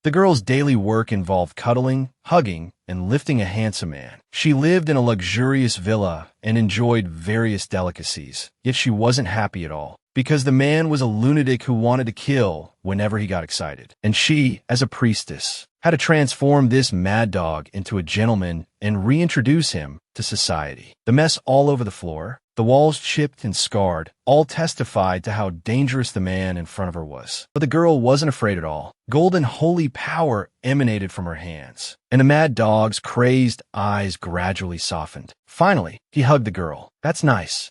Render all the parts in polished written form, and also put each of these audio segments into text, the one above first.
The girl's daily work involved cuddling, hugging, and lifting a handsome man. She lived in a luxurious villa and enjoyed various delicacies, yet she wasn't happy at all, because the man was a lunatic who wanted to kill whenever he got excited. And she, as a priestess, had to transform this mad dog into a gentleman and reintroduce him to society. The mess all over the floor, the walls chipped and scarred, all testified to how dangerous the man in front of her was. But the girl wasn't afraid at all. Golden holy power emanated from her hands, and the mad dog's crazed eyes gradually softened. Finally, he hugged the girl. "That's nice.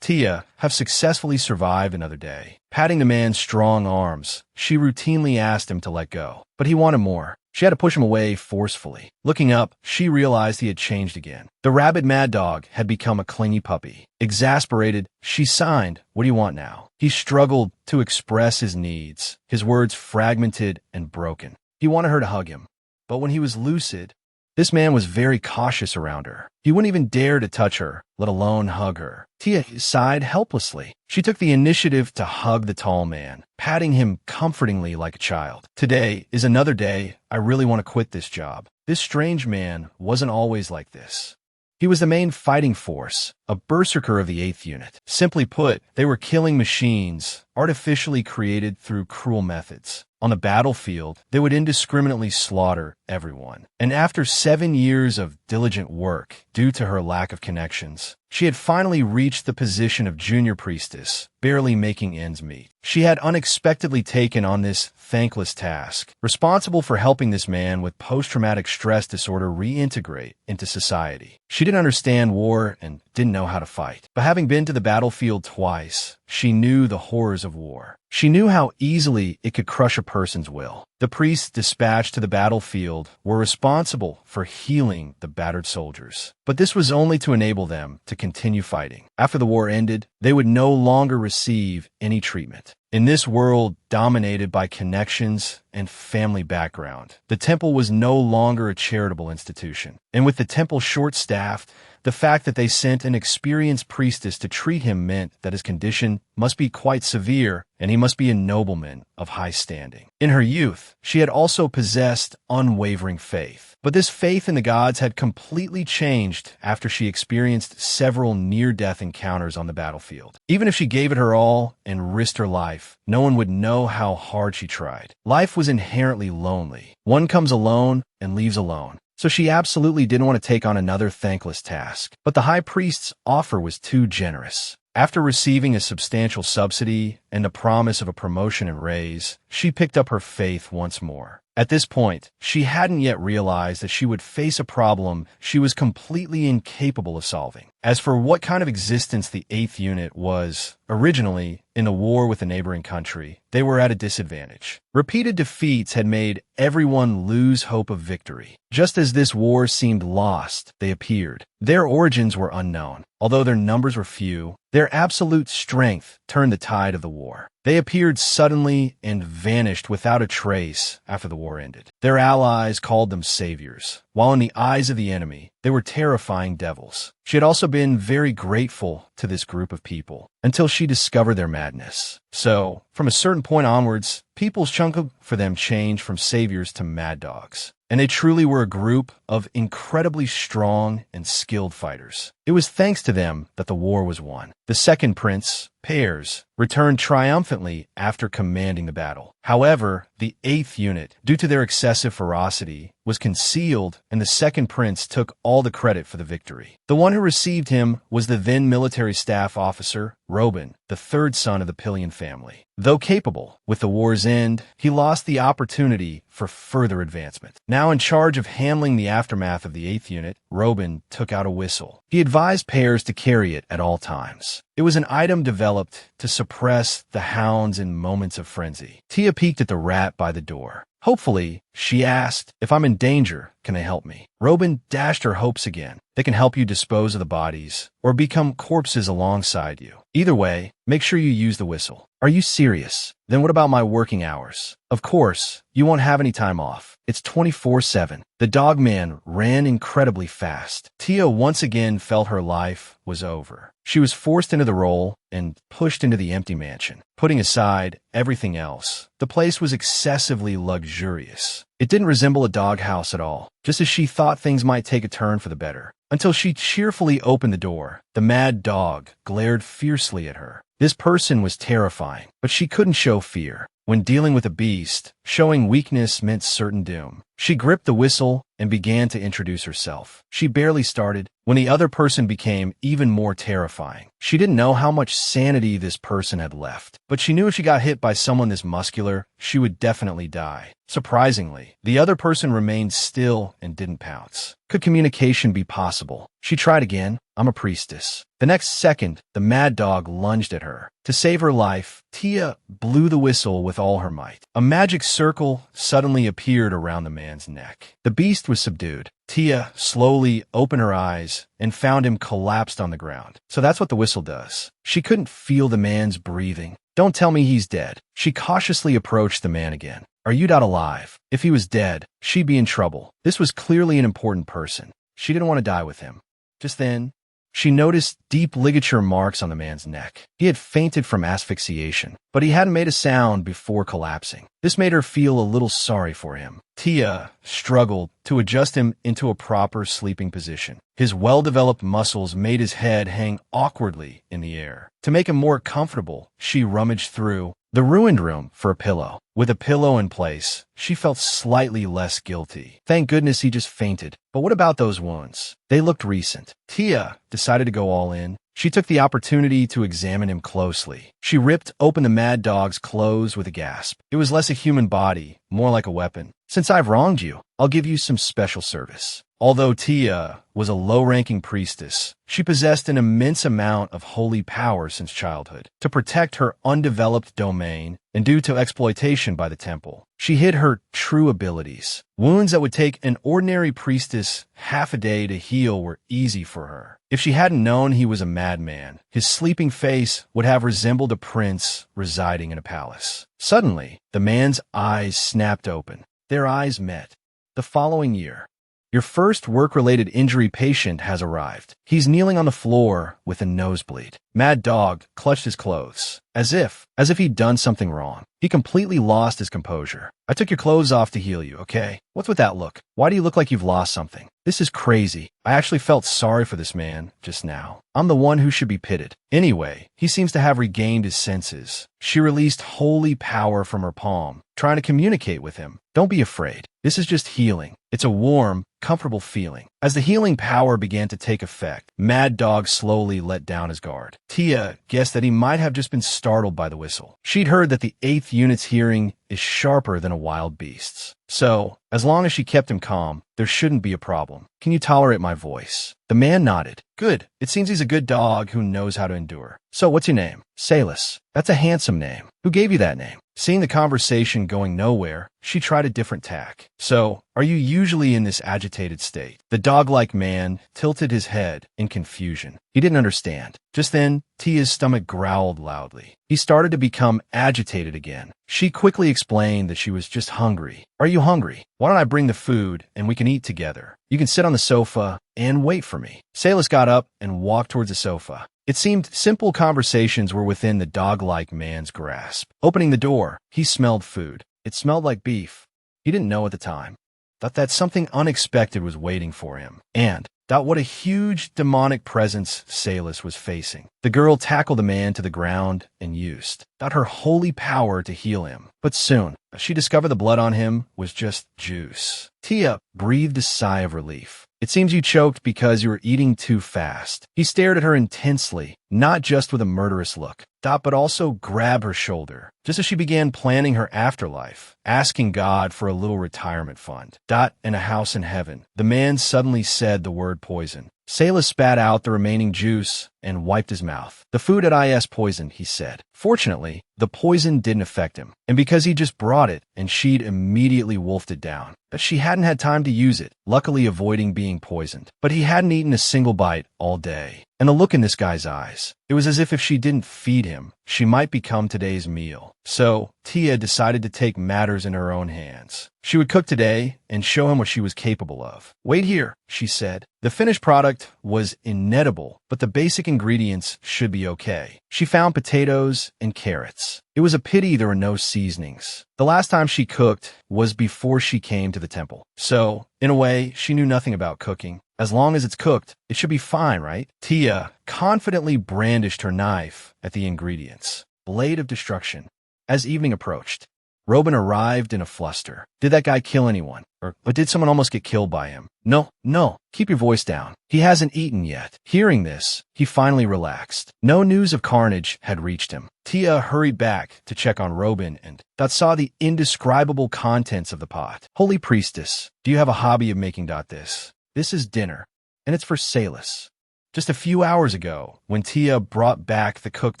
Tia, have successfully survived another day." Patting the man's strong arms, she routinely asked him to let go. But he wanted more. She had to push him away forcefully. Looking up, she realized he had changed again. The rabid mad dog had become a clingy puppy. Exasperated, she signed, "What do you want now?" He struggled to express his needs, his words fragmented and broken. He wanted her to hug him. But when he was lucid, this man was very cautious around her. He wouldn't even dare to touch her, let alone hug her. Tia sighed helplessly. She took the initiative to hug the tall man, patting him comfortingly like a child. "Today is another day. I really want to quit this job." This strange man wasn't always like this. He was the main fighting force, a berserker of the 8th Unit. Simply put, they were killing machines, artificially created through cruel methods. On the battlefield, they would indiscriminately slaughter everyone. And after 7 years of diligent work, due to her lack of connections, she had finally reached the position of junior priestess, barely making ends meet. She had unexpectedly taken on this thankless task, responsible for helping this man with post-traumatic stress disorder reintegrate into society. She didn't understand war and didn't know how to fight. But having been to the battlefield twice, she knew the horrors of war. She knew how easily it could crush a person's will. The priests dispatched to the battlefield were responsible for healing the battered soldiers. But this was only to enable them to continue fighting. After the war ended, they would no longer receive any treatment. In this world dominated by connections and family background, the temple was no longer a charitable institution. And with the temple short-staffed, the fact that they sent an experienced priestess to treat him meant that his condition must be quite severe, and he must be a nobleman of high standing. In her youth, she had also possessed unwavering faith. But this faith in the gods had completely changed after she experienced several near-death encounters on the battlefield. Even if she gave it her all and risked her life, no one would know how hard she tried. Life was inherently lonely. One comes alone and leaves alone. So she absolutely didn't want to take on another thankless task. But the high priest's offer was too generous. After receiving a substantial subsidy and the promise of a promotion and raise, she picked up her faith once more. At this point, she hadn't yet realized that she would face a problem she was completely incapable of solving. As for what kind of existence the 8th Unit was, originally, in a war with a neighboring country, they were at a disadvantage. Repeated defeats had made everyone lose hope of victory. Just as this war seemed lost, they appeared. Their origins were unknown. Although their numbers were few, their absolute strength turned the tide of the war. They appeared suddenly and vanished without a trace after the war ended. Their allies called them saviors, while in the eyes of the enemy, they were terrifying devils. She had also been very grateful to this group of people until she discovered their madness. So, from a certain point onwards, people's chunk for them changed from saviors to mad dogs. And they truly were a group of incredibly strong and skilled fighters. It was thanks to them that the war was won. The second prince, Pears, returned triumphantly after commanding the battle. However, the 8th Unit, due to their excessive ferocity, was concealed, and the second prince took all the credit for the victory. The one who received him was the then military staff officer, Robin, the third son of the Pillion family. Though capable, with the war's end, he lost the opportunity for further advancement. Now in charge of handling the aftermath of the 8th Unit, Robin took out a whistle. He advised Pears to carry it at all times. It was an item developed to suppress the hounds in moments of frenzy. Tia peeked at the rat by the door. Hopefully, she asked, "If I'm in danger, can they help me?" Robin dashed her hopes again. "They can help you dispose of the bodies, or become corpses alongside you. Either way, make sure you use the whistle." Are you serious? Then what about my working hours? Of course, you won't have any time off. It's 24/7. The dog man ran incredibly fast. Tia once again felt her life was over. She was forced into the role and pushed into the empty mansion. Putting aside everything else, the place was excessively luxurious. It didn't resemble a doghouse at all, just as she thought things might take a turn for the better. Until she cheerfully opened the door, the mad dog glared fiercely at her. This person was terrifying, but she couldn't show fear. When dealing with a beast, showing weakness meant certain doom. She gripped the whistle and began to introduce herself. She barely started when the other person became even more terrifying. She didn't know how much sanity this person had left, but she knew if she got hit by someone this muscular, she would definitely die. Surprisingly, the other person remained still and didn't pounce. Could communication be possible? She tried again. I'm a priestess. The next second, the mad dog lunged at her. To save her life, Tia blew the whistle with all her might. A magic circle suddenly appeared around the man's neck. The beast was subdued. Tia slowly opened her eyes and found him collapsed on the ground. So that's what the whistle does. She couldn't feel the man's breathing. Don't tell me he's dead. She cautiously approached the man again. Are you not alive? If he was dead, she'd be in trouble. This was clearly an important person. She didn't want to die with him. Just then, she noticed deep ligature marks on the man's neck. He had fainted from asphyxiation, but he hadn't made a sound before collapsing. This made her feel a little sorry for him. Tia struggled to adjust him into a proper sleeping position. His well-developed muscles made his head hang awkwardly in the air. To make him more comfortable, she rummaged through the ruined room for a pillow. With a pillow in place, she felt slightly less guilty. Thank goodness he just fainted. But what about those wounds? They looked recent. Tia decided to go all in. She took the opportunity to examine him closely. She ripped open the mad dog's clothes with a gasp. It was less a human body, more like a weapon. Since I've wronged you, I'll give you some special service. Although Tia was a low-ranking priestess, she possessed an immense amount of holy power since childhood. To protect her undeveloped domain and due to exploitation by the temple, she hid her true abilities. Wounds that would take an ordinary priestess half a day to heal were easy for her. If she hadn't known he was a madman, his sleeping face would have resembled a prince residing in a palace. Suddenly, the man's eyes snapped open. Their eyes met. The following year, your first work-related injury patient has arrived. He's kneeling on the floor with a nosebleed. Mad Dog clutched his clothes, as if he'd done something wrong. He completely lost his composure. I took your clothes off to heal you, okay? What's with that look? Why do you look like you've lost something? This is crazy. I actually felt sorry for this man just now. I'm the one who should be pitied. Anyway, he seems to have regained his senses. She released holy power from her palm, trying to communicate with him. Don't be afraid. This is just healing. It's a warm, comfortable feeling. As the healing power began to take effect, Mad Dog slowly let down his guard. Tia guessed that he might have just been startled by the whistle. She'd heard that the 8th unit's hearing is sharper than a wild beast's. So, as long as she kept him calm, there shouldn't be a problem. Can you tolerate my voice? The man nodded. Good. It seems he's a good dog who knows how to endure. So, what's your name? Salus. That's a handsome name. Who gave you that name? Seeing the conversation going nowhere, she tried a different tack. So, are you usually in this agitated state? The dog-like man tilted his head in confusion. He didn't understand. Just then, Tia's stomach growled loudly. He started to become agitated again. She quickly explained that she was just hungry. Are you hungry? Why don't I bring the food and we can eat together? You can sit on the sofa and wait for me. Salus got up and walked towards the sofa. It seemed simple conversations were within the dog-like man's grasp. Opening the door, he smelled food. It smelled like beef. He didn't know at the time. Thought that something unexpected was waiting for him. And thought what a huge demonic presence Salus was facing. The girl tackled the man to the ground and used her holy power to heal him. But soon, she discovered the blood on him was just juice. Tia breathed a sigh of relief. It seems you choked because you were eating too fast. He stared at her intensely, not just with a murderous look, but also grabbed her shoulder, just as she began planning her afterlife, asking God for a little retirement fund. And a house in heaven. The man suddenly said the word poison. Salus spat out the remaining juice and wiped his mouth. The food at IS poisoned, he said. Fortunately, the poison didn't affect him, and because he just brought it and she'd immediately wolfed it down. But she hadn't had time to use it, luckily avoiding being poisoned. But he hadn't eaten a single bite all day. And the look in this guy's eyes, it was as if she didn't feed him, she might become today's meal. So, Tia decided to take matters in her own hands. She would cook today and show him what she was capable of. "Wait here," she said. The finished product was inedible, but the basic ingredients should be okay. She found potatoes and carrots. It was a pity there were no seasonings. The last time she cooked was before she came to the temple. So, in a way, she knew nothing about cooking. As long as it's cooked, it should be fine, right? Tia confidently brandished her knife at the ingredients. Blade of destruction. As evening approached, Robin arrived in a fluster. Did that guy kill anyone? Or did someone almost get killed by him? No, keep your voice down. He hasn't eaten yet. Hearing this, he finally relaxed. No news of carnage had reached him. Tia hurried back to check on Robin and saw the indescribable contents of the pot. "Holy priestess, do you have a hobby of making this? This is dinner, and it's for Salus." Just a few hours ago, when Tia brought back the cooked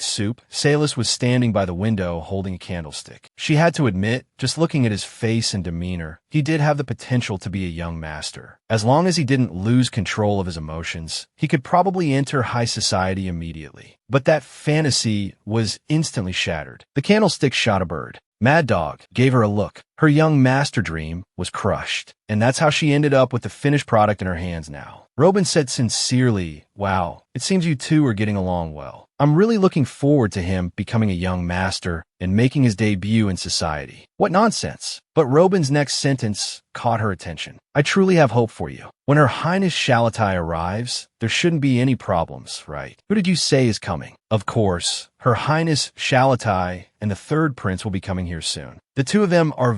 soup, Salus was standing by the window holding a candlestick. She had to admit, just looking at his face and demeanor, he did have the potential to be a young master. As long as he didn't lose control of his emotions, he could probably enter high society immediately. But that fantasy was instantly shattered. The candlestick shot a bird. Mad Dog gave her a look. Her young master dream was crushed, and that's how she ended up with the finished product in her hands now. Robin said sincerely, "Wow, it seems you two are getting along well. I'm really looking forward to him becoming a young master and making his debut in society." What nonsense! But Robin's next sentence caught her attention. "I truly have hope for you. When Her Highness Shalatai arrives, there shouldn't be any problems, right? Who did you say is coming?" "Of course, Her Highness Shalatai and the third prince will be coming here soon. The two of them are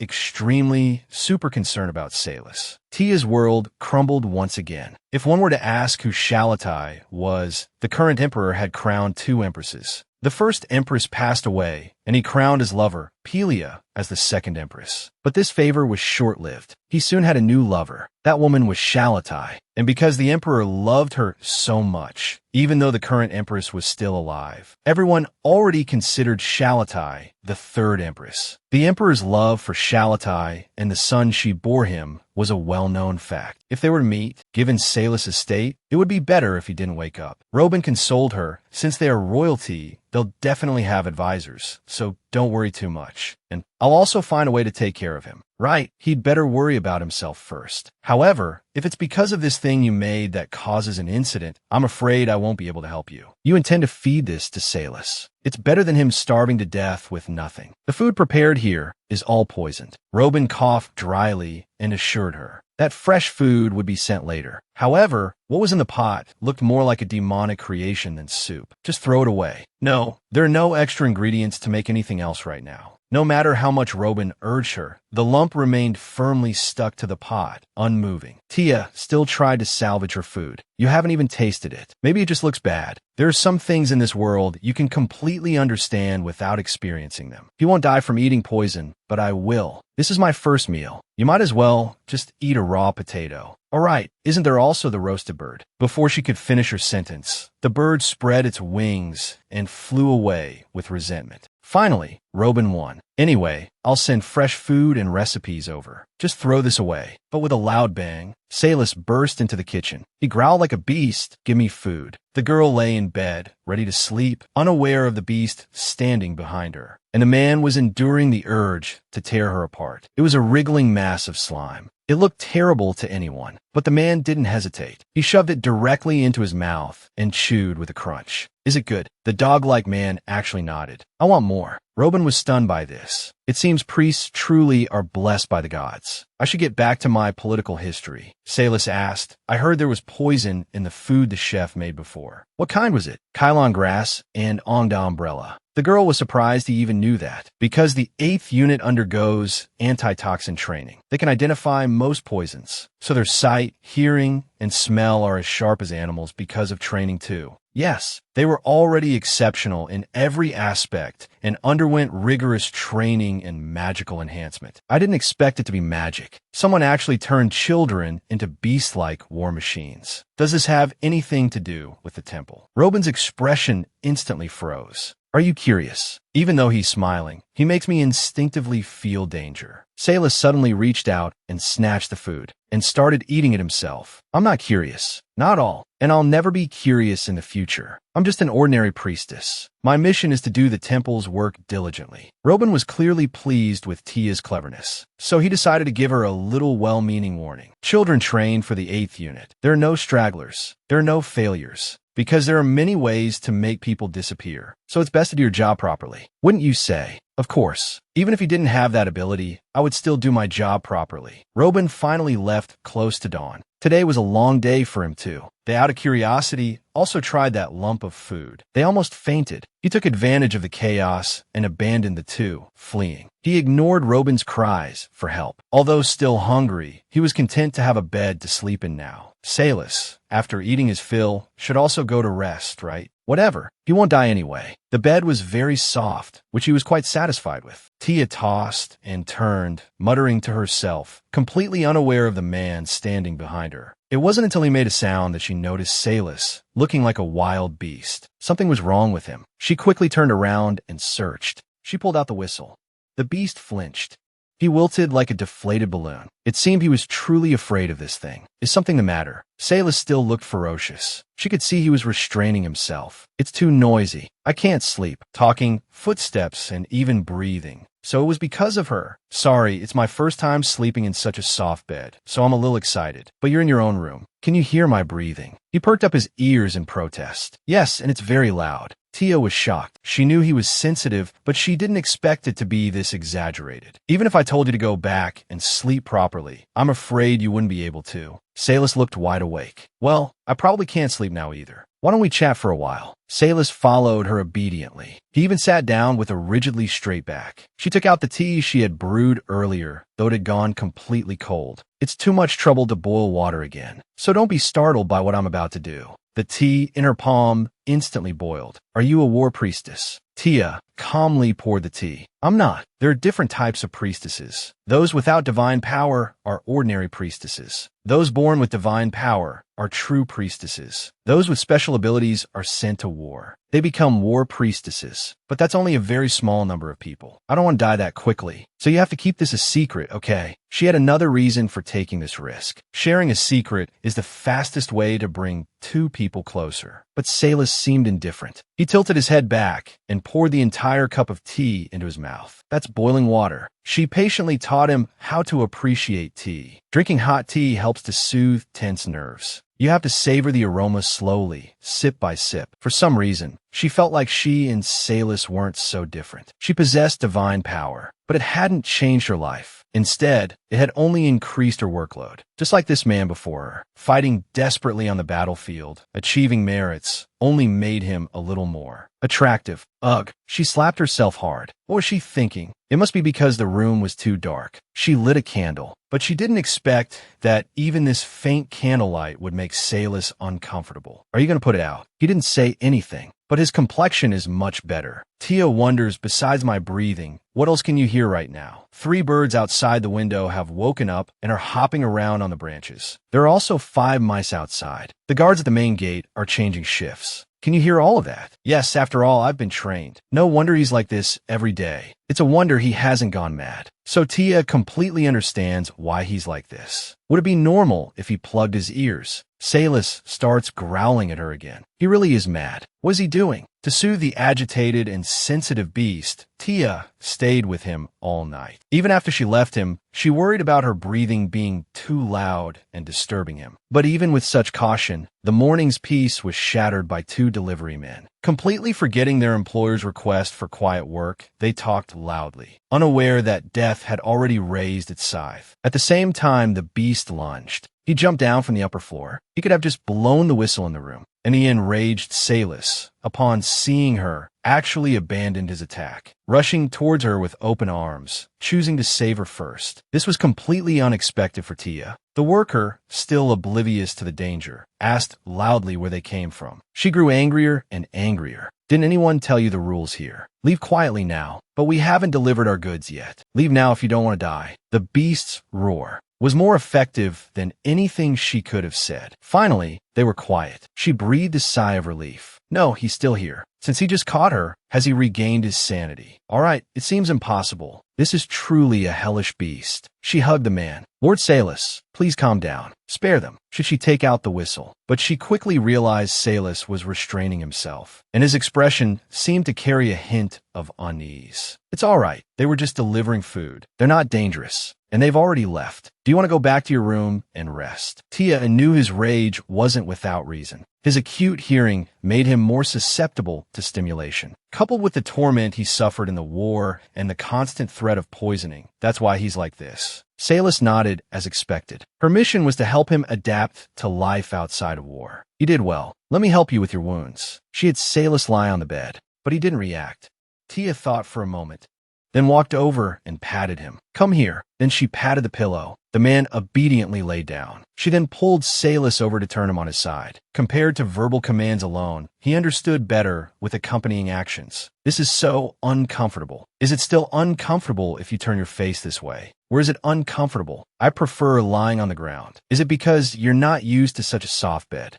extremely, super concerned about Salus." Tia's world crumbled once again. If one were to ask who Shalatai was, the current emperor had crowned 2 empresses. The first empress passed away, and he crowned his lover, Pelia, as the second empress. But this favor was short-lived. He soon had a new lover. That woman was Shalatai, and because the emperor loved her so much, even though the current empress was still alive, everyone already considered Shalatai the third empress. The emperor's love for Shalatai and the son she bore him was a well-known fact. If they were to meet, given Salus' state, it would be better if he didn't wake up. Robin consoled her. Since they are royalty, they'll definitely have advisors, so don't worry too much. And I'll also find a way to take care of him. Right, he'd better worry about himself first. However, if it's because of this thing you made that causes an incident, I'm afraid I won't be able to help you. You intend to feed this to Salus. It's better than him starving to death with nothing. The food prepared here is all poisoned. Robin coughed dryly and assured her that fresh food would be sent later. However, what was in the pot looked more like a demonic creation than soup. Just throw it away. No, there are no extra ingredients to make anything else right now. No matter how much Robin urged her, the lump remained firmly stuck to the pot, unmoving. Tia still tried to salvage her food. "You haven't even tasted it. Maybe it just looks bad. There are some things in this world you can completely understand without experiencing them. He won't die from eating poison, but I will. This is my first meal. You might as well just eat a raw potato." "All right, isn't there also the roasted bird?" Before she could finish her sentence, the bird spread its wings and flew away with resentment. Finally, Robin won. "Anyway, I'll send fresh food and recipes over. Just throw this away." But with a loud bang, Salus burst into the kitchen. He growled like a beast, "Give me food." The girl lay in bed, ready to sleep, unaware of the beast standing behind her. And the man was enduring the urge to tear her apart. It was a wriggling mass of slime. It looked terrible to anyone, but the man didn't hesitate. He shoved it directly into his mouth and chewed with a crunch. "Is it good?" The dog-like man actually nodded. "I want more." Robin was stunned by this. It seems priests truly are blessed by the gods. "I should get back to my political history," Salus asked. "I heard there was poison in the food the chef made before." "What kind was it?" "Kylon grass and Ongda umbrella." The girl was surprised he even knew that, because the 8th unit undergoes antitoxin training. They can identify most poisons, so their sight, hearing, and smell are as sharp as animals because of training too. Yes, they were already exceptional in every aspect and underwent rigorous training and magical enhancement. I didn't expect it to be magic. Someone actually turned children into beast-like war machines. Does this have anything to do with the temple? Robin's expression instantly froze. "Are you curious?" Even though he's smiling, he makes me instinctively feel danger. Salas suddenly reached out and snatched the food and started eating it himself. I'm not curious. Not all. And I'll never be curious in the future. I'm just an ordinary priestess. My mission is to do the temple's work diligently. Robin was clearly pleased with Tia's cleverness, so he decided to give her a little well-meaning warning. Children trained for the 8th unit. There are no stragglers. There are no failures. Because there are many ways to make people disappear. So it's best to do your job properly. Wouldn't you say? Of course. Even if he didn't have that ability, I would still do my job properly. Robin finally left close to dawn. Today was a long day for him too. They, out of curiosity, also tried that lump of food. They almost fainted. He took advantage of the chaos and abandoned the two, fleeing. He ignored Robin's cries for help. Although still hungry, he was content to have a bed to sleep in now. Salas, after eating his fill, should also go to rest, right? Whatever. He won't die anyway. The bed was very soft, which he was quite satisfied with. Tia tossed and turned, muttering to herself, completely unaware of the man standing behind her. It wasn't until he made a sound that she noticed Salas, looking like a wild beast. Something was wrong with him. She quickly turned around and searched. She pulled out the whistle. The beast flinched. He wilted like a deflated balloon. It seemed he was truly afraid of this thing. Is something the matter? Salas still looked ferocious. She could see he was restraining himself. It's too noisy. I can't sleep. Talking, footsteps, and even breathing. So it was because of her. Sorry, it's my first time sleeping in such a soft bed, so I'm a little excited. But you're in your own room. Can you hear my breathing? He perked up his ears in protest. Yes, and it's very loud. Tia was shocked. She knew he was sensitive, but she didn't expect it to be this exaggerated. Even if I told you to go back and sleep properly, I'm afraid you wouldn't be able to. Salas looked wide awake. Well, I probably can't sleep now either. Why don't we chat for a while? Salas followed her obediently. He even sat down with a rigidly straight back. She took out the tea she had brewed earlier, though it had gone completely cold. It's too much trouble to boil water again, so don't be startled by what I'm about to do. The tea in her palm instantly boiled. Are you a war priestess? Tia calmly poured the tea. I'm not. There are different types of priestesses. Those without divine power are ordinary priestesses. Those born with divine power are true priestesses. Those with special abilities are sent to war. They become war priestesses. But that's only a very small number of people. I don't want to die that quickly. So you have to keep this a secret, okay? She had another reason for taking this risk. Sharing a secret is the fastest way to bring two people closer. But Salas seemed indifferent. He tilted his head back and poured the entire cup of tea into his mouth. That's boiling water. She patiently taught him how to appreciate tea. Drinking hot tea helps to soothe tense nerves. You have to savor the aroma slowly, sip by sip. For some reason, she felt like she and Salas weren't so different. She possessed divine power, but it hadn't changed her life. Instead, it had only increased her workload. Just like this man before her, fighting desperately on the battlefield, achieving merits, only made him a little more attractive. Ugh, she slapped herself hard. What was she thinking? It must be because the room was too dark. She lit a candle, but she didn't expect that even this faint candlelight would make Salas uncomfortable. Are you going to put it out? He didn't say anything, but his complexion is much better. Tia wonders, besides my breathing, what else can you hear right now? 3 birds outside the window have woken up and are hopping around on the branches. There are also 5 mice outside. The guards at the main gate are changing shifts. Can you hear all of that? Yes, after all, I've been trained. No wonder he's like this every day. It's a wonder he hasn't gone mad. So Tia completely understands why he's like this. Would it be normal if he plugged his ears? Salas starts growling at her again. He really is mad. What is he doing? To soothe the agitated and sensitive beast, Tia stayed with him all night. Even after she left him, she worried about her breathing being too loud and disturbing him. But even with such caution, the morning's peace was shattered by 2 delivery men. Completely forgetting their employer's request for quiet work, they talked loudly, unaware that death had already raised its scythe. At the same time, the beast lunged. He jumped down from the upper floor. He could have just blown the whistle in the room. And the enraged Salas, upon seeing her, actually abandoned his attack, rushing towards her with open arms, choosing to save her first. This was completely unexpected for Tia. The worker, still oblivious to the danger, asked loudly where they came from. She grew angrier and angrier. Didn't anyone tell you the rules here? Leave quietly now, but we haven't delivered our goods yet. Leave now if you don't want to die. The beast's roar was more effective than anything she could have said. Finally, they were quiet. She breathed a sigh of relief. No, he's still here. Since he just caught her, has he regained his sanity? All right, it seems impossible. This is truly a hellish beast. She hugged the man. Lord Salus, please calm down. Spare them. Should she take out the whistle? But she quickly realized Salus was restraining himself, and his expression seemed to carry a hint of unease. It's all right. They were just delivering food. They're not dangerous, and they've already left. Do you want to go back to your room and rest? Tia knew his rage wasn't without reason. His acute hearing made him more susceptible to stimulation. Coupled with the torment he suffered in the war and the constant threat of poisoning, that's why he's like this. Salus nodded as expected. Her mission was to help him adapt to life outside of war. You did well. Let me help you with your wounds. She had Salus lie on the bed, but he didn't react. Tia thought for a moment, then walked over and patted him. Come here. Then she patted the pillow. The man obediently lay down. She then pulled Salus over to turn him on his side. Compared to verbal commands alone, he understood better with accompanying actions. This is so uncomfortable. Is it still uncomfortable if you turn your face this way? Or is it uncomfortable? I prefer lying on the ground. Is it because you're not used to such a soft bed?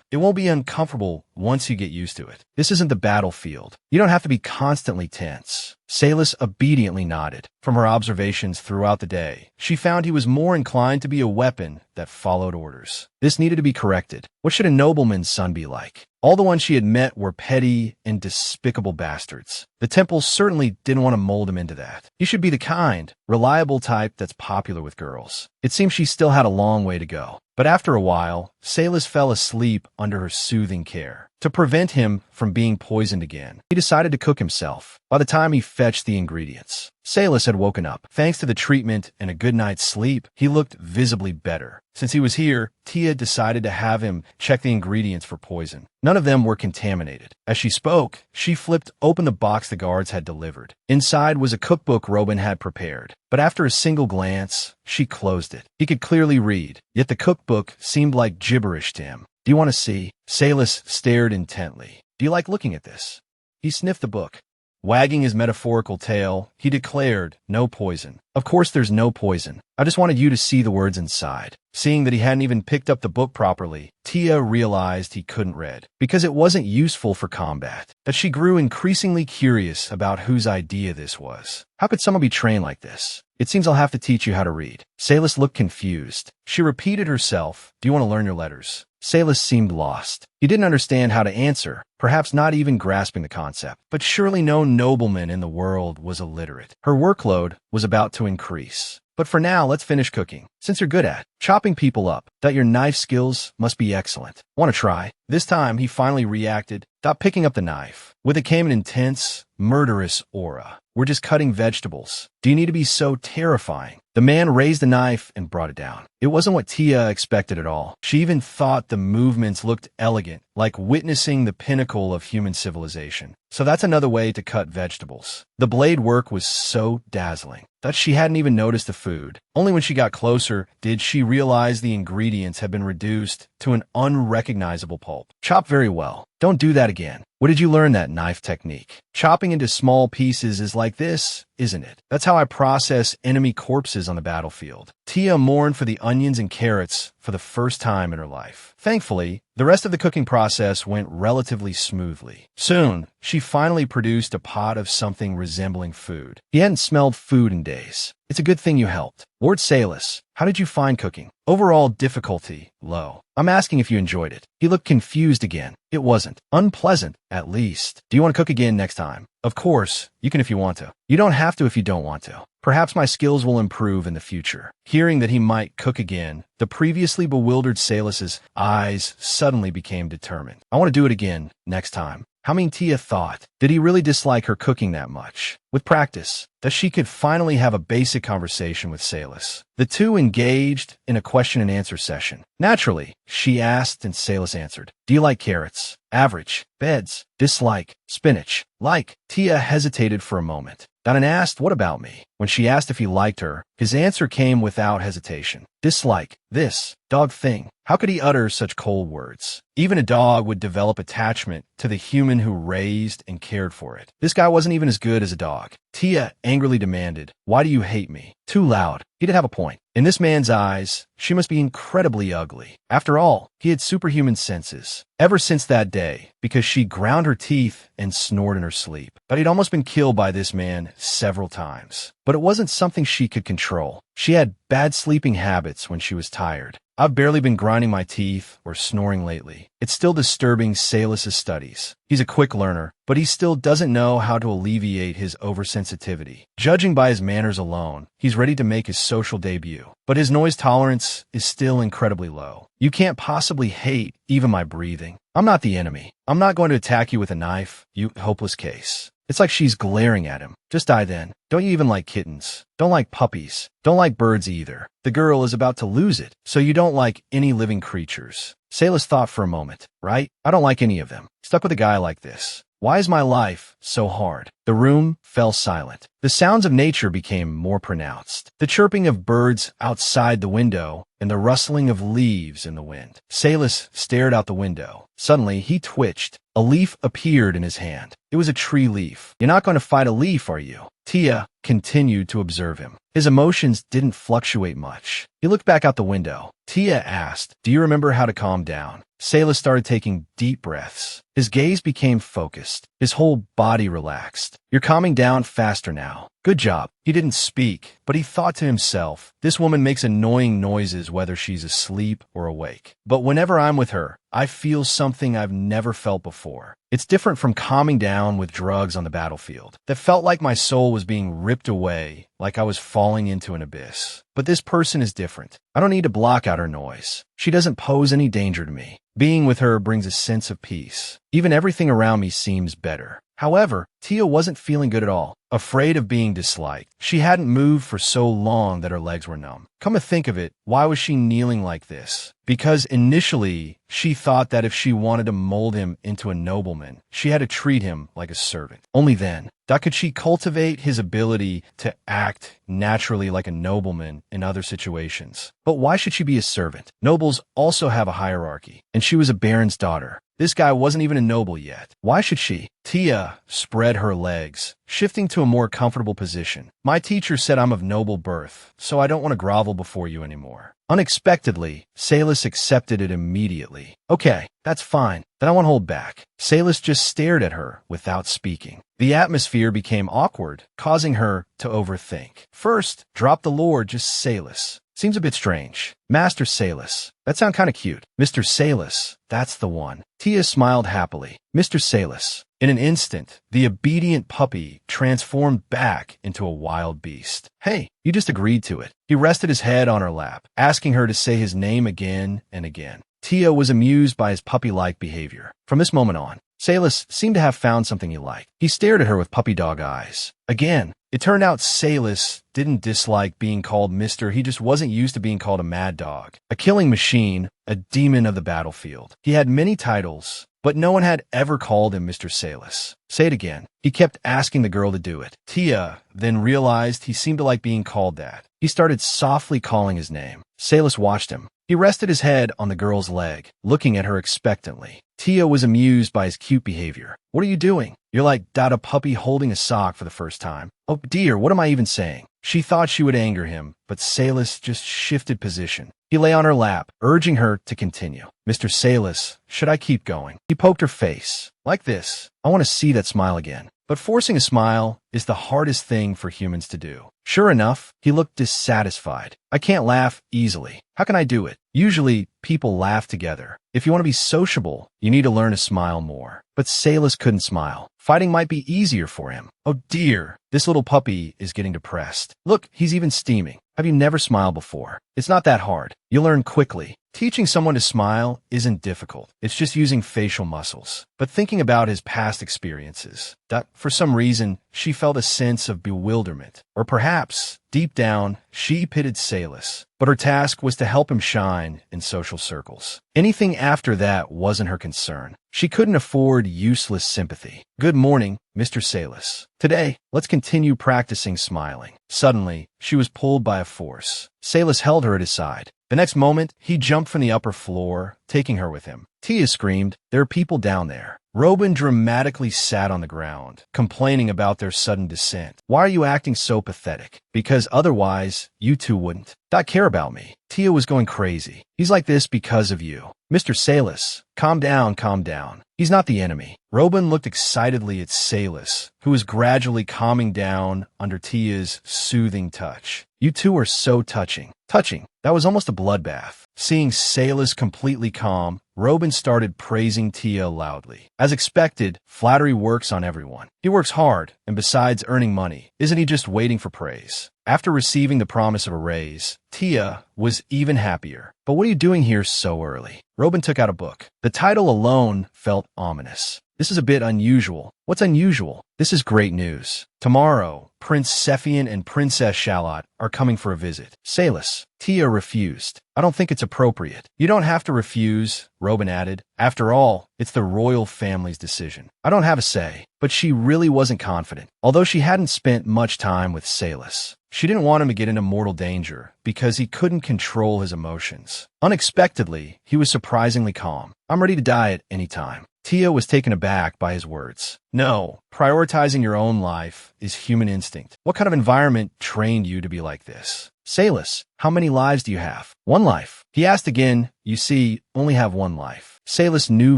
It won't be uncomfortable once you get used to it. This isn't the battlefield. You don't have to be constantly tense. Salus obediently nodded. From her observations throughout the day, she found he was more inclined to be a weapon that followed orders. This needed to be corrected. What should a nobleman's son be like? All the ones she had met were petty and despicable bastards. The temple certainly didn't want to mold him into that. He should be the kind, reliable type that's popular with girls. It seemed she still had a long way to go. But after a while, Salus fell asleep under her soothing care. To prevent him from being poisoned again, he decided to cook himself. By the time he fetched the ingredients, Salus had woken up. Thanks to the treatment and a good night's sleep, he looked visibly better. Since he was here, Tia decided to have him check the ingredients for poison. None of them were contaminated. As she spoke, she flipped open the box the guards had delivered. Inside was a cookbook Robin had prepared. But after a single glance, she closed it. He could clearly read, yet the cookbook seemed like gibberish to him. Do you want to see? Salus stared intently. Do you like looking at this? He sniffed the book. Wagging his metaphorical tail, he declared, no poison. Of course there's no poison. I just wanted you to see the words inside. Seeing that he hadn't even picked up the book properly, Tia realized he couldn't read, because it wasn't useful for combat. But she grew increasingly curious about whose idea this was. How could someone be trained like this? It seems I'll have to teach you how to read. Salus looked confused. She repeated herself, do you want to learn your letters? Salus seemed lost. He didn't understand how to answer, perhaps not even grasping the concept. But surely no nobleman in the world was illiterate. Her workload was about to increase. But for now, let's finish cooking. Since you're good at chopping people up, that your knife skills must be excellent. Want to try? This time, he finally reacted, stopped picking up the knife. With it came an intense, murderous aura. We're just cutting vegetables. Do you need to be so terrifying? The man raised the knife and brought it down. It wasn't what Tia expected at all. She even thought the movements looked elegant, like witnessing the pinnacle of human civilization. So that's another way to cut vegetables. The blade work was so dazzling that she hadn't even noticed the food. Only when she got closer did she realize the ingredients had been reduced to an unrecognizable pulp. Chop very well. Don't do that again. Where did you learn that knife technique? Chopping into small pieces is like this, isn't it? That's how I process enemy corpses on the battlefield. Tia mourned for the onions and carrots for the first time in her life. Thankfully, the rest of the cooking process went relatively smoothly. Soon, she finally produced a pot of something resembling food. He hadn't smelled food in days. It's a good thing you helped. Lord Salus, how did you find cooking? Overall difficulty, low. I'm asking if you enjoyed it. He looked confused again. It wasn't. Unpleasant, at least. Do you want to cook again next time? Of course, you can if you want to. You don't have to if you don't want to. Perhaps my skills will improve in the future. Hearing that he might cook again, the previously bewildered Salus's eyes suddenly became determined. I want to do it again, next time. How mean Tia thought. Did he really dislike her cooking that much? With practice, that she could finally have a basic conversation with Salus. The two engaged in a question and answer session. Naturally, she asked and Salus answered. Do you like carrots? Average. Beds. Dislike. Spinach. Like. Tia hesitated for a moment. Then asked, what about me? When she asked if he liked her, his answer came without hesitation. Dislike. This dog thing. How could he utter such cold words? Even a dog would develop attachment to the human who raised and cared for it. This guy wasn't even as good as a dog. Tia angrily demanded, "Why do you hate me?" Too loud. He did have a point. In this man's eyes, she must be incredibly ugly. After all, he had superhuman senses. Ever since that day, because she ground her teeth and snored in her sleep. But he'd almost been killed by this man several times. But it wasn't something she could control. She had bad sleeping habits when she was tired. I've barely been grinding my teeth or snoring lately. It's still disturbing Salus's studies. He's a quick learner, but he still doesn't know how to alleviate his oversensitivity. Judging by his manners alone, he's ready to make his social debut. But his noise tolerance is still incredibly low. You can't possibly hate even my breathing. I'm not the enemy. I'm not going to attack you with a knife, you hopeless case. It's like she's glaring at him. Just die then. Don't you even like kittens? Don't like puppies? Don't like birds either. The girl is about to lose it, so you don't like any living creatures. Salus thought for a moment. Right? I don't like any of them. Stuck with a guy like this. Why is my life so hard? The room fell silent. The sounds of nature became more pronounced. The chirping of birds outside the window and the rustling of leaves in the wind. Salus stared out the window. Suddenly, he twitched. A leaf appeared in his hand. It was a tree leaf. You're not going to fight a leaf, are you? Tia continued to observe him. His emotions didn't fluctuate much. He looked back out the window. Tia asked, "Do you remember how to calm down?" Salus started taking deep breaths. His gaze became focused. His whole body relaxed. "You're calming down faster now. Good job." He didn't speak, but he thought to himself, this woman makes annoying noises whether she's asleep or awake. But whenever I'm with her, I feel something I've never felt before. It's different from calming down with drugs on the battlefield. That felt like my soul was being ripped away, like I was falling into an abyss. But this person is different. I don't need to block out her noise. She doesn't pose any danger to me. Being with her brings a sense of peace. Even everything around me seems better. However, Tia wasn't feeling good at all, afraid of being disliked. She hadn't moved for so long that her legs were numb. Come to think of it, why was she kneeling like this? Because initially, she thought that if she wanted to mold him into a nobleman, she had to treat him like a servant. Only then could she cultivate his ability to act naturally like a nobleman in other situations. But why should she be a servant? Nobles also have a hierarchy, and she was a baron's daughter. This guy wasn't even a noble yet. Why should she? Tia spread her legs, shifting to a more comfortable position. My teacher said I'm of noble birth, so I don't want to grovel before you anymore. Unexpectedly, Salus accepted it immediately. Okay, that's fine. Then I won't hold back. Salus just stared at her without speaking. The atmosphere became awkward, causing her to overthink. First, drop the lord, just Salus. Seems a bit strange. Master Salus. That sounds kind of cute. Mr. Salus. That's the one. Tia smiled happily. Mr. Salus. In an instant, the obedient puppy transformed back into a wild beast. Hey, you just agreed to it. He rested his head on her lap, asking her to say his name again and again. Tia was amused by his puppy-like behavior. From this moment on, Salus seemed to have found something he liked. He stared at her with puppy-dog eyes. Again, it turned out Salus didn't dislike being called Mr. He just wasn't used to being called a mad dog. A killing machine, a demon of the battlefield. He had many titles, but no one had ever called him Mr. Salus. Say it again. He kept asking the girl to do it. Tia then realized he seemed to like being called that. He started softly calling his name. Salus watched him. He rested his head on the girl's leg, looking at her expectantly. Tia was amused by his cute behavior. What are you doing? You're like a puppy holding a sock for the first time. Oh dear, what am I even saying? She thought she would anger him, but Salus just shifted position. He lay on her lap, urging her to continue. Mr. Salus, should I keep going? He poked her face. Like this. I want to see that smile again. But forcing a smile is the hardest thing for humans to do. Sure enough, he looked dissatisfied. I can't laugh easily. How can I do it? Usually, people laugh together. If you want to be sociable, you need to learn to smile more. But Salus couldn't smile. Fighting might be easier for him. Oh dear, this little puppy is getting depressed. Look, he's even steaming. Have you never smiled before? It's not that hard. You'll learn quickly. Teaching someone to smile isn't difficult. It's just using facial muscles. But thinking about his past experiences, that for some reason, she felt a sense of bewilderment. Or perhaps, deep down, she pitied Salis. But her task was to help him shine in social circles. Anything after that wasn't her concern. She couldn't afford useless sympathy. Good morning, Mr. Salis. Today, let's continue practicing smiling. Suddenly, she was pulled by a force. Salis held her at his side. The next moment, he jumped from the upper floor, taking her with him. Tia screamed, "There are people down there." Robin dramatically sat on the ground, complaining about their sudden descent. "Why are you acting so pathetic? Because otherwise, you two wouldn't not care about me." Tia was going crazy. "He's like this because of you. Mr. Salis, calm down, calm down. He's not the enemy." Robin looked excitedly at Salis, who was gradually calming down under Tia's soothing touch. "You two are so touching." Touching. That was almost a bloodbath. Seeing Salis completely calm, Robin started praising Tia loudly. As expected, flattery works on everyone. He works hard, and besides earning money, isn't he just waiting for praise? After receiving the promise of a raise, Tia was even happier. "But what are you doing here so early?" Robin took out a book. The title alone felt ominous. "This is a bit unusual." "What's unusual?" "This is great news. Tomorrow, Prince Sephian and Princess Shallot are coming for a visit." Salis. Tia refused. "I don't think it's appropriate." "You don't have to refuse," Robin added. "After all, it's the royal family's decision. I don't have a say." But she really wasn't confident. Although she hadn't spent much time with Salis, she didn't want him to get into mortal danger because he couldn't control his emotions. Unexpectedly, he was surprisingly calm. "I'm ready to die at any time." Tia was taken aback by his words. "No, prioritizing your own life is human instinct. What kind of environment trained you to be like this?" "Salis, how many lives do you have?" "One life." He asked again. "You see, only have one life." Salis knew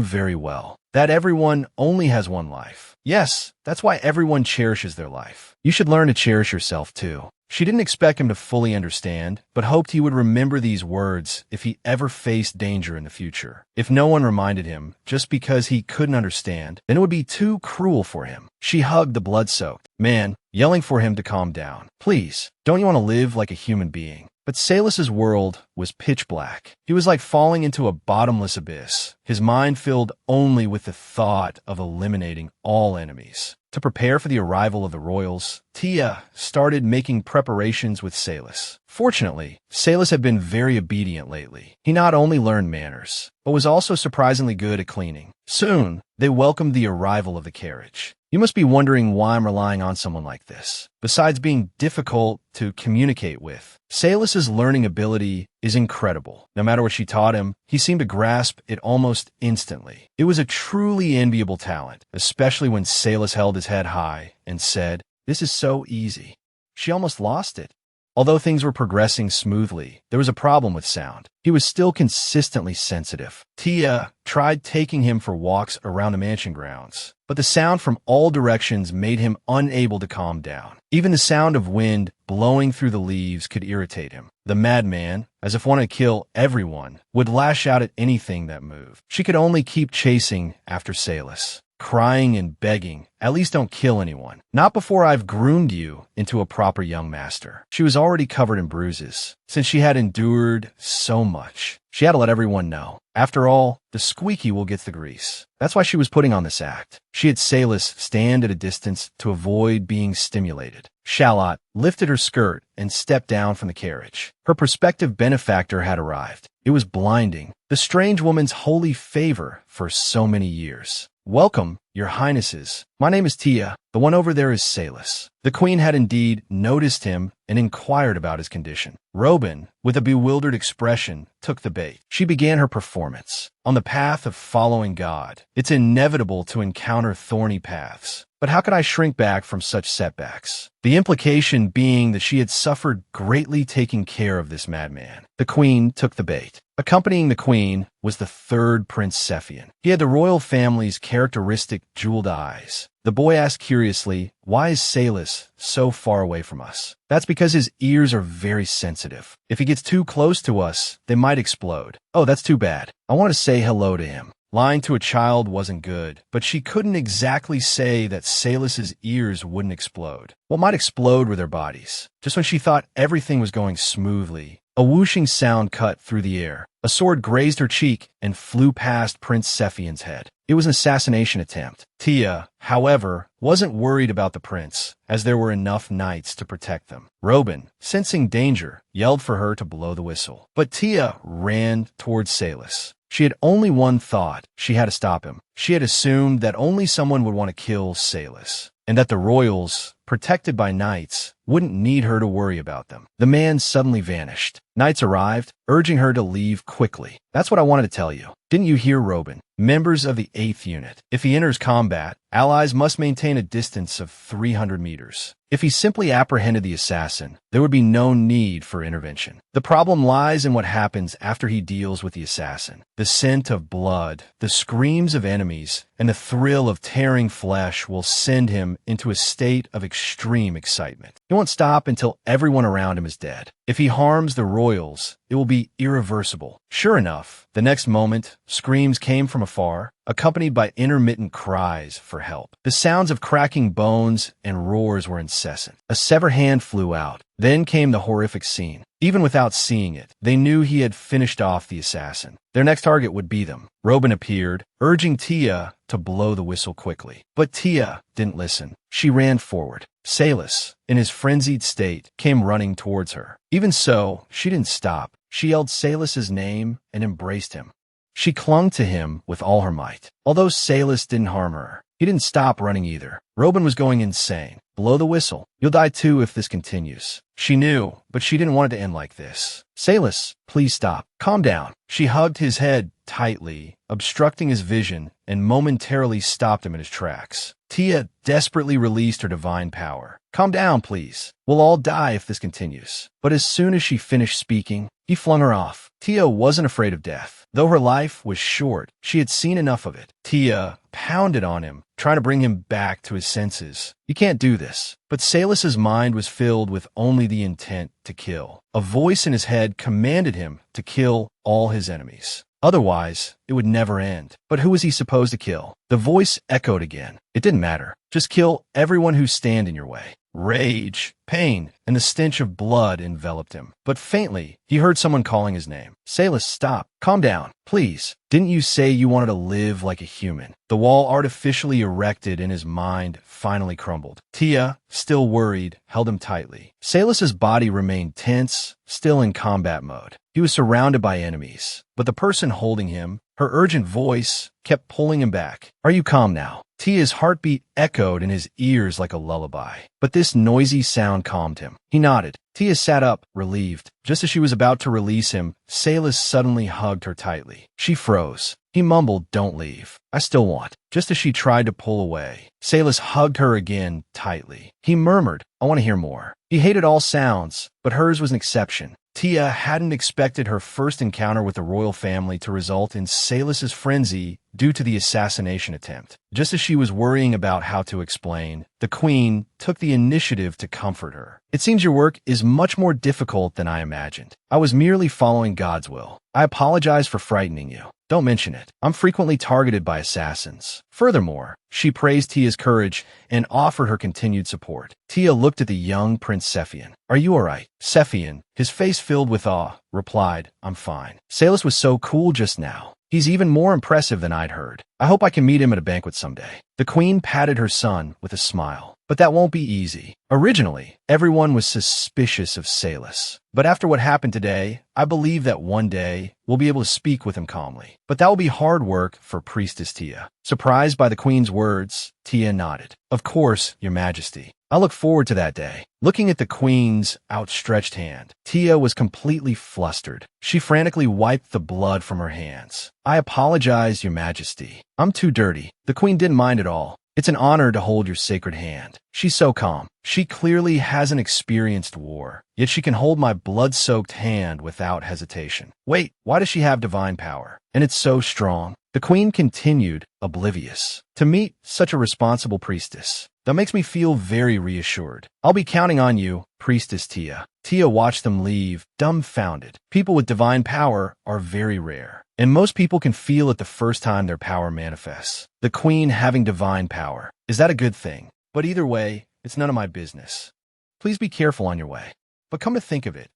very well that everyone only has one life. Yes, that's why everyone cherishes their life. You should learn to cherish yourself too. She didn't expect him to fully understand, but hoped he would remember these words if he ever faced danger in the future. If no one reminded him, just because he couldn't understand, then it would be too cruel for him. She hugged the blood-soaked man, yelling for him to calm down. "Please, don't you want to live like a human being?" But Salis's world was pitch black. He was like falling into a bottomless abyss, his mind filled only with the thought of eliminating all enemies. To prepare for the arrival of the royals, Tia started making preparations with Salis. Fortunately, Salis had been very obedient lately. He not only learned manners, but was also surprisingly good at cleaning. Soon, they welcomed the arrival of the carriage. You must be wondering why I'm relying on someone like this. Besides being difficult to communicate with, Salis's learning ability is incredible. No matter what she taught him, he seemed to grasp it almost instantly. It was a truly enviable talent, especially when Salis held his head high and said, "This is so easy." She almost lost it. Although things were progressing smoothly, there was a problem with sound. He was still consistently sensitive. Tia tried taking him for walks around the mansion grounds, but the sound from all directions made him unable to calm down. Even the sound of wind blowing through the leaves could irritate him. The madman, as if wanting to kill everyone, would lash out at anything that moved. She could only keep chasing after Salis, crying and begging, "At least don't kill anyone. Not before I've groomed you into a proper young master." She was already covered in bruises. Since she had endured so much, she had to let everyone know. After all, the squeaky will get the grease. That's why she was putting on this act. She had Salis stand at a distance to avoid being stimulated. Shallot lifted her skirt and stepped down from the carriage. Her prospective benefactor had arrived. It was blinding. The strange woman's holy favor for so many years. "Welcome, your highnesses. My name is Tia. The one over there is Salis." The queen had indeed noticed him and inquired about his condition. Robin, with a bewildered expression, took the bait. She began her performance. On the path of following God, it's inevitable to encounter thorny paths. But how could I shrink back from such setbacks? The implication being that she had suffered greatly taking care of this madman. The queen took the bait. Accompanying the queen was the third Prince Sephian. He had the royal family's characteristic jeweled eyes. The boy asked curiously, "Why is Salis so far away from us?" "That's because his ears are very sensitive. If he gets too close to us, they might explode." "Oh, that's too bad. I want to say hello to him." Lying to a child wasn't good, but she couldn't exactly say that Salis's ears wouldn't explode. What might explode were their bodies. Just when she thought everything was going smoothly, a whooshing sound cut through the air. A sword grazed her cheek and flew past Prince Sephien's head. It was an assassination attempt. Tia, however, wasn't worried about the prince, as there were enough knights to protect them. Robin, sensing danger, yelled for her to blow the whistle. But Tia ran towards Salus. She had only one thought. She had to stop him. She had assumed that only someone would want to kill Salus, and that the royals, protected by knights, wouldn't need her to worry about them. The man suddenly vanished. Knights arrived, urging her to leave quickly. That's what I wanted to tell you. Didn't you hear, Robin? Members of the 8th Unit. If he enters combat, allies must maintain a distance of 300 meters. If he simply apprehended the assassin, there would be no need for intervention. The problem lies in what happens after he deals with the assassin. The scent of blood, the screams of enemies, and the thrill of tearing flesh will send him into a state of extreme excitement. He won't stop until everyone around him is dead. If he harms the royals, it will be irreversible. Sure enough, the next moment, screams came from afar, accompanied by intermittent cries for help. The sounds of cracking bones and roars were incessant. A severed hand flew out. Then came the horrific scene. Even without seeing it, they knew he had finished off the assassin. Their next target would be them. Robin appeared, urging Tia to blow the whistle quickly. But Tia didn't listen. She ran forward. Salus, in his frenzied state, came running towards her. Even so, she didn't stop. She yelled Salus's name and embraced him. She clung to him with all her might. Although Salus didn't harm her, he didn't stop running either. Robin was going insane. Blow the whistle. You'll die too if this continues. She knew, but she didn't want it to end like this. Salus, please stop. Calm down. She hugged his head tightly, obstructing his vision, and momentarily stopped him in his tracks. Tia desperately released her divine power. Calm down, please. We'll all die if this continues. But as soon as she finished speaking, he flung her off. Tia wasn't afraid of death. Though her life was short, she had seen enough of it. Tia pounded on him, trying to bring him back to his senses. You can't do this. But Salus's mind was filled with only the intent to kill. A voice in his head commanded him to kill all his enemies. Otherwise, it would never end. But who was he supposed to kill? The voice echoed again. It didn't matter. Just kill everyone who stand in your way. Rage, pain, and the stench of blood enveloped him. But faintly, he heard someone calling his name. Salus, stop. Calm down, please. Didn't you say you wanted to live like a human? The wall artificially erected in his mind finally crumbled. Tia, still worried, held him tightly. Salus's body remained tense, still in combat mode. He was surrounded by enemies, but the person holding him, her urgent voice, kept pulling him back. Are you calm now? Tia's heartbeat echoed in his ears like a lullaby, but this noisy sound calmed him. He nodded. Tia sat up, relieved. Just as she was about to release him, Salus suddenly hugged her tightly. She froze. He mumbled, don't leave. I still want. Just as she tried to pull away, Salus hugged her again tightly. He murmured, I want to hear more. He hated all sounds, but hers was an exception. Tia hadn't expected her first encounter with the royal family to result in Salus's frenzy due to the assassination attempt. Just as she was worrying about how to explain, the queen took the initiative to comfort her. It seems your work is much more difficult than I imagined. I was merely following God's will. I apologize for frightening you. Don't mention it. I'm frequently targeted by assassins. Furthermore, she praised Tia's courage and offered her continued support. Tia looked at the young Prince Sephien. Are you all right? Sephien, his face filled with awe, replied, I'm fine. Salus was so cool just now. He's even more impressive than I'd heard. I hope I can meet him at a banquet someday. The queen patted her son with a smile. But that won't be easy. Originally, everyone was suspicious of Salus. But after what happened today, I believe that one day we'll be able to speak with him calmly. But that will be hard work for Priestess Tia. Surprised by the queen's words, Tia nodded. Of course, Your Majesty. I look forward to that day. Looking at the queen's outstretched hand, Tia was completely flustered. She frantically wiped the blood from her hands. I apologize, Your Majesty. I'm too dirty. The queen didn't mind at all. It's an honor to hold your sacred hand. She's so calm. She clearly hasn't experienced war, yet she can hold my blood-soaked hand without hesitation. Wait, why does she have divine power? And it's so strong. The queen continued, oblivious. To meet such a responsible priestess, that makes me feel very reassured. I'll be counting on you, Priestess Tia. Tia watched them leave, dumbfounded. People with divine power are very rare, and most people can feel it the first time their power manifests. The queen having divine power. Is that a good thing? But either way, it's none of my business. Please be careful on your way. But come to think of it,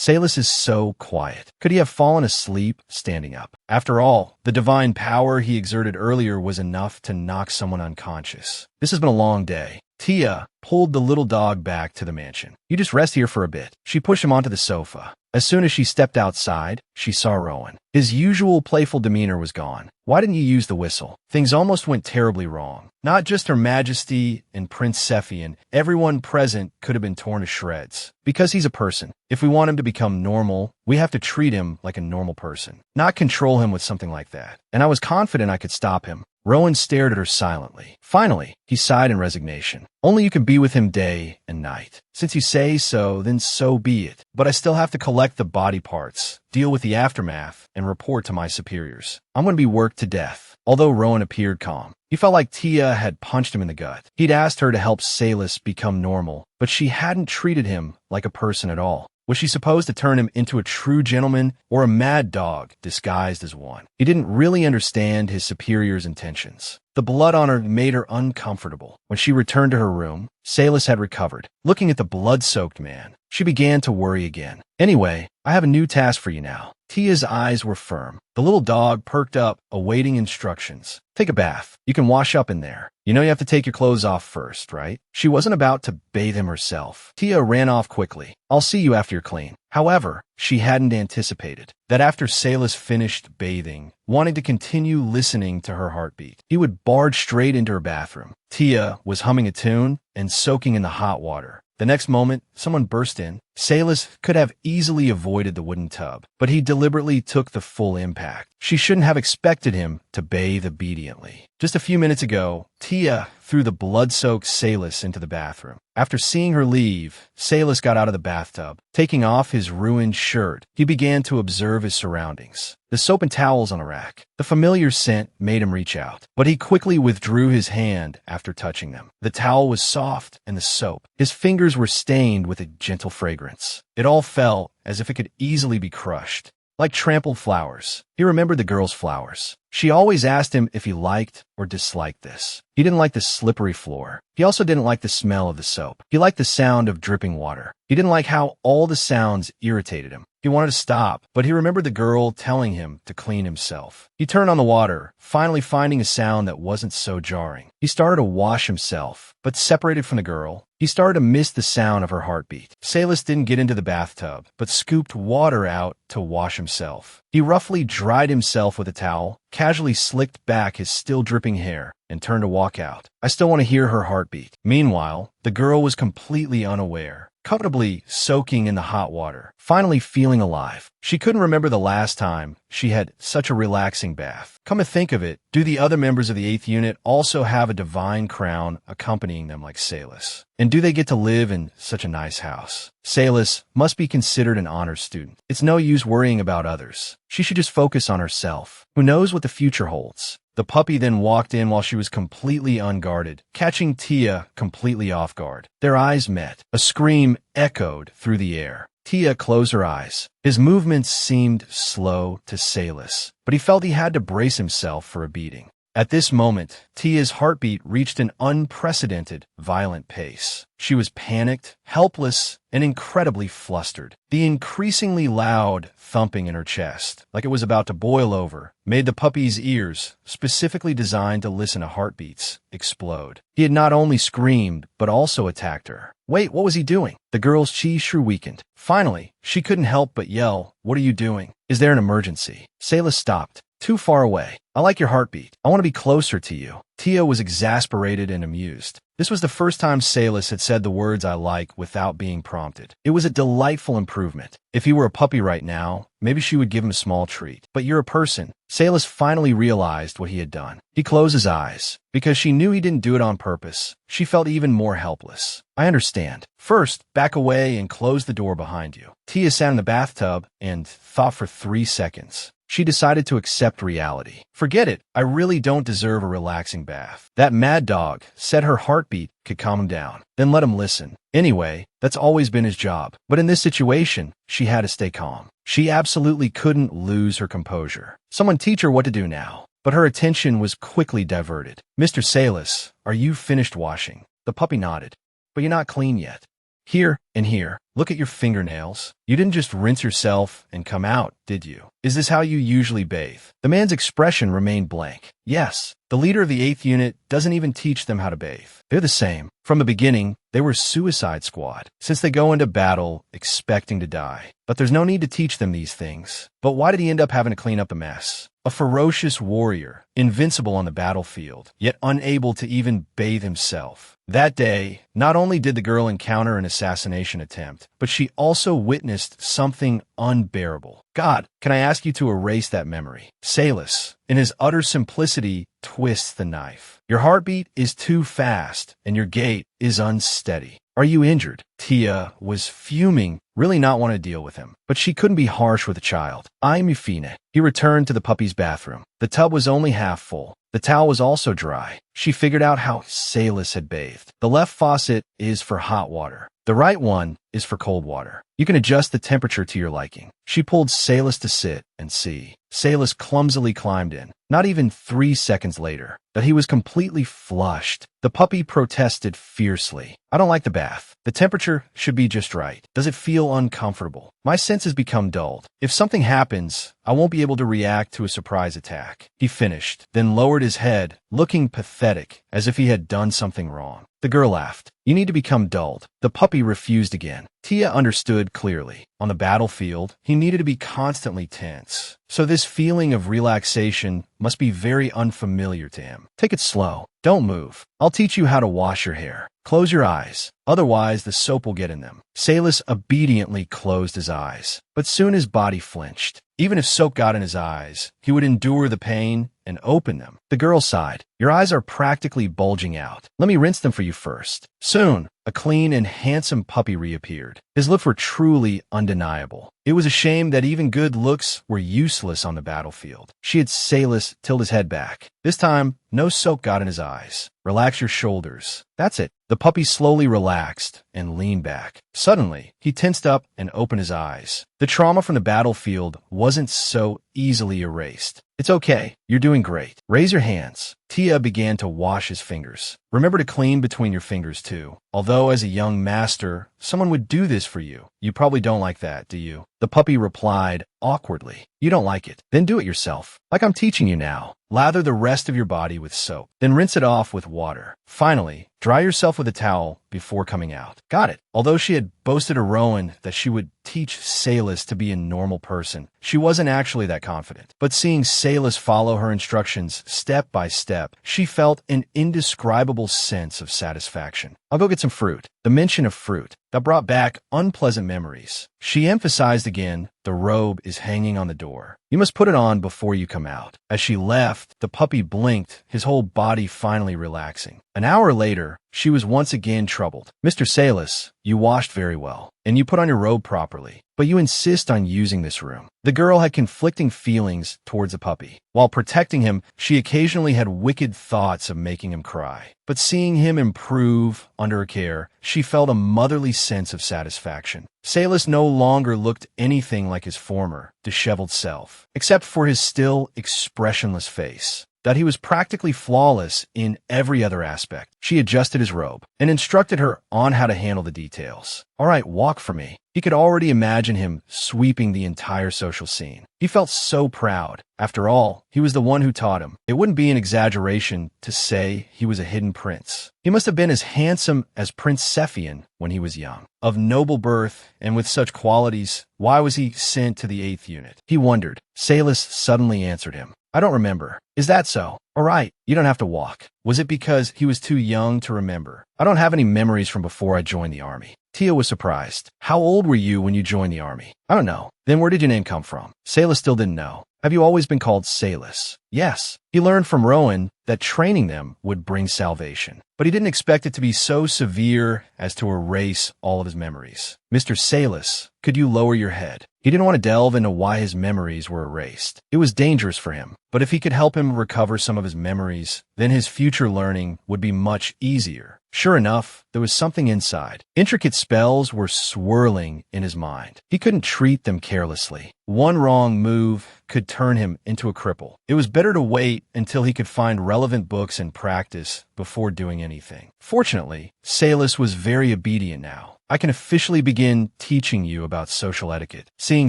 Salus is so quiet. Could he have fallen asleep standing up? After all, the divine power he exerted earlier was enough to knock someone unconscious. This has been a long day. Tia pulled the little dog back to the mansion. You just rest here for a bit. She pushed him onto the sofa. As soon as she stepped outside, she saw Rowan. His usual playful demeanor was gone. Why didn't you use the whistle? Things almost went terribly wrong. Not just Her Majesty and Prince Sephian, everyone present could have been torn to shreds. Because he's a person. If we want him to become normal, we have to treat him like a normal person, not control him with something like that. And I was confident I could stop him. Rowan stared at her silently. Finally, he sighed in resignation. Only you can be with him day and night. Since you say so, then so be it. But I still have to collect the body parts, deal with the aftermath, and report to my superiors. I'm going to be worked to death. Although Rowan appeared calm, he felt like Tia had punched him in the gut. He'd asked her to help Salus become normal, but she hadn't treated him like a person at all. Was she supposed to turn him into a true gentleman or a mad dog disguised as one? He didn't really understand his superior's intentions. The blood on her made her uncomfortable. When she returned to her room, Salus had recovered. Looking at the blood-soaked man, she began to worry again. Anyway, I have a new task for you now. Tia's eyes were firm. The little dog perked up, awaiting instructions. Take a bath. You can wash up in there. You know you have to take your clothes off first, right? She wasn't about to bathe him herself. Tia ran off quickly. I'll see you after you're clean. However, she hadn't anticipated that after Salus finished bathing, wanting to continue listening to her heartbeat, he would barge straight into her bathroom. Tia was humming a tune and soaking in the hot water. The next moment, someone burst in. Salus could have easily avoided the wooden tub, but he deliberately took the full impact. She shouldn't have expected him to bathe obediently. Just a few minutes ago, Tia threw the blood-soaked Salus into the bathroom. After seeing her leave, Salus got out of the bathtub. Taking off his ruined shirt, he began to observe his surroundings. The soap and towels on a rack. The familiar scent made him reach out, but he quickly withdrew his hand after touching them. The towel was soft and the soap. His fingers were stained with a gentle fragrance. It all felt as if it could easily be crushed. Like trampled flowers. He remembered the girl's flowers. She always asked him if he liked or disliked this. He didn't like the slippery floor. He also didn't like the smell of the soap. He liked the sound of dripping water. He didn't like how all the sounds irritated him. He wanted to stop, but he remembered the girl telling him to clean himself. He turned on the water, finally finding a sound that wasn't so jarring. He started to wash himself, but separated from the girl, he started to miss the sound of her heartbeat. Salus didn't get into the bathtub, but scooped water out to wash himself. He roughly dried himself with a towel, casually slicked back his still dripping hair, and turned to walk out. I still want to hear her heartbeat. Meanwhile, the girl was completely unaware, comfortably soaking in the hot water, finally feeling alive. She couldn't remember the last time she had such a relaxing bath. Come to think of it, do the other members of the 8th unit also have a divine crown accompanying them like Salus? And do they get to live in such a nice house? Salus must be considered an honors student. It's no use worrying about others. She should just focus on herself. Who knows what the future holds? The puppy then walked in while she was completely unguarded, catching Tia completely off guard. Their eyes met. A scream echoed through the air. Tia closed her eyes. His movements seemed slow to Salus, but he felt he had to brace himself for a beating. At this moment, Tia's heartbeat reached an unprecedented, violent pace. She was panicked, helpless, and incredibly flustered. The increasingly loud thumping in her chest, like it was about to boil over, made the puppy's ears, specifically designed to listen to heartbeats, explode. He had not only screamed, but also attacked her. Wait, what was he doing? The girl's chi shrew weakened. Finally, she couldn't help but yell, "What are you doing? Is there an emergency?" Salus stopped. Too far away. I like your heartbeat. I want to be closer to you. Tia was exasperated and amused. This was the first time Salus had said the words "I like" without being prompted. It was a delightful improvement. If he were a puppy right now, maybe she would give him a small treat. But you're a person. Salus finally realized what he had done. He closed his eyes. Because she knew he didn't do it on purpose, she felt even more helpless. I understand. First, back away and close the door behind you. Tia sat in the bathtub and thought for 3 seconds. She decided to accept reality. Forget it. I really don't deserve a relaxing bath. That mad dog said her heartbeat could calm him down. Then let him listen. Anyway, that's always been his job. But in this situation, she had to stay calm. She absolutely couldn't lose her composure. Someone teach her what to do now. But her attention was quickly diverted. Mr. Salus, are you finished washing? The puppy nodded. But you're not clean yet. Here and here. Look at your fingernails. You didn't just rinse yourself and come out, did you? Is this how you usually bathe? The man's expression remained blank. Yes, the leader of the 8th unit doesn't even teach them how to bathe. They're the same. From the beginning, they were Suicide Squad, since they go into battle expecting to die. But there's no need to teach them these things. But why did he end up having to clean up the mess? A ferocious warrior, invincible on the battlefield, yet unable to even bathe himself. That day, not only did the girl encounter an assassination attempt, but she also witnessed something unbearable. God, can I ask you to erase that memory? Salus, in his utter simplicity, twists the knife. Your heartbeat is too fast, and your gait is unsteady. Are you injured? Tia was fuming, really not want to deal with him. But she couldn't be harsh with a child. I'm Yufine. He returned to the puppy's bathroom. The tub was only half full. The towel was also dry. She figured out how Salus had bathed. The left faucet is for hot water. The right one is for cold water. You can adjust the temperature to your liking. She pulled Salus to sit and see. Salus clumsily climbed in. Not even 3 seconds later, that he was completely flushed. The puppy protested fiercely. I don't like the bath. The temperature should be just right. Does it feel uncomfortable? My senses become dulled. If something happens, I won't be able to react to a surprise attack. He finished, then lowered his head, looking pathetic, as if he had done something wrong. The girl laughed. You need to become dulled. The puppy refused again. Tia understood clearly. On the battlefield, he needed to be constantly tense. So this feeling of relaxation must be very unfamiliar to him. Take it slow. Don't move. I'll teach you how to wash your hair. Close your eyes. Otherwise, the soap will get in them. Salus obediently closed his eyes, but soon his body flinched. Even if soap got in his eyes, he would endure the pain and open them. The girl sighed. Your eyes are practically bulging out. Let me rinse them for you first. Soon, a clean and handsome puppy reappeared. His looks were truly undeniable. It was a shame that even good looks were useless on the battlefield. She had Salus tilt his head back. This time, no soap got in his eyes. Relax your shoulders. That's it. The puppy slowly relaxed and leaned back. Suddenly, he tensed up and opened his eyes. The trauma from the battlefield wasn't so easily erased. It's okay. You're doing great. Raise your hands. Tia began to wash his fingers. Remember to clean between your fingers too. Although as a young master, someone would do this for you. You probably don't like that, do you? The puppy replied awkwardly. You don't like it. Then do it yourself. Like I'm teaching you now. Lather the rest of your body with soap. Then rinse it off with water. Finally, dry yourself with a towel before coming out. Got it. Although she had boasted to Rowan that she would teach Salus to be a normal person, she wasn't actually that confident. But seeing Salus follow her instructions step by step, she felt an indescribable sense of satisfaction. I'll go get some fruit. The mention of fruit that brought back unpleasant memories. She emphasized again, the robe is hanging on the door. You must put it on before you come out. As she left, the puppy blinked, his whole body finally relaxing. An hour later, she was once again troubled. Mr. Salus, you washed very well, and you put on your robe properly, but you insist on using this room. The girl had conflicting feelings towards the puppy. While protecting him, she occasionally had wicked thoughts of making him cry. But seeing him improve under her care, she felt a motherly sense of satisfaction. Salus no longer looked anything like his former, disheveled self, except for his still expressionless face. That he was practically flawless in every other aspect. She adjusted his robe and instructed her on how to handle the details. All right, walk for me. He could already imagine him sweeping the entire social scene. He felt so proud. After all, he was the one who taught him. It wouldn't be an exaggeration to say he was a hidden prince. He must have been as handsome as Prince Sephian when he was young. Of noble birth and with such qualities, why was he sent to the 8th unit? He wondered. Salus suddenly answered him. I don't remember. Is that so? All right, you don't have to walk. Was it because he was too young to remember? I don't have any memories from before I joined the army. Tia was surprised. How old were you when you joined the army? I don't know. Then where did your name come from? Salus still didn't know. Have you always been called Salus? Yes. He learned from Rowan that training them would bring salvation, but he didn't expect it to be so severe as to erase all of his memories. Mr. Salus, could you lower your head? He didn't want to delve into why his memories were erased. It was dangerous for him, but if he could help him recover some of his memories, then his future learning would be much easier. Sure enough, there was something inside. Intricate spells were swirling in his mind. He couldn't treat them carelessly. One wrong move could turn him into a cripple. It was better to wait until he could find relevant books and practice before doing anything. Fortunately, Salus was very obedient now. I can officially begin teaching you about social etiquette. Seeing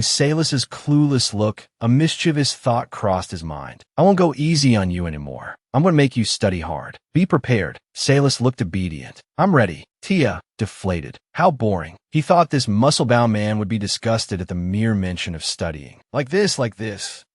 Salus's clueless look, a mischievous thought crossed his mind. I won't go easy on you anymore. I'm going to make you study hard. Be prepared. Salus looked obedient. I'm ready. Tia, deflated. How boring. He thought this muscle-bound man would be disgusted at the mere mention of studying. Like this.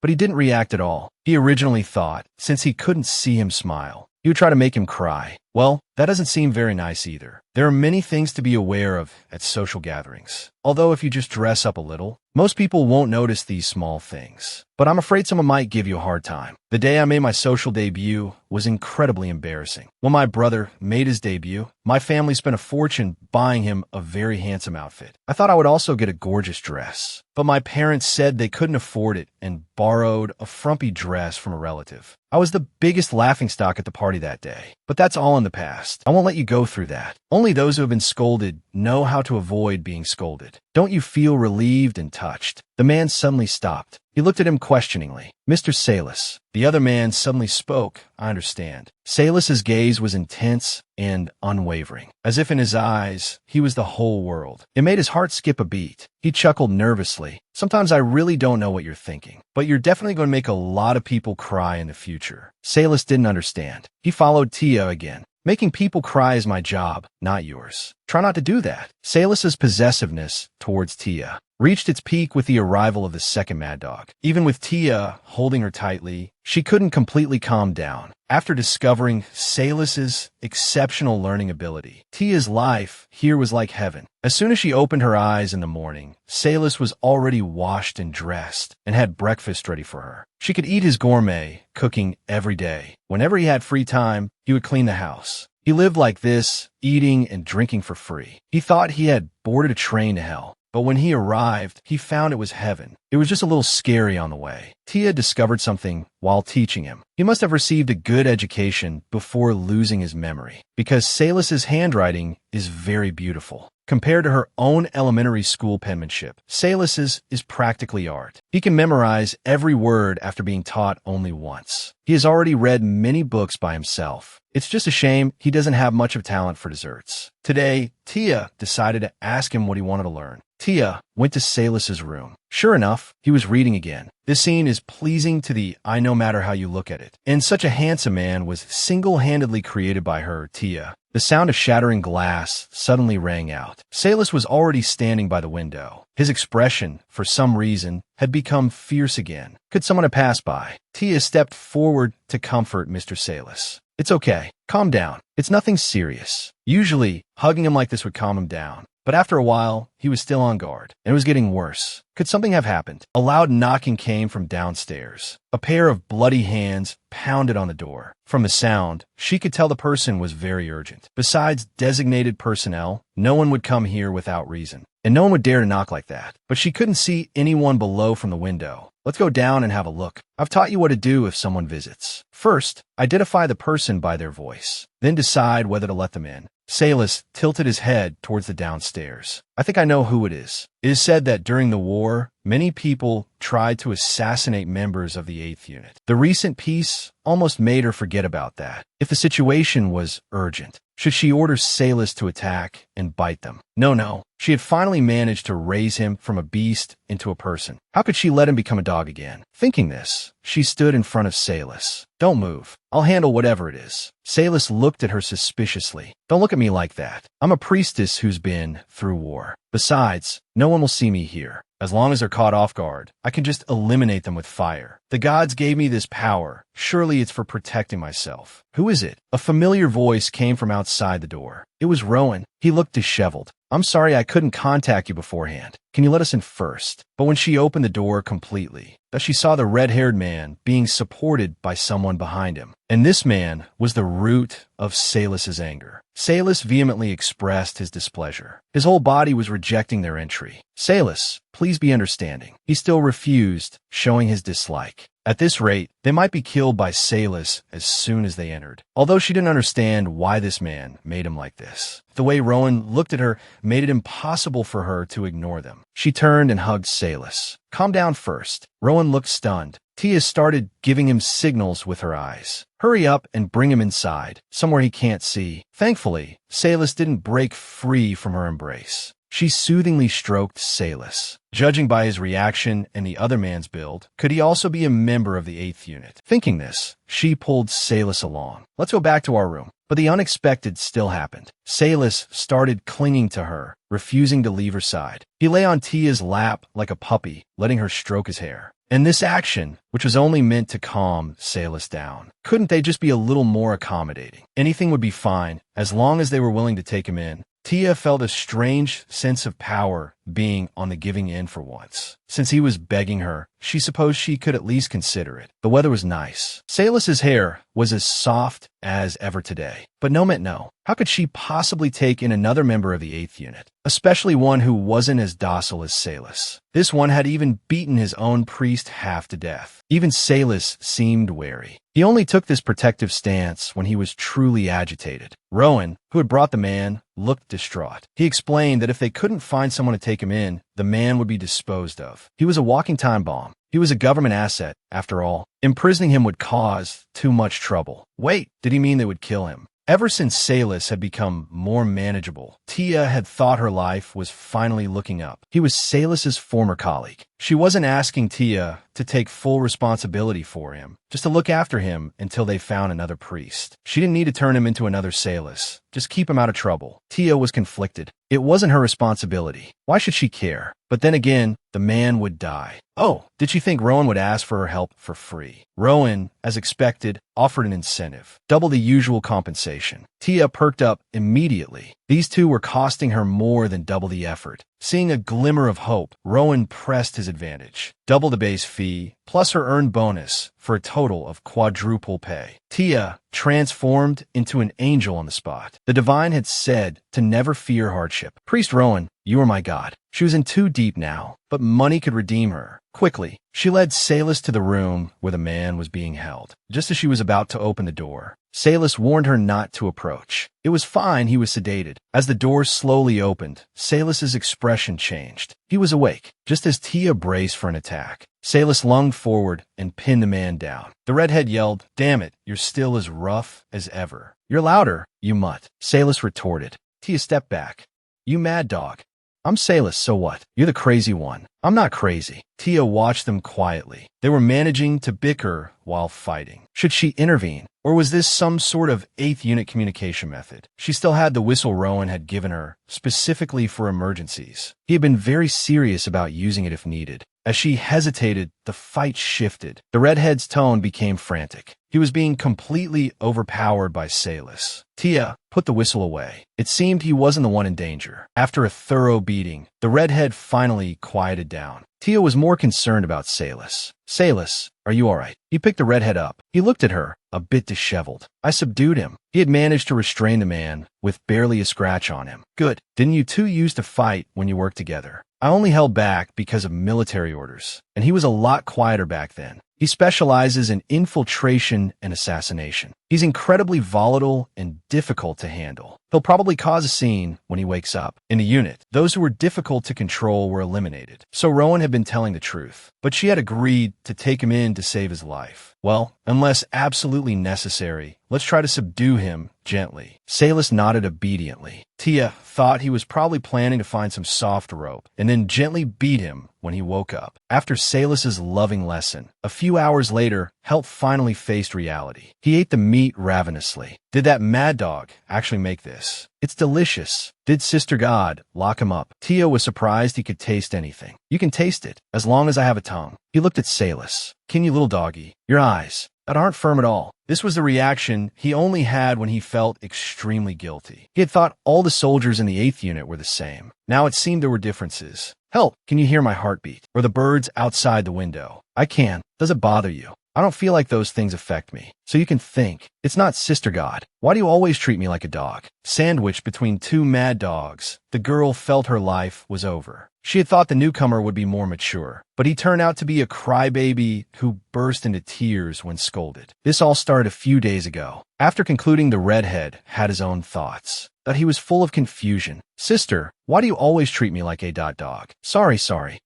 But he didn't react at all. He originally thought, since he couldn't see him smile, he would try to make him cry. Well, that doesn't seem very nice either. There are many things to be aware of at social gatherings. Although if you just dress up a little, most people won't notice these small things. But I'm afraid someone might give you a hard time. The day I made my social debut was incredibly embarrassing. When my brother made his debut, my family spent a fortune buying him a very handsome outfit. I thought I would also get a gorgeous dress. But my parents said they couldn't afford it and borrowed a frumpy dress from a relative. I was the biggest laughingstock at the party that day. But that's all in the past. I won't let you go through that. Only those who have been scolded know how to avoid being scolded. Don't you feel relieved and touched? The man suddenly stopped. He looked at him questioningly. Mr. Salus. The other man suddenly spoke. I understand. Salus's gaze was intense and unwavering. As if in his eyes, he was the whole world. It made his heart skip a beat. He chuckled nervously. Sometimes I really don't know what you're thinking, but you're definitely going to make a lot of people cry in the future. Salus didn't understand. He followed Tia again. Making people cry is my job, not yours. Try not to do that. Salus's possessiveness towards Tia reached its peak with the arrival of the second mad dog. Even with Tia holding her tightly, she couldn't completely calm down. After discovering Salus's exceptional learning ability, Tia's life here was like heaven. As soon as she opened her eyes in the morning, Salus was already washed and dressed and had breakfast ready for her. She could eat his gourmet cooking every day. Whenever he had free time, he would clean the house. He lived like this, eating and drinking for free. He thought he had boarded a train to hell. But when he arrived, he found it was heaven. It was just a little scary on the way. Tia discovered something while teaching him. He must have received a good education before losing his memory, because Salus's handwriting is very beautiful. Compared to her own elementary school penmanship, Salus's is practically art. He can memorize every word after being taught only once. He has already read many books by himself. It's just a shame he doesn't have much of talent for desserts. Today, Tia decided to ask him what he wanted to learn. Tia went to Salus's room. Sure enough, he was reading again. This scene is pleasing to the eye no matter how you look at it. And such a handsome man was single-handedly created by her, Tia. The sound of shattering glass suddenly rang out. Salus was already standing by the window. His expression, for some reason, had become fierce again. Could someone have passed by? Tia stepped forward to comfort Mr. Salus. It's okay. Calm down. It's nothing serious. Usually, hugging him like this would calm him down. But after a while, he was still on guard, and it was getting worse. Could something have happened? A loud knocking came from downstairs. A pair of bloody hands pounded on the door. From the sound, she could tell the person was very urgent. Besides designated personnel, no one would come here without reason, and no one would dare to knock like that. But she couldn't see anyone below from the window. Let's go down and have a look. I've taught you what to do if someone visits. First, identify the person by their voice. Then decide whether to let them in. Salus tilted his head towards the downstairs. I think I know who it is. It is said that during the war, many people tried to assassinate members of the 8th Unit. The recent peace almost made her forget about that. If the situation was urgent, should she order Salus to attack and bite them? No. She had finally managed to raise him from a beast into a person. How could she let him become a dog again? Thinking this, she stood in front of Salus. Don't move. I'll handle whatever it is. Salus looked at her suspiciously. Don't look at me like that. I'm a priestess who's been through war. Besides, no one will see me here. As long as they're caught off guard, I can just eliminate them with fire. The gods gave me this power. Surely it's for protecting myself. Who is it? A familiar voice came from outside the door. It was Rowan. He looked disheveled. I'm sorry I couldn't contact you beforehand. Can you let us in first? But when she opened the door completely, she saw the red-haired man being supported by someone behind him. And this man was the root of Salus's anger. Salus vehemently expressed his displeasure. His whole body was rejecting their entry. Salus, please be understanding. He still refused, showing his dislike. At this rate, they might be killed by Salus as soon as they entered. Although she didn't understand why this man made him like this. The way Rowan looked at her made it impossible for her to ignore them. She turned and hugged Salus. Calm down first. Rowan looked stunned. Tia started giving him signals with her eyes. Hurry up and bring him inside, somewhere he can't see. Thankfully, Salus didn't break free from her embrace. She soothingly stroked Salus. Judging by his reaction and the other man's build, could he also be a member of the 8th unit? Thinking this, she pulled Salus along. Let's go back to our room. But the unexpected still happened. Salus started clinging to her, refusing to leave her side. He lay on Tia's lap like a puppy, letting her stroke his hair. And this action, which was only meant to calm Salus down, couldn't they just be a little more accommodating? Anything would be fine, as long as they were willing to take him in. Tia felt a strange sense of power being on the giving in for once. Since he was begging her, she supposed she could at least consider it. The weather was nice. Salus's hair was as soft as ever today. But no meant no. How could she possibly take in another member of the 8th unit? Especially one who wasn't as docile as Salus. This one had even beaten his own priest half to death. Even Salus seemed wary. He only took this protective stance when he was truly agitated. Rowan, who had brought the man, looked distraught. He explained that if they couldn't find someone to take him in, the man would be disposed of. He was a walking time bomb. He was a government asset, after all. Imprisoning him would cause too much trouble. Wait, did he mean they would kill him? Ever since Salus had become more manageable, Tia had thought her life was finally looking up. He was Salus's former colleague. She wasn't asking Tia to take full responsibility for him, just to look after him until they found another priest. She didn't need to turn him into another Salus. Just keep him out of trouble. Tia was conflicted. It wasn't her responsibility. Why should she care? But then again, the man would die. Oh, did she think Rowan would ask for her help for free? Rowan, as expected, offered an incentive, double the usual compensation. Tia perked up immediately. These two were costing her more than double the effort. Seeing a glimmer of hope, Rowan pressed his advantage. Double the base fee, plus her earned bonus, for a total of quadruple pay. Tia transformed into an angel on the spot. The divine had said to never fear hardship. Priest Rowan, you are my god. She was in too deep now, but money could redeem her. Quickly, she led Salus to the room where the man was being held. Just as she was about to open the door, Salus warned her not to approach. It was fine, he was sedated. As the door slowly opened, Salus's expression changed. He was awake, just as Tia braced for an attack. Salus lunged forward and pinned the man down. The redhead yelled, "Damn it, you're still as rough as ever." "You're louder, you mutt," Salus retorted. Tia stepped back. "You mad dog. I'm Salus, so what? You're the crazy one." "I'm not crazy." Tia watched them quietly. They were managing to bicker while fighting. Should she intervene? Or was this some sort of 8th unit communication method? She still had the whistle Rowan had given her, specifically for emergencies. He had been very serious about using it if needed. As she hesitated, the fight shifted. The redhead's tone became frantic. He was being completely overpowered by Salus. Tia put the whistle away. It seemed he wasn't the one in danger. After a thorough beating, the redhead finally quieted down. Tia was more concerned about Salus. "Salus, are you all right?" He picked the redhead up. He looked at her, a bit disheveled. "I subdued him." He had managed to restrain the man, with barely a scratch on him. "Good. Didn't you two used to fight when you worked together?" "I only held back because of military orders." And he was a lot quieter back then. He specializes in infiltration and assassination. He's incredibly volatile and difficult to handle. He'll probably cause a scene when he wakes up. In the unit, those who were difficult to control were eliminated. So Rowan had been telling the truth. But she had agreed to take him in to save his life. Well, unless absolutely necessary, let's try to subdue him gently. Salus nodded obediently. Tia thought he was probably planning to find some soft rope and then gently beat him when he woke up. After Salus's loving lesson, a few hours later, Helt finally faced reality. He ate the meat ravenously. Did that mad dog actually make this? It's delicious. Did Sister God lock him up? Tia was surprised he could taste anything. You can taste it, as long as I have a tongue. He looked at Salus. Can you, little doggy? Your eyes that aren't firm at all. This was the reaction he only had when he felt extremely guilty. He had thought all the soldiers in the 8th unit were the same. Now it seemed there were differences. Help, can you hear my heartbeat? Or the birds outside the window? I can. Does it bother you? I don't feel like those things affect me. So you can think, it's not Sister God. Why do you always treat me like a dog? Sandwiched between two mad dogs, the girl felt her life was over. She had thought the newcomer would be more mature, but he turned out to be a crybaby who burst into tears when scolded. This all started a few days ago. After concluding, the redhead had his own thoughts, that he was full of confusion. Sister, why do you always treat me like a dog? Sorry.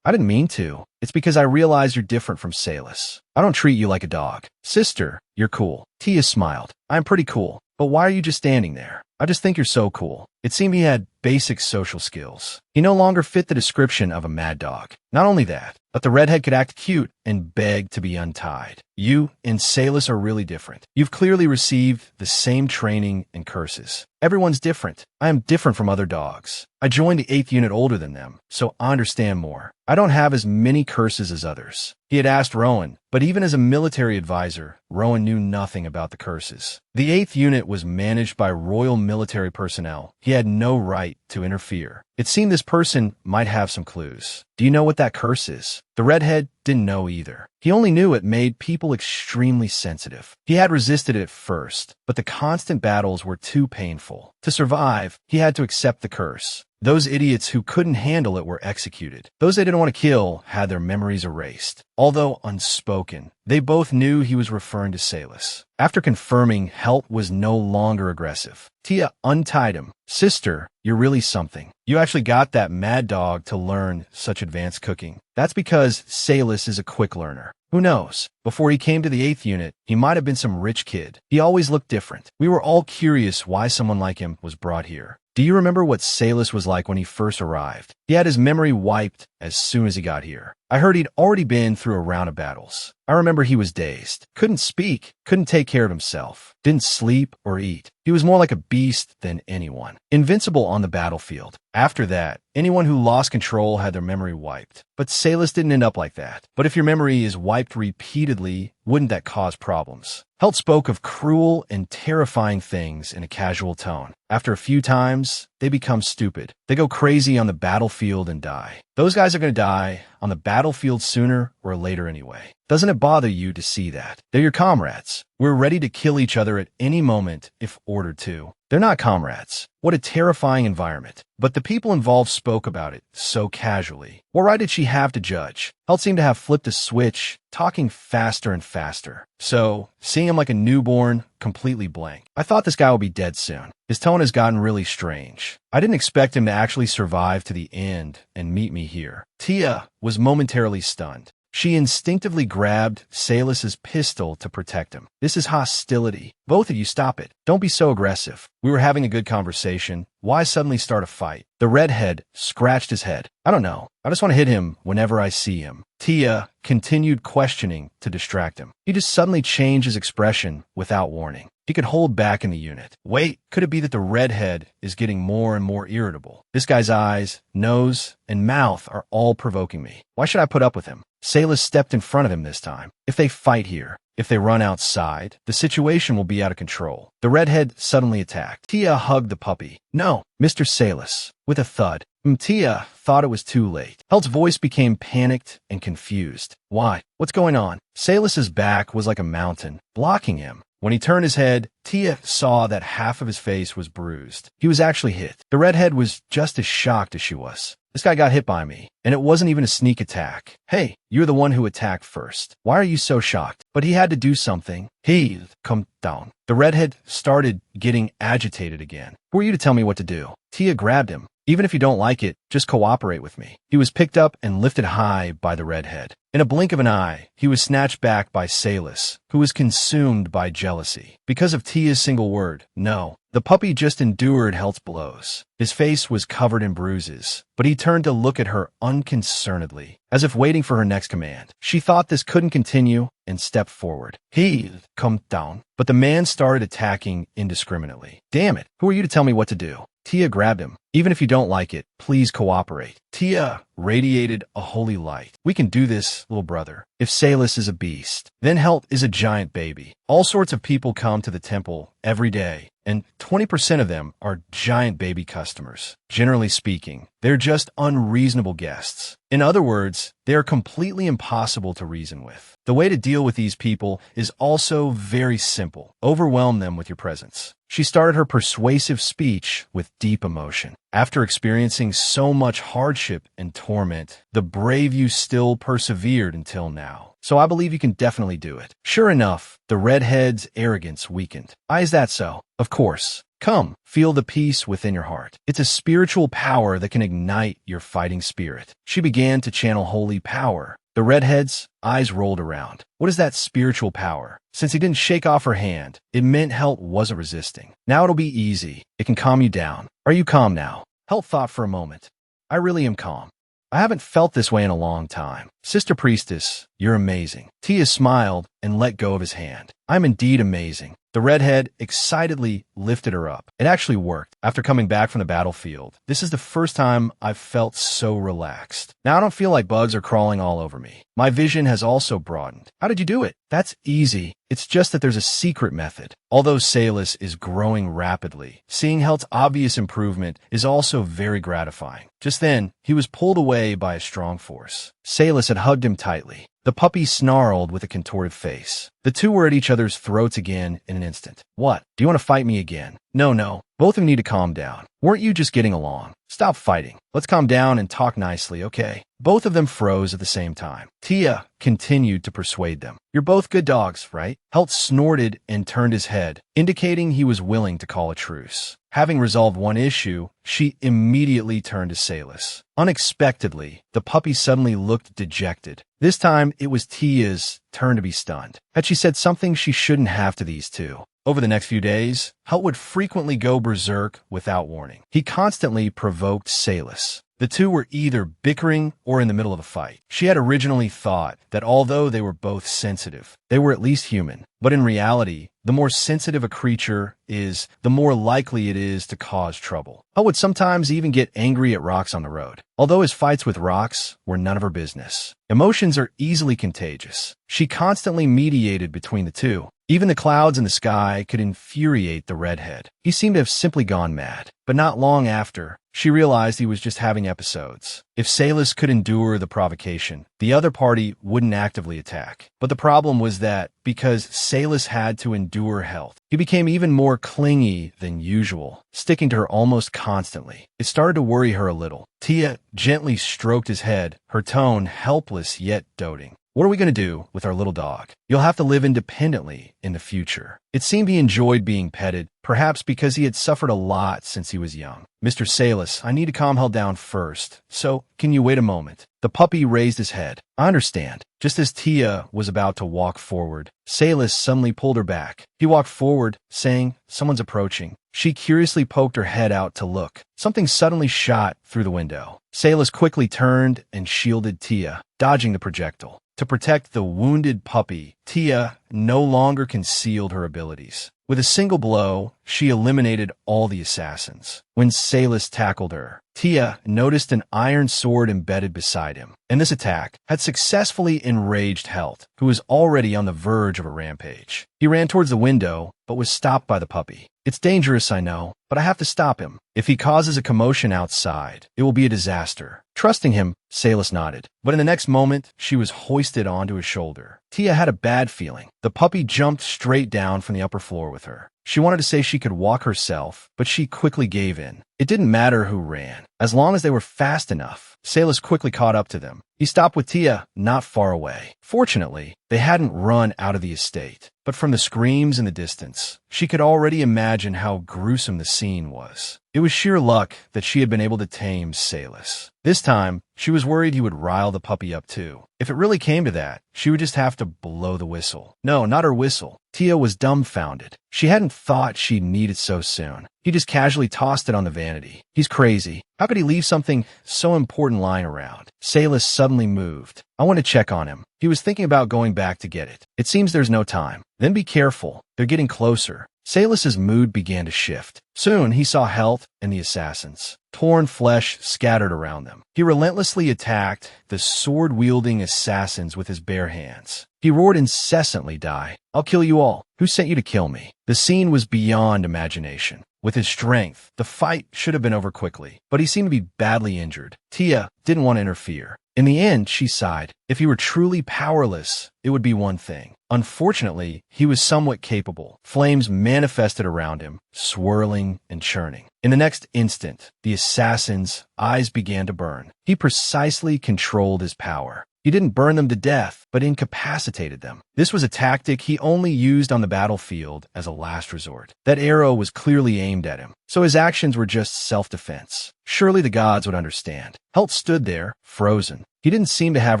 I didn't mean to. It's because I realize you're different from Salus. I don't treat you like a dog. Sister, you're cool. Tia smiled. I'm pretty cool. But why are you just standing there? I just think you're so cool. It seemed he had basic social skills. He no longer fit the description of a mad dog. Not only that, but the redhead could act cute and beg to be untied. You and Salus are really different. You've clearly received the same training and curses. Everyone's different. I am different from other dogs. I joined the 8th unit older than them, so I understand more. I don't have as many curses as others. He had asked Rowan, but even as a military advisor, Rowan knew nothing about the curses. The 8th unit was managed by royal military personnel. He had no right to interfere. It seemed this person might have some clues. Do you know what that curse is? The redhead didn't know either. He only knew it made people extremely sensitive. He had resisted it at first, but the constant battles were too painful. To survive, he had to accept the curse. Those idiots who couldn't handle it were executed. Those they didn't want to kill had their memories erased. Although unspoken, they both knew he was referring to Salus. After confirming Helt was no longer aggressive, Tia untied him. Sister, you're really something. You actually got that mad dog to learn such advanced cooking. That's because Salus is a quick learner. Who knows? Before he came to the 8th unit, he might have been some rich kid. He always looked different. We were all curious why someone like him was brought here. Do you remember what Salus was like when he first arrived? He had his memory wiped as soon as he got here. I heard he'd already been through a round of battles. I remember he was dazed, couldn't speak, couldn't take care of himself, didn't sleep or eat. He was more like a beast than anyone. Invincible on the battlefield. After that, anyone who lost control had their memory wiped. But Salus didn't end up like that. But if your memory is wiped repeatedly, wouldn't that cause problems? Helt spoke of cruel and terrifying things in a casual tone. After a few times, they become stupid. They go crazy on the battlefield and die. Those guys are going to die on the battlefield sooner or later anyway. Doesn't it bother you to see that? They're your comrades. We're ready to kill each other at any moment if ordered to. They're not comrades. What a terrifying environment. But the people involved spoke about it so casually. What right did she have to judge? Helt seemed to have flipped a switch, talking faster and faster. So, seeing him like a newborn, completely blank. I thought this guy would be dead soon. His tone has gotten really strange. I didn't expect him to actually survive to the end and meet me here. Tia was momentarily stunned. She instinctively grabbed Salus's pistol to protect him. This is hostility. Both of you stop it. Don't be so aggressive. We were having a good conversation. Why suddenly start a fight? The redhead scratched his head. I don't know. I just want to hit him whenever I see him. Tia continued questioning to distract him. He just suddenly changed his expression without warning. He could hold back in the unit. Wait, could it be that the redhead is getting more and more irritable? This guy's eyes, nose, and mouth are all provoking me. Why should I put up with him? Salus stepped in front of him this time. If they fight here, if they run outside, the situation will be out of control. The redhead suddenly attacked. Tia hugged the puppy. No, Mr. Salus. With a thud. Tia thought it was too late. Helt's voice became panicked and confused. Why? What's going on? Salus's back was like a mountain, blocking him. When he turned his head, Tia saw that half of his face was bruised. He was actually hit. The redhead was just as shocked as she was. This guy got hit by me, and it wasn't even a sneak attack. Hey, you're the one who attacked first. Why are you so shocked? But he had to do something. He, come down. The redhead started getting agitated again. Who are you to tell me what to do? Tia grabbed him. Even if you don't like it, just cooperate with me. He was picked up and lifted high by the redhead. In a blink of an eye, he was snatched back by Salus, who was consumed by jealousy. Because of Tia's single word, no, the puppy just endured Helt's blows. His face was covered in bruises, but he turned to look at her unconcernedly, as if waiting for her next command. She thought this couldn't continue and stepped forward. He, come down. But the man started attacking indiscriminately. Damn it, who are you to tell me what to do? Tia grabbed him. Even if you don't like it, please cooperate. Tia radiated a holy light. We can do this, little brother. If Salus is a beast, then Helt is a giant baby. All sorts of people come to the temple every day, and 20% of them are giant baby customers. Generally speaking, they're just unreasonable guests. In other words, they are completely impossible to reason with. The way to deal with these people is also very simple. Overwhelm them with your presence. She started her persuasive speech with deep emotion. After experiencing so much hardship and torment, the brave you still persevered until now. So I believe you can definitely do it. Sure enough, the redhead's arrogance weakened. Why is that so? Of course. Come, feel the peace within your heart. It's a spiritual power that can ignite your fighting spirit. She began to channel holy power. The redhead's eyes rolled around. What is that spiritual power? Since he didn't shake off her hand, it meant Helt wasn't resisting. Now it'll be easy. It can calm you down. Are you calm now? Helt thought for a moment. I really am calm. I haven't felt this way in a long time. Sister Priestess, you're amazing. Tia smiled and let go of his hand. I'm indeed amazing. The redhead excitedly lifted her up. It actually worked. After coming back from the battlefield, this is the first time I've felt so relaxed. Now I don't feel like bugs are crawling all over me. My vision has also broadened. How did you do it? That's easy. It's just that there's a secret method. Although Salus is growing rapidly, seeing Helt's obvious improvement is also very gratifying. Just then, he was pulled away by a strong force. Salus had hugged him tightly. The puppy snarled with a contorted face. The two were at each other's throats again in an instant. What? Do you want to fight me again? No. Both of you need to calm down. Weren't you just getting along? Stop fighting. Let's calm down and talk nicely, okay? Both of them froze at the same time. Tia continued to persuade them. You're both good dogs, right? Helt snorted and turned his head, indicating he was willing to call a truce. Having resolved one issue, she immediately turned to Salus. Unexpectedly, the puppy suddenly looked dejected. This time, it was Tia's turn to be stunned. Had she said something she shouldn't have to these two? Over the next few days, Helt would frequently go berserk without warning. He constantly provoked Salus. The two were either bickering or in the middle of a fight. She had originally thought that although they were both sensitive, they were at least human. But in reality, the more sensitive a creature is, the more likely it is to cause trouble. Helt would sometimes even get angry at rocks on the road, although his fights with rocks were none of her business. Emotions are easily contagious. She constantly mediated between the two. Even the clouds in the sky could infuriate the redhead. He seemed to have simply gone mad. But not long after, she realized he was just having episodes. If Salus could endure the provocation, the other party wouldn't actively attack. But the problem was that, because Salus had to endure Helt, he became even more clingy than usual, sticking to her almost constantly. It started to worry her a little. Tia gently stroked his head, her tone helpless yet doting. What are we going to do with our little dog? You'll have to live independently in the future. It seemed he enjoyed being petted, perhaps because he had suffered a lot since he was young. Mr. Salus, I need to calm Helt down first, so can you wait a moment? The puppy raised his head. I understand. Just as Tia was about to walk forward, Salus suddenly pulled her back. He walked forward, saying, someone's approaching. She curiously poked her head out to look. Something suddenly shot through the window. Salus quickly turned and shielded Tia, dodging the projectile. To protect the wounded puppy, Tia no longer concealed her abilities. With a single blow, she eliminated all the assassins. When Salus tackled her, Tia noticed an iron sword embedded beside him, and this attack had successfully enraged Helt, who was already on the verge of a rampage. He ran towards the window, but was stopped by the puppy. It's dangerous, I know, but I have to stop him. If he causes a commotion outside, it will be a disaster. Trusting him, Salus nodded. But in the next moment, she was hoisted onto his shoulder. Tia had a bad feeling. The puppy jumped straight down from the upper floor with her. She wanted to say she could walk herself, but she quickly gave in. It didn't matter who ran, as long as they were fast enough. Salus quickly caught up to them. He stopped with Tia not far away. Fortunately, they hadn't run out of the estate. But from the screams in the distance, she could already imagine how gruesome the scene was. It was sheer luck that she had been able to tame Salus. This time, she was worried he would rile the puppy up too. If it really came to that, she would just have to blow the whistle. No, not her whistle. Tia was dumbfounded. She hadn't thought she'd need it so soon. He just casually tossed it on the vanity. He's crazy. How could he leave something so important lying around? Salus suddenly moved. I want to check on him. He was thinking about going back to get it. It seems there's no time. Then be careful. They're getting closer. Salus's mood began to shift. Soon he saw Helt and the assassins. Torn flesh scattered around them. He relentlessly attacked the sword-wielding assassins with his bare hands. He roared incessantly, "Die! I'll kill you all! Who sent you to kill me?" The scene was beyond imagination. With his strength, the fight should have been over quickly, but he seemed to be badly injured. Tia didn't want to interfere. In the end, she sighed. If he were truly powerless, it would be one thing. Unfortunately, he was somewhat capable. Flames manifested around him, swirling and churning. In the next instant, the assassin's eyes began to burn. He precisely controlled his power. He didn't burn them to death, but incapacitated them. This was a tactic he only used on the battlefield as a last resort. That arrow was clearly aimed at him, so his actions were just self-defense. Surely the gods would understand. Helt stood there, frozen. He didn't seem to have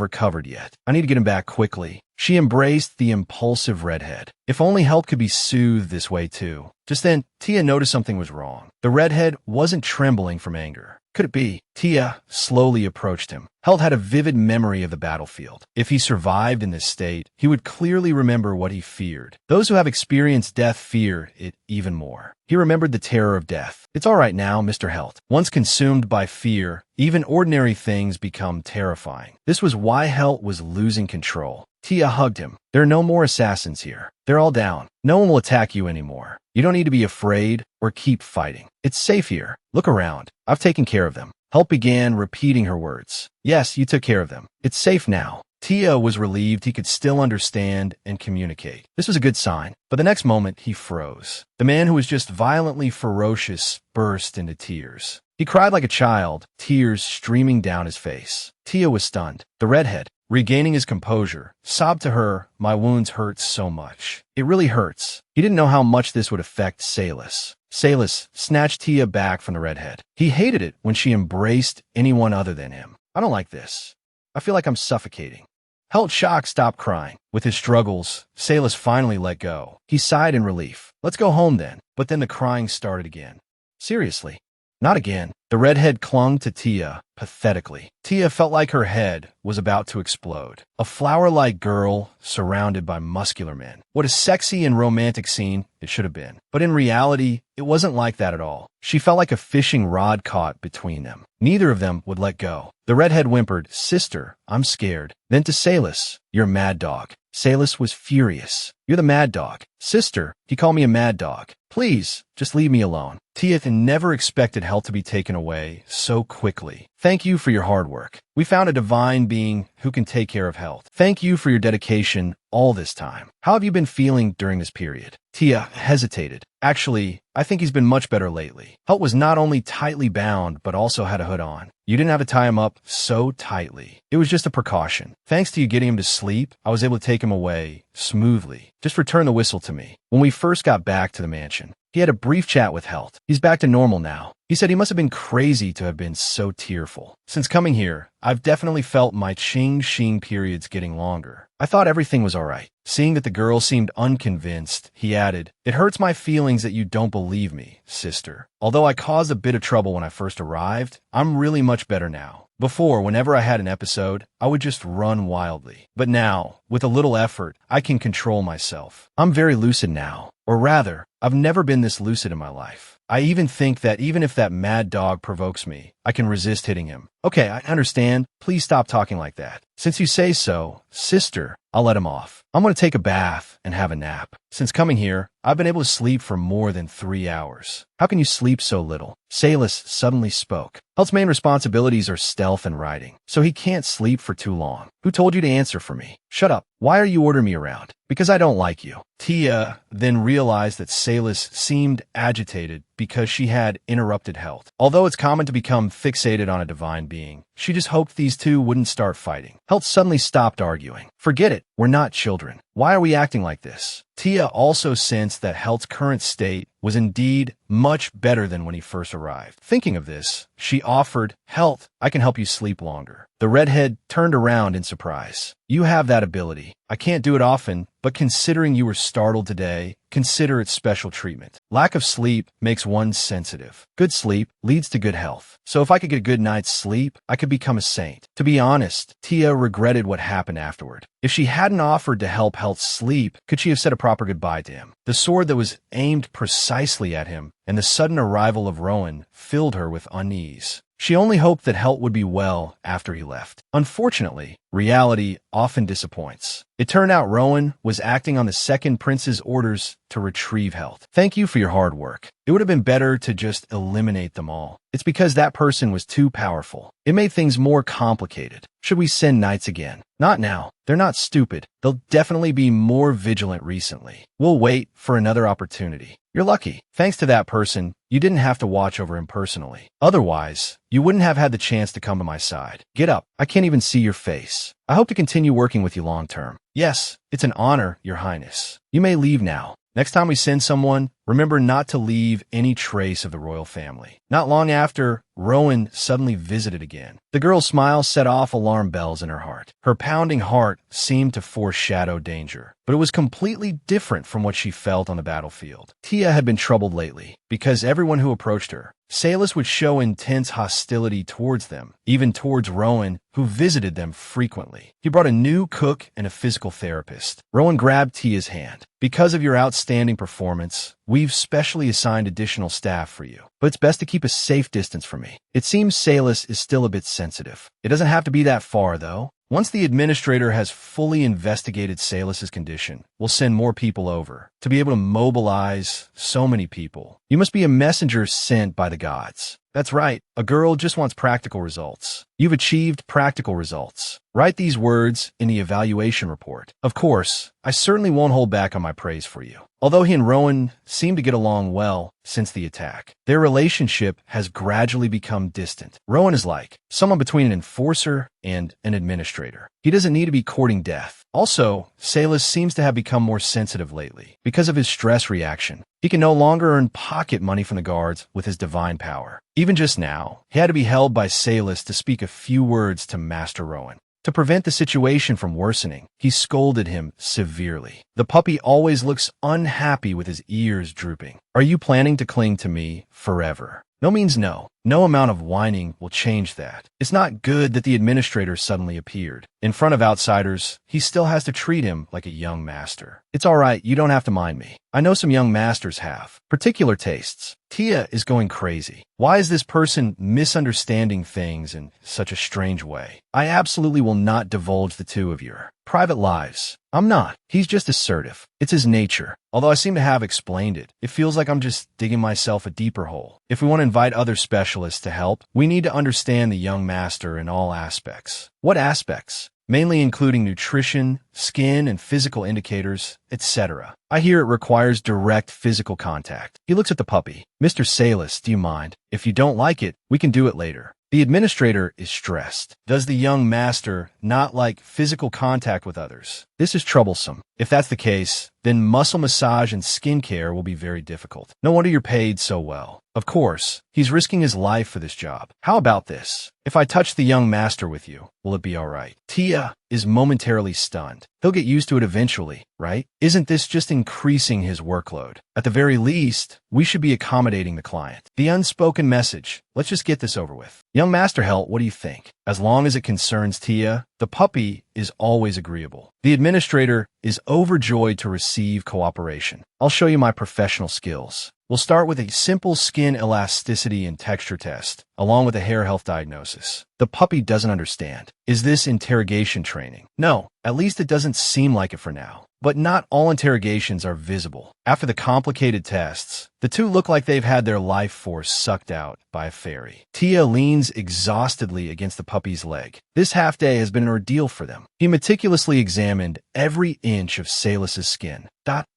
recovered yet. I need to get him back quickly. She embraced the impulsive redhead. If only Helt could be soothed this way too. Just then, Tia noticed something was wrong. The redhead wasn't trembling from anger. Could it be? Tia slowly approached him. Helt had a vivid memory of the battlefield. If he survived in this state, he would clearly remember what he feared. Those who have experienced death fear it even more. He remembered the terror of death. It's all right now, Mr. Helt. Once consumed by fear, even ordinary things become terrifying. This was why Helt was losing control. Tia hugged him. There are no more assassins here. They're all down. No one will attack you anymore. You don't need to be afraid or keep fighting. It's safe here. Look around. I've taken care of them. Helt began repeating her words. Yes, you took care of them. It's safe now. Tia was relieved he could still understand and communicate. This was a good sign, but the next moment he froze. The man who was just violently ferocious burst into tears. He cried like a child, tears streaming down his face. Tia was stunned. The redhead, regaining his composure, sobbed to her, "My wounds hurt so much. It really hurts." He didn't know how much this would affect Salis. Salis snatched Tia back from the redhead. He hated it when she embraced anyone other than him. I don't like this. I feel like I'm suffocating. Helt shocked stopped crying. With his struggles, Salis finally let go. He sighed in relief. Let's go home then. But then the crying started again. Seriously. Not again. The redhead clung to Tia pathetically. Tia felt like her head was about to explode. A flower-like girl surrounded by muscular men. What a sexy and romantic scene it should have been. But in reality, it wasn't like that at all. She felt like a fishing rod caught between them. Neither of them would let go. The redhead whimpered, "Sister, I'm scared." Then to Salis, "You're a mad dog." Salis was furious. "You're the mad dog." "Sister, he called me a mad dog. Please, just leave me alone." Tia never expected Helt to be taken away so quickly. "Thank you for your hard work. We found a divine being who can take care of Helt. Thank you for your dedication all this time. How have you been feeling during this period?" Tia hesitated. "Actually, I think he's been much better lately." Helt was not only tightly bound, but also had a hood on. You didn't have to tie him up so tightly. It was just a precaution. Thanks to you getting him to sleep, I was able to take him away smoothly. Just return the whistle to me. When we first got back to the mansion, he had a brief chat with Helt. He's back to normal now. He said he must have been crazy to have been so tearful. Since coming here, I've definitely felt my Ching periods getting longer. I thought everything was all right. Seeing that the girl seemed unconvinced, he added, "It hurts my feelings that you don't believe me, sister. Although I caused a bit of trouble when I first arrived, I'm really much better now. Before, whenever I had an episode, I would just run wildly. But now, with a little effort, I can control myself. I'm very lucid now. Or rather, I've never been this lucid in my life. I even think that even if that mad dog provokes me, I can resist hitting him." "Okay, I understand. Please stop talking like that. Since you say so, sister, I'll let him off. I'm going to take a bath and have a nap. Since coming here, I've been able to sleep for more than 3 hours." "How can you sleep so little?" Salis suddenly spoke. "Helt's main responsibilities are stealth and riding, so he can't sleep for too long." "Who told you to answer for me?" "Shut up. Why are you ordering me around?" "Because I don't like you." Tia then realized that Salis seemed agitated because she had interrupted Helt. Although it's common to become fixated on a divine being, she just hoped these two wouldn't start fighting. Helt suddenly stopped arguing. "Forget it. We're not children. Why are we acting like this?" Tia also sensed that Helt's current state was indeed much better than when he first arrived. Thinking of this, she offered, "Helt, I can help you sleep longer." The redhead turned around in surprise. "You have that ability. I can't do it often, but considering you were startled today, consider it special treatment. Lack of sleep makes one sensitive. Good sleep leads to good health. So if I could get a good night's sleep, I could become a saint." To be honest, Tia regretted what happened afterward. If she hadn't offered to help Helt sleep, could she have said a proper goodbye to him? The sword that was aimed precisely at him and the sudden arrival of Rowan filled her with unease. She only hoped that Helt would be well after he left. Unfortunately, reality often disappoints. It turned out Rowan was acting on the second prince's orders to retrieve Helt. "Thank you for your hard work. It would have been better to just eliminate them all. It's because that person was too powerful. It made things more complicated. Should we send knights again?" "Not now. They're not stupid. They'll definitely be more vigilant recently. We'll wait for another opportunity." "You're lucky. Thanks to that person, you didn't have to watch over him personally. Otherwise, you wouldn't have had the chance to come to my side. Get up. I can't even see your face. I hope to continue working with you long term." "Yes, it's an honor, Your Highness. You may leave now. Next time we send someone, Remember not to leave any trace of the royal family. Not long after, Rowan suddenly visited again. The girl's smile set off alarm bells in her heart. Her pounding heart seemed to foreshadow danger, but it was completely different from what she felt on the battlefield. Tia had been troubled lately, because everyone who approached her, Salis would show intense hostility towards them, even towards Rowan, who visited them frequently. He brought a new cook and a physical therapist. Rowan grabbed Tia's hand. Because of your outstanding performance, we've specially assigned additional staff for you. But it's best to keep a safe distance from me. It seems Salis is still a bit sensitive. It doesn't have to be that far, though. Once the administrator has fully investigated Salis's condition, we'll send more people over. To be able to mobilize so many people, you must be a messenger sent by the gods. That's right, a girl just wants practical results. You've achieved practical results. Write these words in the evaluation report. Of course, I certainly won't hold back on my praise for you. Although he and Rowan seem to get along well since the attack, their relationship has gradually become distant. Rowan is like someone between an enforcer and an administrator. He doesn't need to be courting death. Also, Salis seems to have become more sensitive lately. Because of his stress reaction, he can no longer earn pocket money from the guards with his divine power. Even just now, he had to be held by Salis to speak a few words to Master Rowan. To prevent the situation from worsening, he scolded him severely. The puppy always looks unhappy with his ears drooping. Are you planning to cling to me forever? No means no. No amount of whining will change that. It's not good that the administrator suddenly appeared. In front of outsiders, he still has to treat him like a young master. It's all right, you don't have to mind me. I know some young masters have particular tastes. Tia is going crazy. Why is this person misunderstanding things in such a strange way? I absolutely will not divulge the two of your private lives. I'm not. He's just assertive. It's his nature. Although I seem to have explained it, it feels like I'm just digging myself a deeper hole. If we want to invite other specialists to help, we need to understand the young master in all aspects. What aspects? Mainly including nutrition, skin and physical indicators, etc. I hear it requires direct physical contact. He looks at the puppy. Mr. Salis, do you mind? If you don't like it, we can do it later. The administrator is stressed. Does the young master not like physical contact with others? This is troublesome. If that's the case, then muscle massage and skincare will be very difficult. No wonder you're paid so well. Of course, he's risking his life for this job. How about this? If I touch the young master with you, will it be all right? Tia is momentarily stunned. He'll get used to it eventually, right? Isn't this just increasing his workload? At the very least, we should be accommodating the client. The unspoken message. Let's just get this over with. Young Master Helt, what do you think? As long as it concerns Tia, the puppy is always agreeable. The administrator is overjoyed to receive cooperation. I'll show you my professional skills. We'll start with a simple skin elasticity and texture test, along with a hair health diagnosis. The puppy doesn't understand. Is this interrogation training? No, at least it doesn't seem like it for now. But not all interrogations are visible. After the complicated tests, the two look like they've had their life force sucked out by a fairy. Tia leans exhaustedly against the puppy's leg. This half day has been an ordeal for them. He meticulously examined every inch of Salis's skin,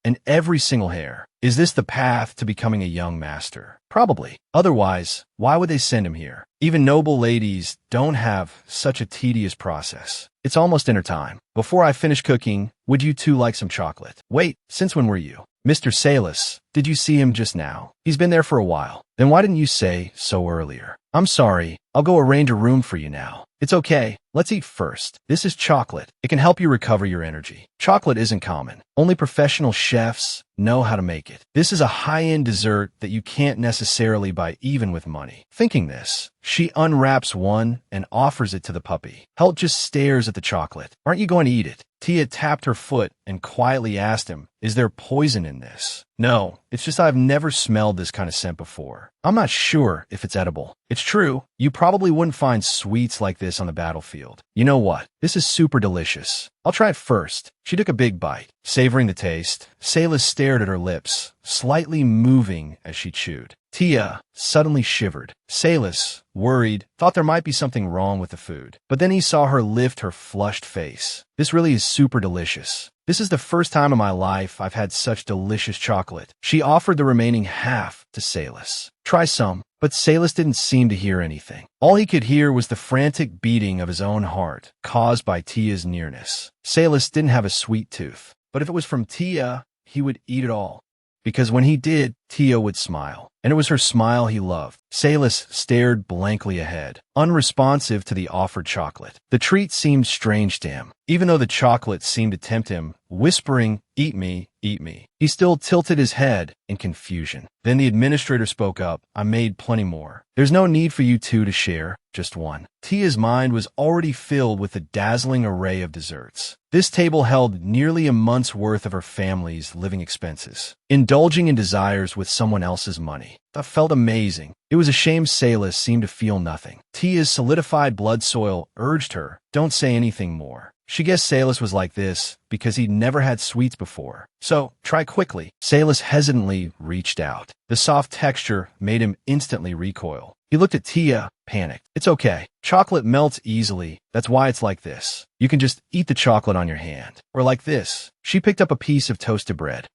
and every single hair. Is this the path to becoming a young master? Probably. Otherwise, why would they send him here? Even noble ladies don't have such a tedious process. It's almost dinner time. Before I finish cooking, would you two like some chocolate? Wait, since when were you? Mr. Salis, did you see him just now? He's been there for a while. Then why didn't you say so earlier? I'm sorry. I'll go arrange a room for you now. It's okay. Let's eat first. This is chocolate. It can help you recover your energy. Chocolate isn't common. Only professional chefs know how to make it. This is a high-end dessert that you can't necessarily buy even with money. Thinking this, she unwraps one and offers it to the puppy. Helt just stares at the chocolate. Aren't you going to eat it? Tia tapped her foot and quietly asked him, is there poison in this? No, it's just I've never smelled this kind of scent before. I'm not sure if it's edible. It's true, you probably wouldn't find sweets like this on the battlefield. You know what? This is super delicious. I'll try it first. She took a big bite. Savoring the taste, Salis stared at her lips, slightly moving as she chewed. Tia suddenly shivered. Salis, worried, thought there might be something wrong with the food. But then he saw her lift her flushed face. This really is super delicious. This is the first time in my life I've had such delicious chocolate. She offered the remaining half to Salis. Try some. But Salis didn't seem to hear anything. All he could hear was the frantic beating of his own heart, caused by Tia's nearness. Salis didn't have a sweet tooth, but if it was from Tia, he would eat it all. Because when he did, Tia would smile. And it was her smile he loved. Salis stared blankly ahead, unresponsive to the offered chocolate. The treat seemed strange to him, even though the chocolate seemed to tempt him, whispering, "Eat me, eat me." He still tilted his head in confusion. Then the administrator spoke up. "I made plenty more. There's no need for you two to share, just one." Tia's mind was already filled with a dazzling array of desserts. This table held nearly a month's worth of her family's living expenses. Indulging in desires with someone else's money. That felt amazing. It was a shame Salis seemed to feel nothing. Tia's solidified blood soil urged her, "Don't say anything more." She guessed Salis was like this because he'd never had sweets before. "So, try quickly." Salis hesitantly reached out. The soft texture made him instantly recoil. He looked at Tia, panicked. "It's okay. Chocolate melts easily. That's why it's like this. You can just eat the chocolate on your hand. Or like this." She picked up a piece of toasted bread.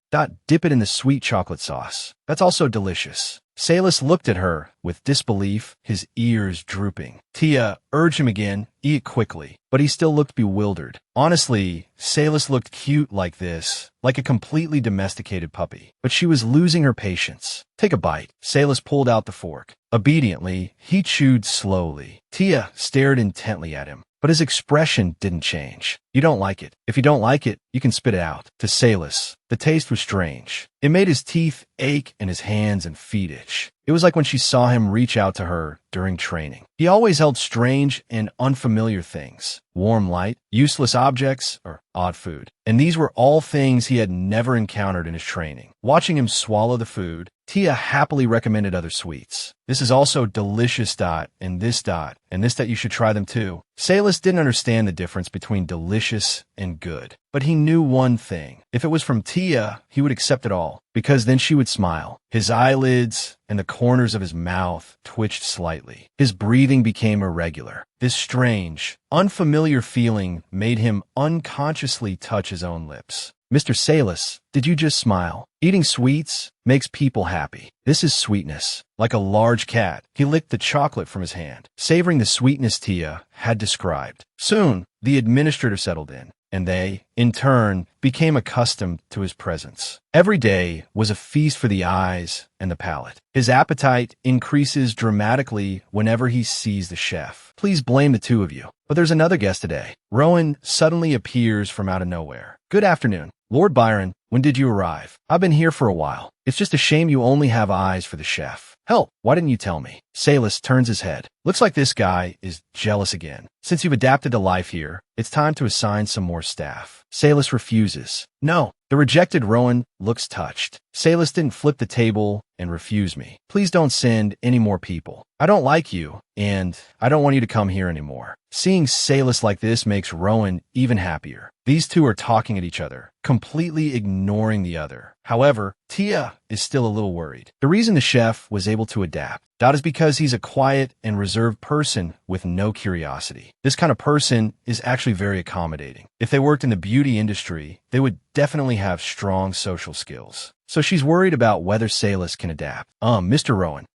"Dip it in the sweet chocolate sauce. That's also delicious." Salis looked at her with disbelief, his ears drooping. Tia urged him again, "Eat it quickly." But he still looked bewildered. Honestly, Salis looked cute like this, like a completely domesticated puppy. But she was losing her patience. "Take a bite." Salis pulled out the fork. Obediently, he chewed slowly. Tia stared intently at him, but his expression didn't change. "You don't like it. If you don't like it, you can spit it out." To Salis, the taste was strange. It made his teeth ache and his hands and feet itch. It was like when she saw him reach out to her during training. He always held strange and unfamiliar things. Warm light, useless objects, or odd food. And these were all things he had never encountered in his training. Watching him swallow the food, Tia happily recommended other sweets. "This is also delicious, and this, and this that you should try them too." Salis didn't understand the difference between delicious and good. But he knew one thing. If it was from Tia, he would accept it all, because then she would smile. His eyelids and the corners of his mouth twitched slightly. His breathing became irregular. This strange, unfamiliar feeling made him unconsciously touch his own lips. "Mr. Salis, did you just smile? Eating sweets makes people happy. This is sweetness." Like a large cat, he licked the chocolate from his hand, savoring the sweetness Tia had described. Soon, the administrator settled in, and they, in turn, became accustomed to his presence. Every day was a feast for the eyes and the palate. His appetite increases dramatically whenever he sees the chef. "Please blame the two of you. But there's another guest today." Rowan suddenly appears from out of nowhere. "Good afternoon. Lord Byron, when did you arrive? I've been here for a while. It's just a shame you only have eyes for the chef. Hell, why didn't you tell me?" Salis turns his head. "Looks like this guy is jealous again. Since you've adapted to life here, it's time to assign some more staff." Salis refuses. "No." The rejected Rowan looks touched. "Salis didn't flip the table and refuse me. Please don't send any more people. I don't like you, and I don't want you to come here anymore." Seeing Salis like this makes Rowan even happier. These two are talking at each other, completely ignoring the other. However, Tia is still a little worried. The reason the chef was able to adapt, that is because he's a quiet and reserved person with no curiosity. This kind of person is actually very accommodating. If they worked in the beauty industry, they would definitely have strong social skills. So she's worried about whether Salis can adapt. Mr. Rowan,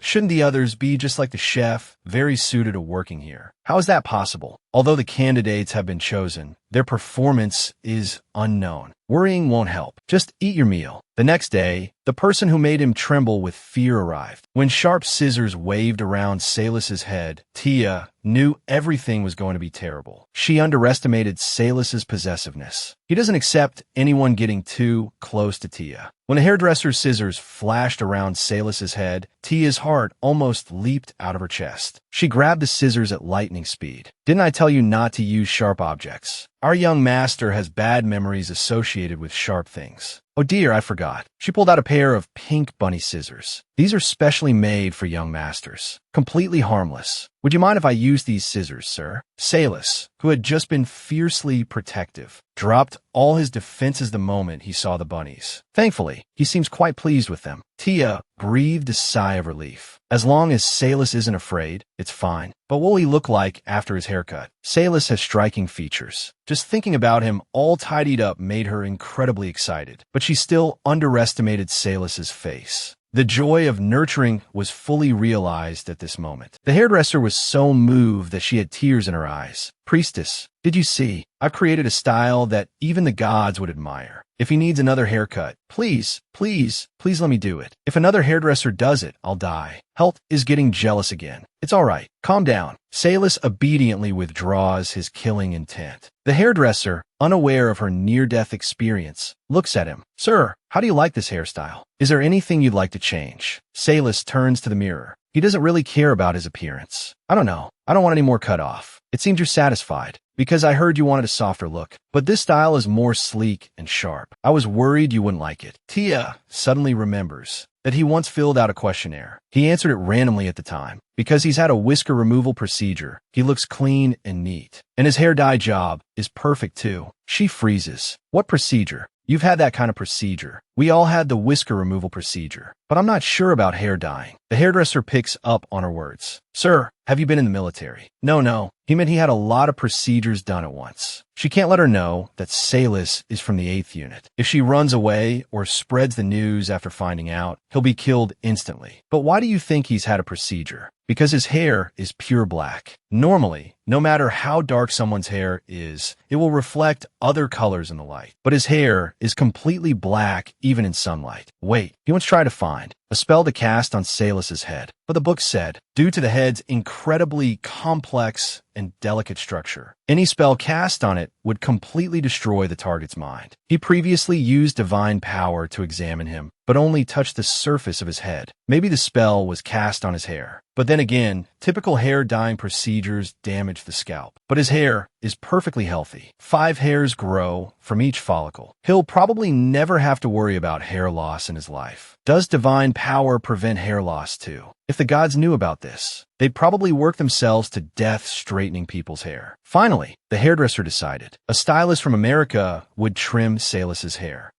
shouldn't the others be just like the chef, very suited to working here? How is that possible? Although the candidates have been chosen, their performance is unknown. Worrying won't help. Just eat your meal. The next day, the person who made him tremble with fear arrived. When sharp scissors waved around Salis's head, Tia knew everything was going to be terrible. She underestimated Salis's possessiveness. He doesn't accept anyone getting too close to Tia. When a hairdresser's scissors flashed around Salis's head, Tia's heart almost leaped out of her chest. She grabbed the scissors at lightning speed. "Didn't I tell you not to use sharp objects? Our young master has bad memories associated with sharp things." "Oh dear, I forgot." She pulled out a pair of pink bunny scissors. "These are specially made for young masters. Completely harmless. Would you mind if I use these scissors, sir?" Salis, who had just been fiercely protective, dropped all his defenses the moment he saw the bunnies. Thankfully, he seems quite pleased with them. Tia breathed a sigh of relief. As long as Salis isn't afraid, it's fine. But what will he look like after his haircut? Salis has striking features. Just thinking about him all tidied up made her incredibly excited. But she still underestimated Salis's face. The joy of nurturing was fully realized at this moment. The hairdresser was so moved that she had tears in her eyes. Priestess, did you see? I've created a style that even the gods would admire. If he needs another haircut, please let me do it. If another hairdresser does it, I'll die. Health is getting jealous again. It's all right. Calm down. Salus obediently withdraws his killing intent. The hairdresser, unaware of her near-death experience, looks at him. Sir, how do you like this hairstyle? Is there anything you'd like to change? Salus turns to the mirror. He doesn't really care about his appearance. I don't know. I don't want any more cut off. It seems you're satisfied, because I heard you wanted a softer look. But this style is more sleek and sharp. I was worried you wouldn't like it. Tia suddenly remembers that he once filled out a questionnaire. He answered it randomly at the time. Because he's had a whisker removal procedure, he looks clean and neat. And his hair dye job is perfect too. She freezes. What procedure? You've had that kind of procedure. We all had the whisker removal procedure. But I'm not sure about hair dyeing. The hairdresser picks up on her words. Sir, have you been in the military? No. He meant he had a lot of procedures done at once. She can't let her know that Salus is from the 8th unit. If she runs away or spreads the news after finding out, he'll be killed instantly. But why do you think he's had a procedure? Because his hair is pure black. Normally, no matter how dark someone's hair is, it will reflect other colors in the light. But his hair is completely black even in sunlight. Wait, he once tried to find a spell to cast on Salus's head. But the book said, due to the head's incredibly complex and delicate structure, any spell cast on it would completely destroy the target's mind. He previously used divine power to examine him, but only touched the surface of his head. Maybe the spell was cast on his hair. But then again, typical hair dyeing procedures damage the scalp. But his hair is perfectly healthy. 5 hairs grow from each follicle. He'll probably never have to worry about hair loss in his life. Does divine power prevent hair loss too? If the gods knew about this, they'd probably work themselves to death straightening people's hair. Finally, the hairdresser decided. A stylist from America would trim Salus's hair.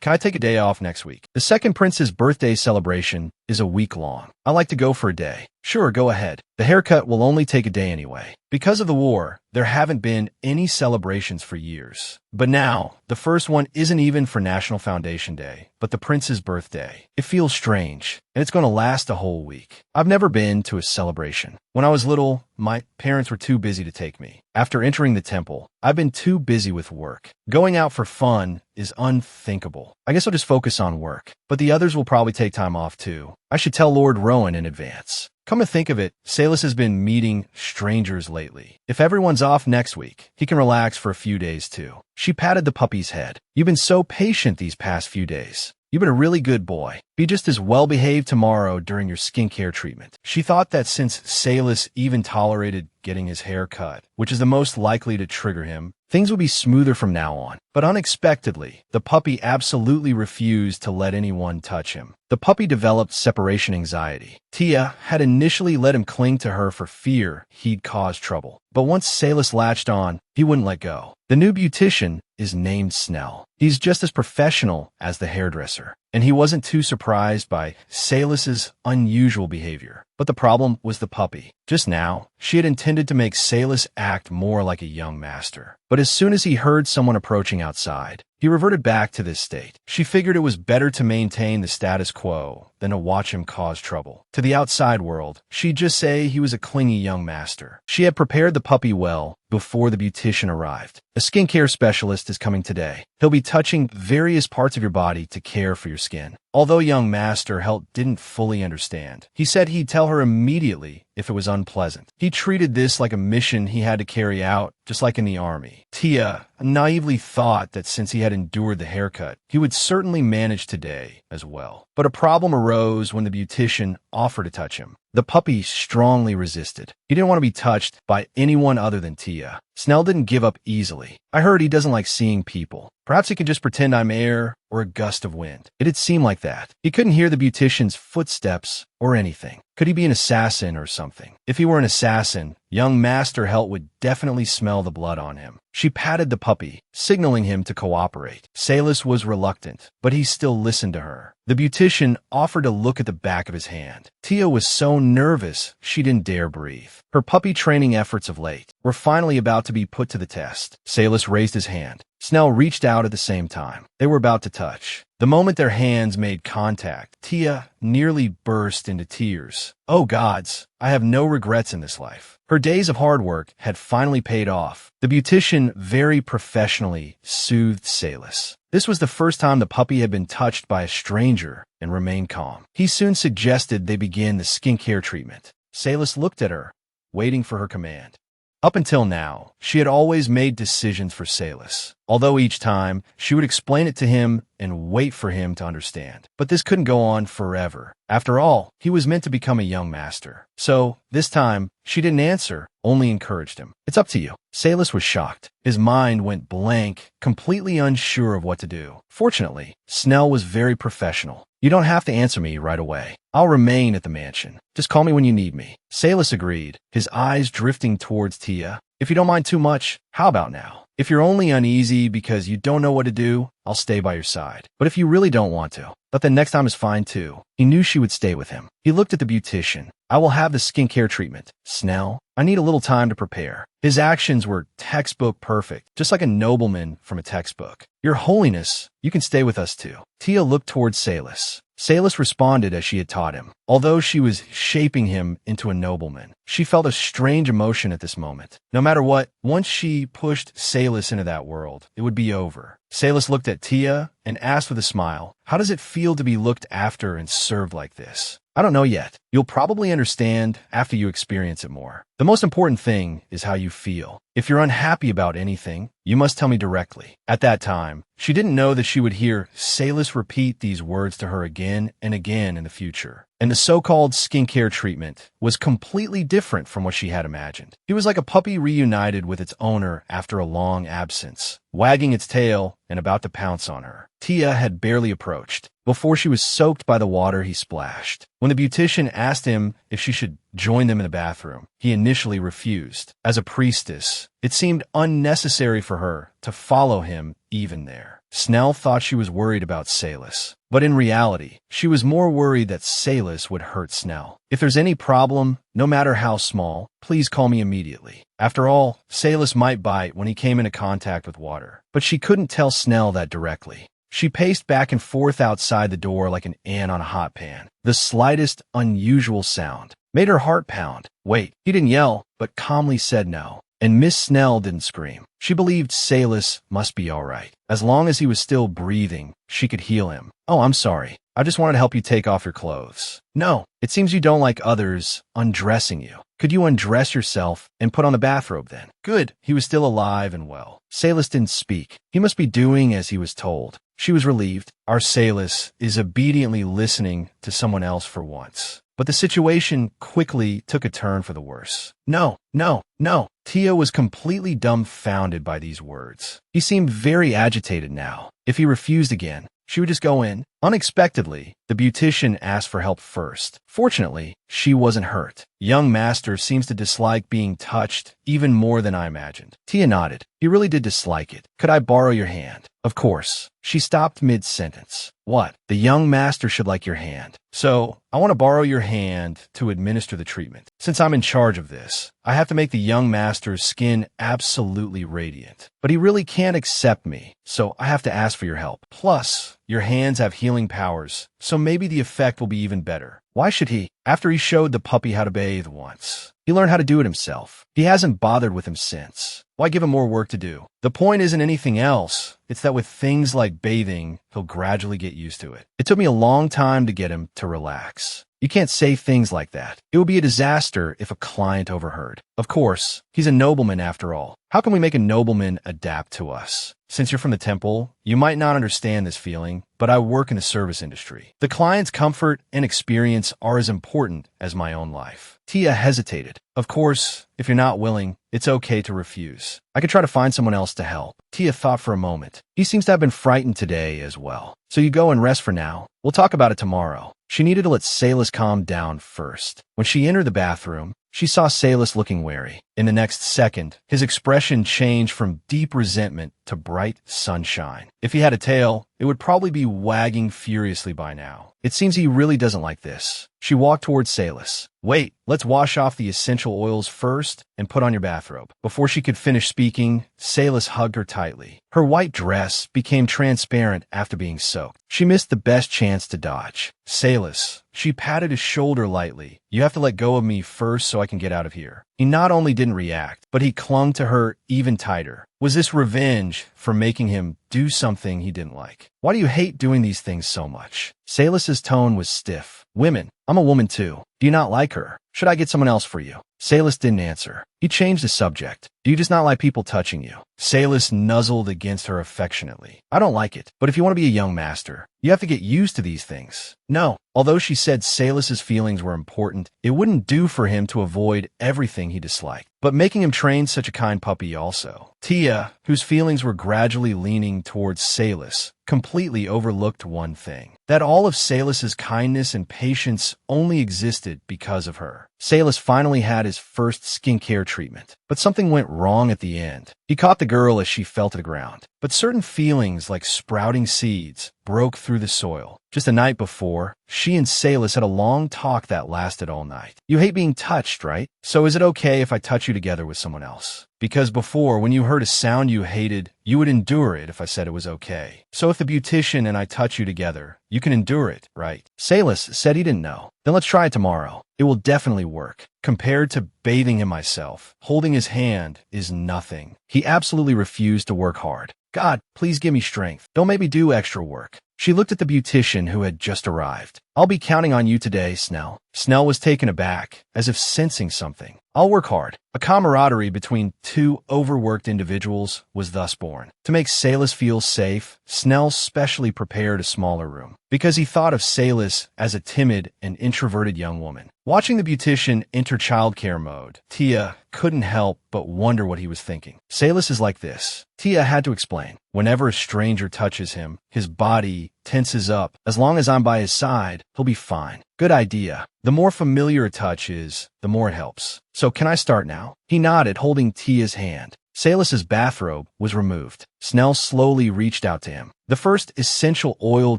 Can I take a day off next week? The second prince's birthday celebration is a week long. I like to go for a day. Sure, go ahead. The haircut will only take a day anyway. Because of the war, there haven't been any celebrations for years. But now, the first one isn't even for National Foundation Day, but the prince's birthday. It feels strange, and it's going to last a whole week. I've never been to a celebration. When I was little, my parents were too busy to take me. After entering the temple, I've been too busy with work. Going out for fun is unthinkable. I guess I'll just focus on work. But the others will probably take time off too. I should tell Lord Rowan in advance. Come to think of it, Salus has been meeting strangers lately. If everyone's off next week, he can relax for a few days too. She patted the puppy's head. You've been so patient these past few days. You've been a really good boy. Be just as well-behaved tomorrow during your skincare treatment. She thought that since Salus even tolerated getting his hair cut, which is the most likely to trigger him, things would be smoother from now on. But unexpectedly, the puppy absolutely refused to let anyone touch him. The puppy developed separation anxiety. Tia had initially let him cling to her for fear he'd cause trouble. But once Salus latched on, he wouldn't let go. The new beautician is named Snell. He's just as professional as the hairdresser, and he wasn't too surprised by Salus's unusual behavior. But the problem was the puppy. Just now, she had intended to make Salus act more like a young master. But as soon as he heard someone approaching outside, he reverted back to this state. She figured it was better to maintain the status quo than to watch him cause trouble. To the outside world, she'd just say he was a clingy young master. She had prepared the puppy well before the beautician arrived. A skincare specialist is coming today. He'll be touching various parts of your body to care for your skin. Although young Master Helt didn't fully understand, he said he'd tell her immediately if it was unpleasant. He treated this like a mission he had to carry out, just like in the army. Tia naively thought that since he had endured the haircut, he would certainly manage today as well. But a problem arose when the beautician offered to touch him. The puppy strongly resisted. He didn't want to be touched by anyone other than Tia. Snell didn't give up easily. I heard he doesn't like seeing people. Perhaps he can just pretend I'm air or a gust of wind. It'd seem like that. He couldn't hear the beautician's footsteps or anything. Could he be an assassin or something? If he were an assassin, young Master Helt would definitely smell the blood on him. She patted the puppy, signaling him to cooperate. Salus was reluctant, but he still listened to her. The beautician offered to look at the back of his hand. Tia was so nervous she didn't dare breathe. Her puppy training efforts of late were finally about to be put to the test. Salis raised his hand. Snell reached out at the same time. They were about to touch. The moment their hands made contact, Tia nearly burst into tears. Oh gods, I have no regrets in this life. Her days of hard work had finally paid off. The beautician very professionally soothed Salis. This was the first time the puppy had been touched by a stranger and remained calm. He soon suggested they begin the skincare treatment. Salis looked at her, waiting for her command. Up until now, she had always made decisions for Salis, although each time she would explain it to him and wait for him to understand. But this couldn't go on forever. After all, he was meant to become a young master. So, this time, she didn't answer, only encouraged him. It's up to you. Salis was shocked. His mind went blank, completely unsure of what to do. Fortunately, Snell was very professional. You don't have to answer me right away. I'll remain at the mansion. Just call me when you need me. Salis agreed, his eyes drifting towards Tia. If you don't mind too much, how about now? If you're only uneasy because you don't know what to do, I'll stay by your side. But if you really don't want to, but the next time is fine too. He knew she would stay with him. He looked at the beautician. I will have the skincare treatment. Snell, I need a little time to prepare. His actions were textbook perfect, just like a nobleman from a textbook. Your Holiness, you can stay with us too. Tia looked towards Salis. Salis responded as she had taught him. Although she was shaping him into a nobleman, she felt a strange emotion at this moment. No matter what, once she pushed Salis into that world, it would be over. Salis looked at Tia and asked with a smile, how does it feel to be looked after and served like this? I don't know yet. You'll probably understand after you experience it more. The most important thing is how you feel. If you're unhappy about anything, you must tell me directly. At that time, she didn't know that she would hear Salis repeat these words to her again and again in the future. And the so-called skincare treatment was completely different from what she had imagined. It was like a puppy reunited with its owner after a long absence, wagging its tail and about to pounce on her. Tia had barely approached before she was soaked by the water he splashed. When the beautician asked him if she should join them in the bathroom, he initially refused. As a priestess, it seemed unnecessary for her to follow him even there. Snell thought she was worried about Salis, but in reality, she was more worried that Salis would hurt Snell. If there's any problem, no matter how small, please call me immediately. After all, Salis might bite when he came into contact with water, but she couldn't tell Snell that directly. She paced back and forth outside the door like an ant on a hot pan. The slightest unusual sound made her heart pound. Wait, he didn't yell, but calmly said no. And Miss Snell didn't scream. She believed Salis must be all right. As long as he was still breathing, she could heal him. Oh, I'm sorry. I just wanted to help you take off your clothes. No, it seems you don't like others undressing you. Could you undress yourself and put on the bathrobe then? Good. He was still alive and well. Salis didn't speak. He must be doing as he was told. She was relieved. Our Salis is obediently listening to someone else for once. But the situation quickly took a turn for the worse. No, no, no. Tia was completely dumbfounded by these words. He seemed very agitated now. If he refused again, she would just go in. Unexpectedly, the beautician asked for help first. Fortunately, she wasn't hurt. Young master seems to dislike being touched even more than I imagined. Tia nodded. He really did dislike it. Could I borrow your hand? Of course. She stopped mid-sentence. What? The young master should like your hand. So, I want to borrow your hand to administer the treatment. Since I'm in charge of this, I have to make the young master's skin absolutely radiant. But he really can't accept me, so I have to ask for your help. Plus, your hands have healing powers, so maybe the effect will be even better. Why should he? After he showed the puppy how to bathe once, he learned how to do it himself. He hasn't bothered with him since. Why give him more work to do? The point isn't anything else. It's that with things like bathing, he'll gradually get used to it. It took me a long time to get him to relax. You can't say things like that. It would be a disaster if a client overheard. Of course, he's a nobleman after all. How can we make a nobleman adapt to us? Since you're from the temple, you might not understand this feeling, but I work in the service industry. The client's comfort and experience are as important as my own life. Tia hesitated. Of course, if you're not willing, it's okay to refuse. I could try to find someone else to help. Tia thought for a moment. He seems to have been frightened today as well. So you go and rest for now. We'll talk about it tomorrow. She needed to let Salis calm down first. When she entered the bathroom, she saw Salis looking wary. In the next second, his expression changed from deep resentment to bright sunshine. If he had a tail, it would probably be wagging furiously by now. It seems he really doesn't like this. She walked towards Salis. Wait, let's wash off the essential oils first and put on your bathrobe. Before she could finish speaking, Salis hugged her tightly. Her white dress became transparent after being soaked. She missed the best chance to dodge. Salis, she patted his shoulder lightly. You have to let go of me first so I can get out of here. He not only didn't react, but he clung to her even tighter. Was this revenge for making him do something he didn't like? Why do you hate doing these things so much? Salis's tone was stiff. Women. I'm a woman too. Do you not like her? Should I get someone else for you? Salis didn't answer. He changed the subject. Do you just not like people touching you? Salis nuzzled against her affectionately. I don't like it, but if you want to be a young master, you have to get used to these things. No. Although she said Salis's feelings were important, it wouldn't do for him to avoid everything he disliked. But making him train such a kind puppy also. Tia, whose feelings were gradually leaning towards Salis, completely overlooked one thing. That all of Salis's kindness and patience only existed because of her. Salis finally had his first skincare treatment, but something went wrong at the end. He caught the girl as she fell to the ground, but certain feelings like sprouting seeds broke through the soil. Just the night before, she and Salis had a long talk that lasted all night. You hate being touched, right? So is it okay if I touch you together with someone else? Because before, when you heard a sound you hated, you would endure it if I said it was okay. So if the beautician and I touch you together, you can endure it, right? Salis said he didn't know. Then let's try it tomorrow. It will definitely work. Compared to bathing him myself, holding his hand is nothing. He absolutely refused to work hard. God, please give me strength. Don't make me do extra work. She looked at the beautician who had just arrived. I'll be counting on you today, Snell. Snell was taken aback, as if sensing something. I'll work hard. A camaraderie between two overworked individuals was thus born. To make Salis feel safe, Snell specially prepared a smaller room, because he thought of Salis as a timid and introverted young woman. Watching the beautician enter childcare mode, Tia couldn't help but wonder what he was thinking. Salis is like this. Tia had to explain. Whenever a stranger touches him, his body tenses up. As long as I'm by his side, he'll be fine. Good idea. The more familiar a touch is, the more it helps. So can I start now? He nodded, holding Tia's hand. Salis's bathrobe was removed. Snell slowly reached out to him. The first essential oil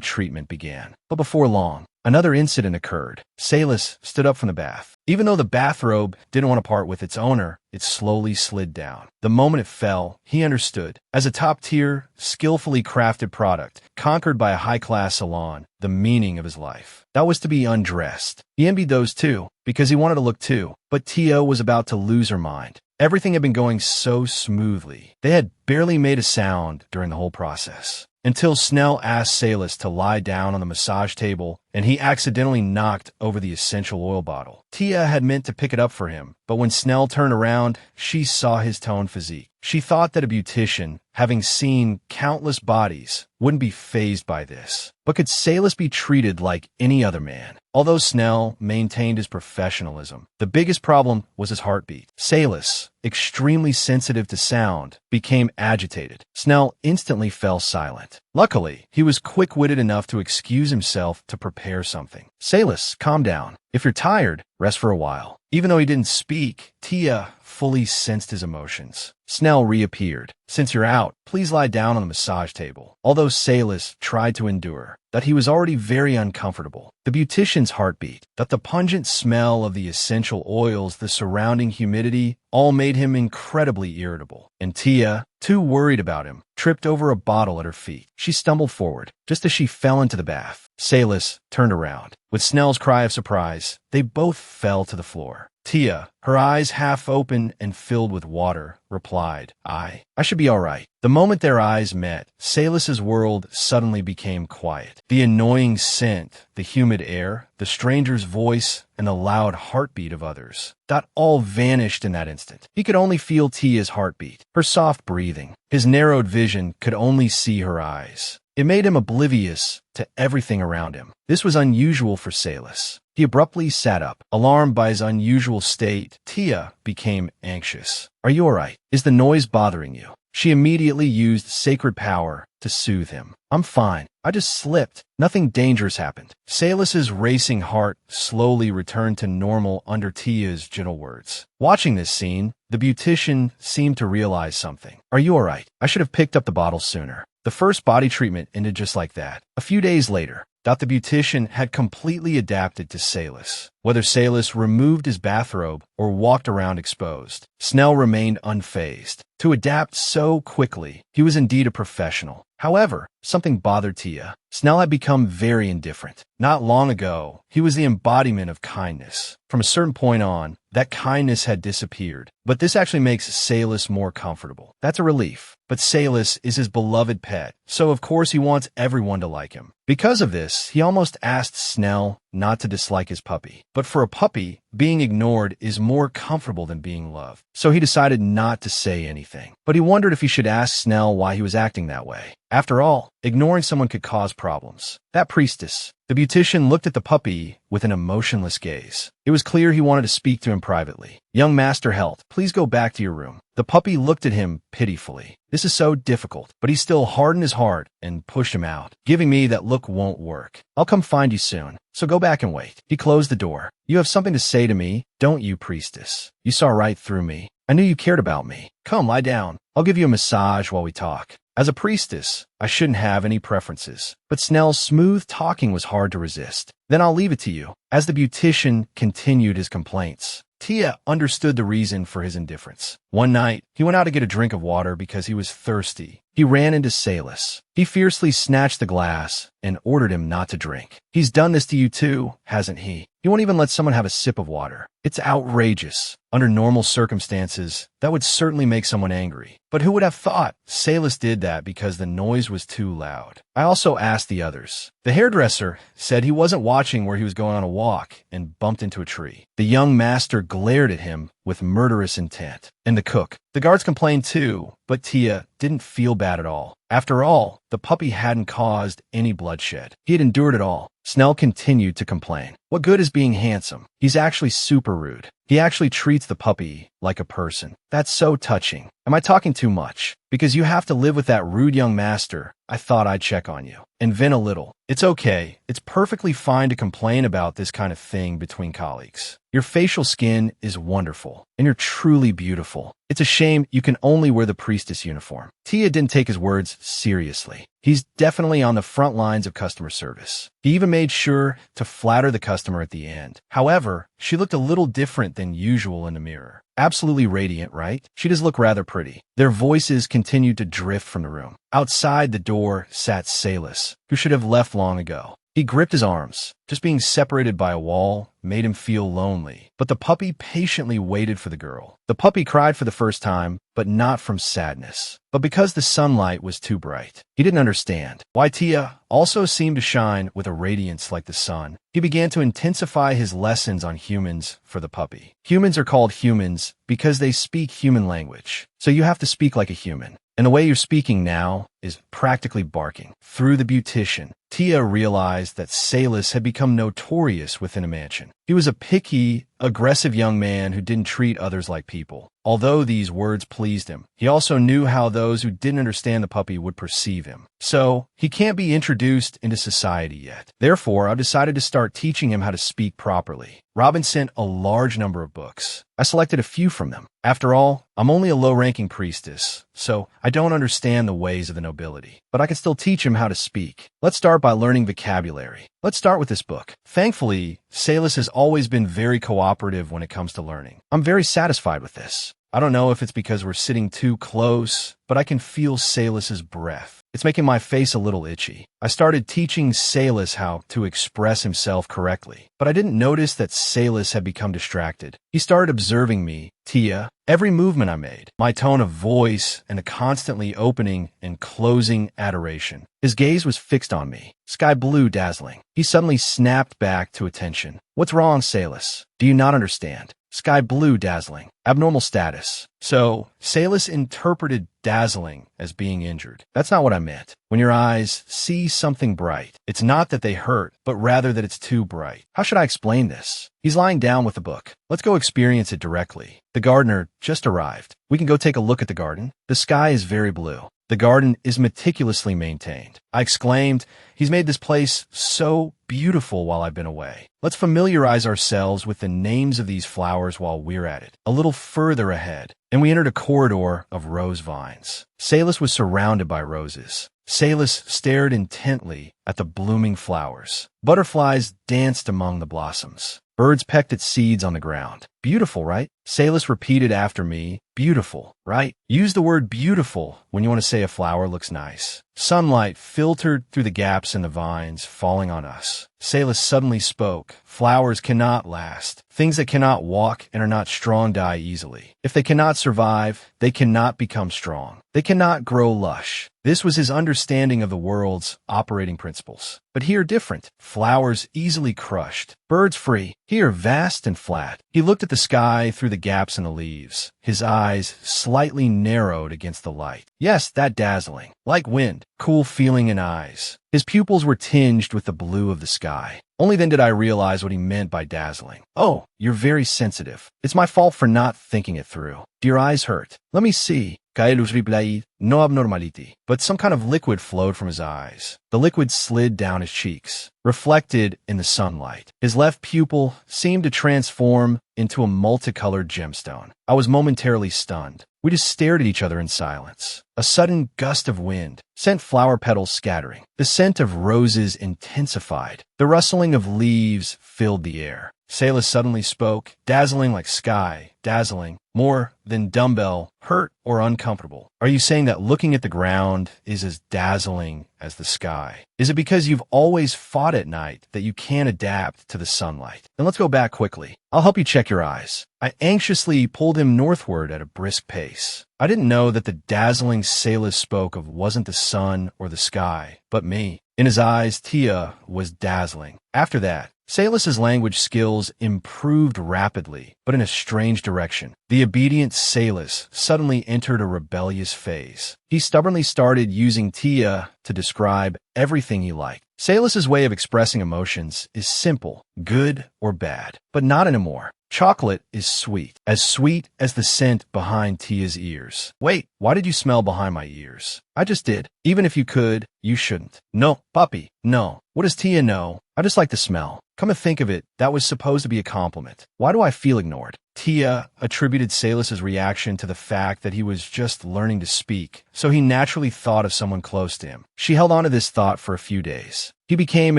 treatment began. But before long, another incident occurred. Salis stood up from the bath. Even though the bathrobe didn't want to part with its owner, it slowly slid down. The moment it fell, he understood. As a top-tier, skillfully crafted product, conquered by a high-class salon, the meaning of his life. That was to be undressed. He envied those too, because he wanted to look too. But Tia was about to lose her mind. Everything had been going so smoothly. They had barely made a sound during the whole process. Until Snell asked Salis to lie down on the massage table, and he accidentally knocked over the essential oil bottle. Tia had meant to pick it up for him, but when Snell turned around, she saw his toned physique. She thought that a beautician, having seen countless bodies, wouldn't be fazed by this. But could Salis be treated like any other man? Although Snell maintained his professionalism, the biggest problem was his heartbeat. Salis, extremely sensitive to sound, became agitated. Snell instantly fell silent. Luckily, he was quick-witted enough to excuse himself to prepare something. Salis, calm down. If you're tired, rest for a while. Even though he didn't speak, Tia fully sensed his emotions. Snell reappeared. Since you're out, please lie down on the massage table. Although Salis tried to endure, that he was already very uncomfortable. The beautician's heartbeat, that the pungent smell of the essential oils, the surrounding humidity, all made him incredibly irritable. And Tia, too worried about him, tripped over a bottle at her feet. She stumbled forward, just as she fell into the bath. Salis turned around. With Snell's cry of surprise, they both fell to the floor. Tia, her eyes half open and filled with water, replied, I should be all right. The moment their eyes met, Salis's world suddenly became quiet. The annoying scent, the humid air, the stranger's voice, and the loud heartbeat of others, that all vanished in that instant. He could only feel Tia's heartbeat, her soft breathing. His narrowed vision could only see her eyes. It made him oblivious to everything around him. This was unusual for Salis. He abruptly sat up. Alarmed by his unusual state, Tia became anxious. Are you all right? Is the noise bothering you? She immediately used sacred power to soothe him. I'm fine. I just slipped. Nothing dangerous happened. Salus's racing heart slowly returned to normal under Tia's gentle words. Watching this scene, the beautician seemed to realize something. Are you alright? I should have picked up the bottle sooner. The first body treatment ended just like that. A few days later, the beautician had completely adapted to Salus. Whether Salus removed his bathrobe or walked around exposed, Snell remained unfazed. To adapt so quickly, he was indeed a professional. However, something bothered Tia. Snell had become very indifferent. Not long ago, he was the embodiment of kindness. From a certain point on, that kindness had disappeared. But this actually makes Salus more comfortable. That's a relief. But Salus is his beloved pet, so of course he wants everyone to like him. Because of this, he almost asked Snell not to dislike his puppy. But for a puppy, being ignored is more comfortable than being loved. So he decided not to say anything. But he wondered if he should ask Snell why he was acting that way. After all, ignoring someone could cause problems. That priestess. The beautician looked at the puppy with an emotionless gaze. It was clear he wanted to speak to him privately. Young Master Helt, please go back to your room. The puppy looked at him pitifully. This is so difficult, but he still hardened his heart and pushed him out. Giving me that look won't work. I'll come find you soon, so go back and wait. He closed the door. You have something to say to me, don't you, priestess? You saw right through me. I knew you cared about me. Come, lie down. I'll give you a massage while we talk. As a priestess, I shouldn't have any preferences, but Snell's smooth talking was hard to resist. Then I'll leave it to you. As the beautician continued his complaints, Tia understood the reason for his indifference. One night, he went out to get a drink of water because he was thirsty. He ran into Salus. He fiercely snatched the glass and ordered him not to drink. He's done this to you too, hasn't he? He won't even let someone have a sip of water. It's outrageous. Under normal circumstances, that would certainly make someone angry. But who would have thought Salus did that because the noise was too loud? I also asked the others. The hairdresser said he wasn't watching where he was going on a walk and bumped into a tree. The young master glared at him with murderous intent. And the cook. The guards complained too, but Tia didn't feel bad at all. After all, the puppy hadn't caused any bloodshed. He had endured it all. Snell continued to complain. What good is being handsome? He's actually super rude. He actually treats the puppy like a person. That's so touching. Am I talking too much? Because you have to live with that rude young master, I thought I'd check on you. And vent a little. It's okay. It's perfectly fine to complain about this kind of thing between colleagues. Your facial skin is wonderful, and you're truly beautiful. It's a shame you can only wear the priestess uniform. Tia didn't take his words seriously. He's definitely on the front lines of customer service. He even made sure to flatter the customer at the end. However, she looked a little different than usual in the mirror. Absolutely radiant, right? She does look rather pretty. Their voices continued to drift from the room. Outside the door sat Salus, who should have left long ago. He gripped his arms. Just being separated by a wall made him feel lonely. But the puppy patiently waited for the girl. The puppy cried for the first time, but not from sadness, but because the sunlight was too bright. He didn't understand why Tia also seemed to shine with a radiance like the sun. He began to intensify his lessons on humans for the puppy. Humans are called humans because they speak human language. So you have to speak like a human. And the way you're speaking now is practically barking. Through the beautician, Tia realized that Salus had become notorious within a mansion. He was a picky, aggressive young man who didn't treat others like people. Although these words pleased him, he also knew how those who didn't understand the puppy would perceive him. So, he can't be introduced into society yet. Therefore, I've decided to start teaching him how to speak properly. Robin sent a large number of books. I selected a few from them. After all, I'm only a low-ranking priestess, so I don't understand the ways of the nobility. But I can still teach him how to speak. Let's start by learning vocabulary. Let's start with this book. Thankfully, Salus has always been very cooperative when it comes to learning. I'm very satisfied with this. I don't know if it's because we're sitting too close, but I can feel Salus's breath. It's making my face a little itchy. I started teaching Salus how to express himself correctly, but I didn't notice that Salus had become distracted. He started observing me, Tia, every movement I made, my tone of voice, and the constantly opening and closing adoration. His gaze was fixed on me, sky blue dazzling. He suddenly snapped back to attention. What's wrong, Salus? Do you not understand? Sky blue dazzling. Abnormal status. So, Salus interpreted dazzling as being injured. That's not what I meant. When your eyes see something bright, it's not that they hurt, but rather that it's too bright. How should I explain this? He's lying down with the book. Let's go experience it directly. The gardener just arrived. We can go take a look at the garden. The sky is very blue. The garden is meticulously maintained. I exclaimed, he's made this place so beautiful while I've been away. Let's familiarize ourselves with the names of these flowers while we're at it. A little further ahead, and we entered a corridor of rose vines. Salis was surrounded by roses. Salis stared intently at the blooming flowers. Butterflies danced among the blossoms. Birds pecked at seeds on the ground. Beautiful, right? Salis repeated after me, beautiful, right? Use the word beautiful when you want to say a flower looks nice. Sunlight filtered through the gaps in the vines, falling on us. Salis suddenly spoke. Flowers cannot last. Things that cannot walk and are not strong die easily. If they cannot survive, they cannot become strong. They cannot grow lush. This was his understanding of the world's operating principles. But here different. Flowers easily crushed. Birds free. Here vast and flat. He looked at the sky through the gaps in the leaves. His eyes slightly narrowed against the light. Yes, that dazzling. Like wind. Cool feeling in eyes. His pupils were tinged with the blue of the sky. Only then did I realize what he meant by dazzling. Oh, you're very sensitive. It's my fault for not thinking it through. Do your eyes hurt? Let me see. Kaelus replied, no abnormality. But some kind of liquid flowed from his eyes. The liquid slid down his cheeks, reflected in the sunlight. His left pupil seemed to transform into a multicolored gemstone. I was momentarily stunned. We just stared at each other in silence. A sudden gust of wind sent flower petals scattering. The scent of roses intensified. The rustling of leaves filled the air. Salis suddenly spoke, dazzling like sky, dazzling, more than dumbbell, hurt or uncomfortable. Are you saying that looking at the ground is as dazzling as the sky? Is it because you've always fought at night that you can't adapt to the sunlight? Then let's go back quickly. I'll help you check your eyes. I anxiously pulled him northward at a brisk pace. I didn't know that the dazzling Salis spoke of wasn't the sun or the sky, but me. In his eyes, Tia was dazzling. After that, Salis's language skills improved rapidly, but in a strange direction. The obedient Salis suddenly entered a rebellious phase. He stubbornly started using Tia to describe everything he liked. Salis's way of expressing emotions is simple, good or bad, but not anymore. Chocolate is sweet as the scent behind Tia's ears. Wait, why did you smell behind my ears? I just did. Even if you could, you shouldn't. No, puppy, no. What does Tia know? I just like the smell. Come to think of it, that was supposed to be a compliment. Why do I feel ignored? Tia attributed Salis's reaction to the fact that he was just learning to speak, so he naturally thought of someone close to him. She held on to this thought for a few days. He became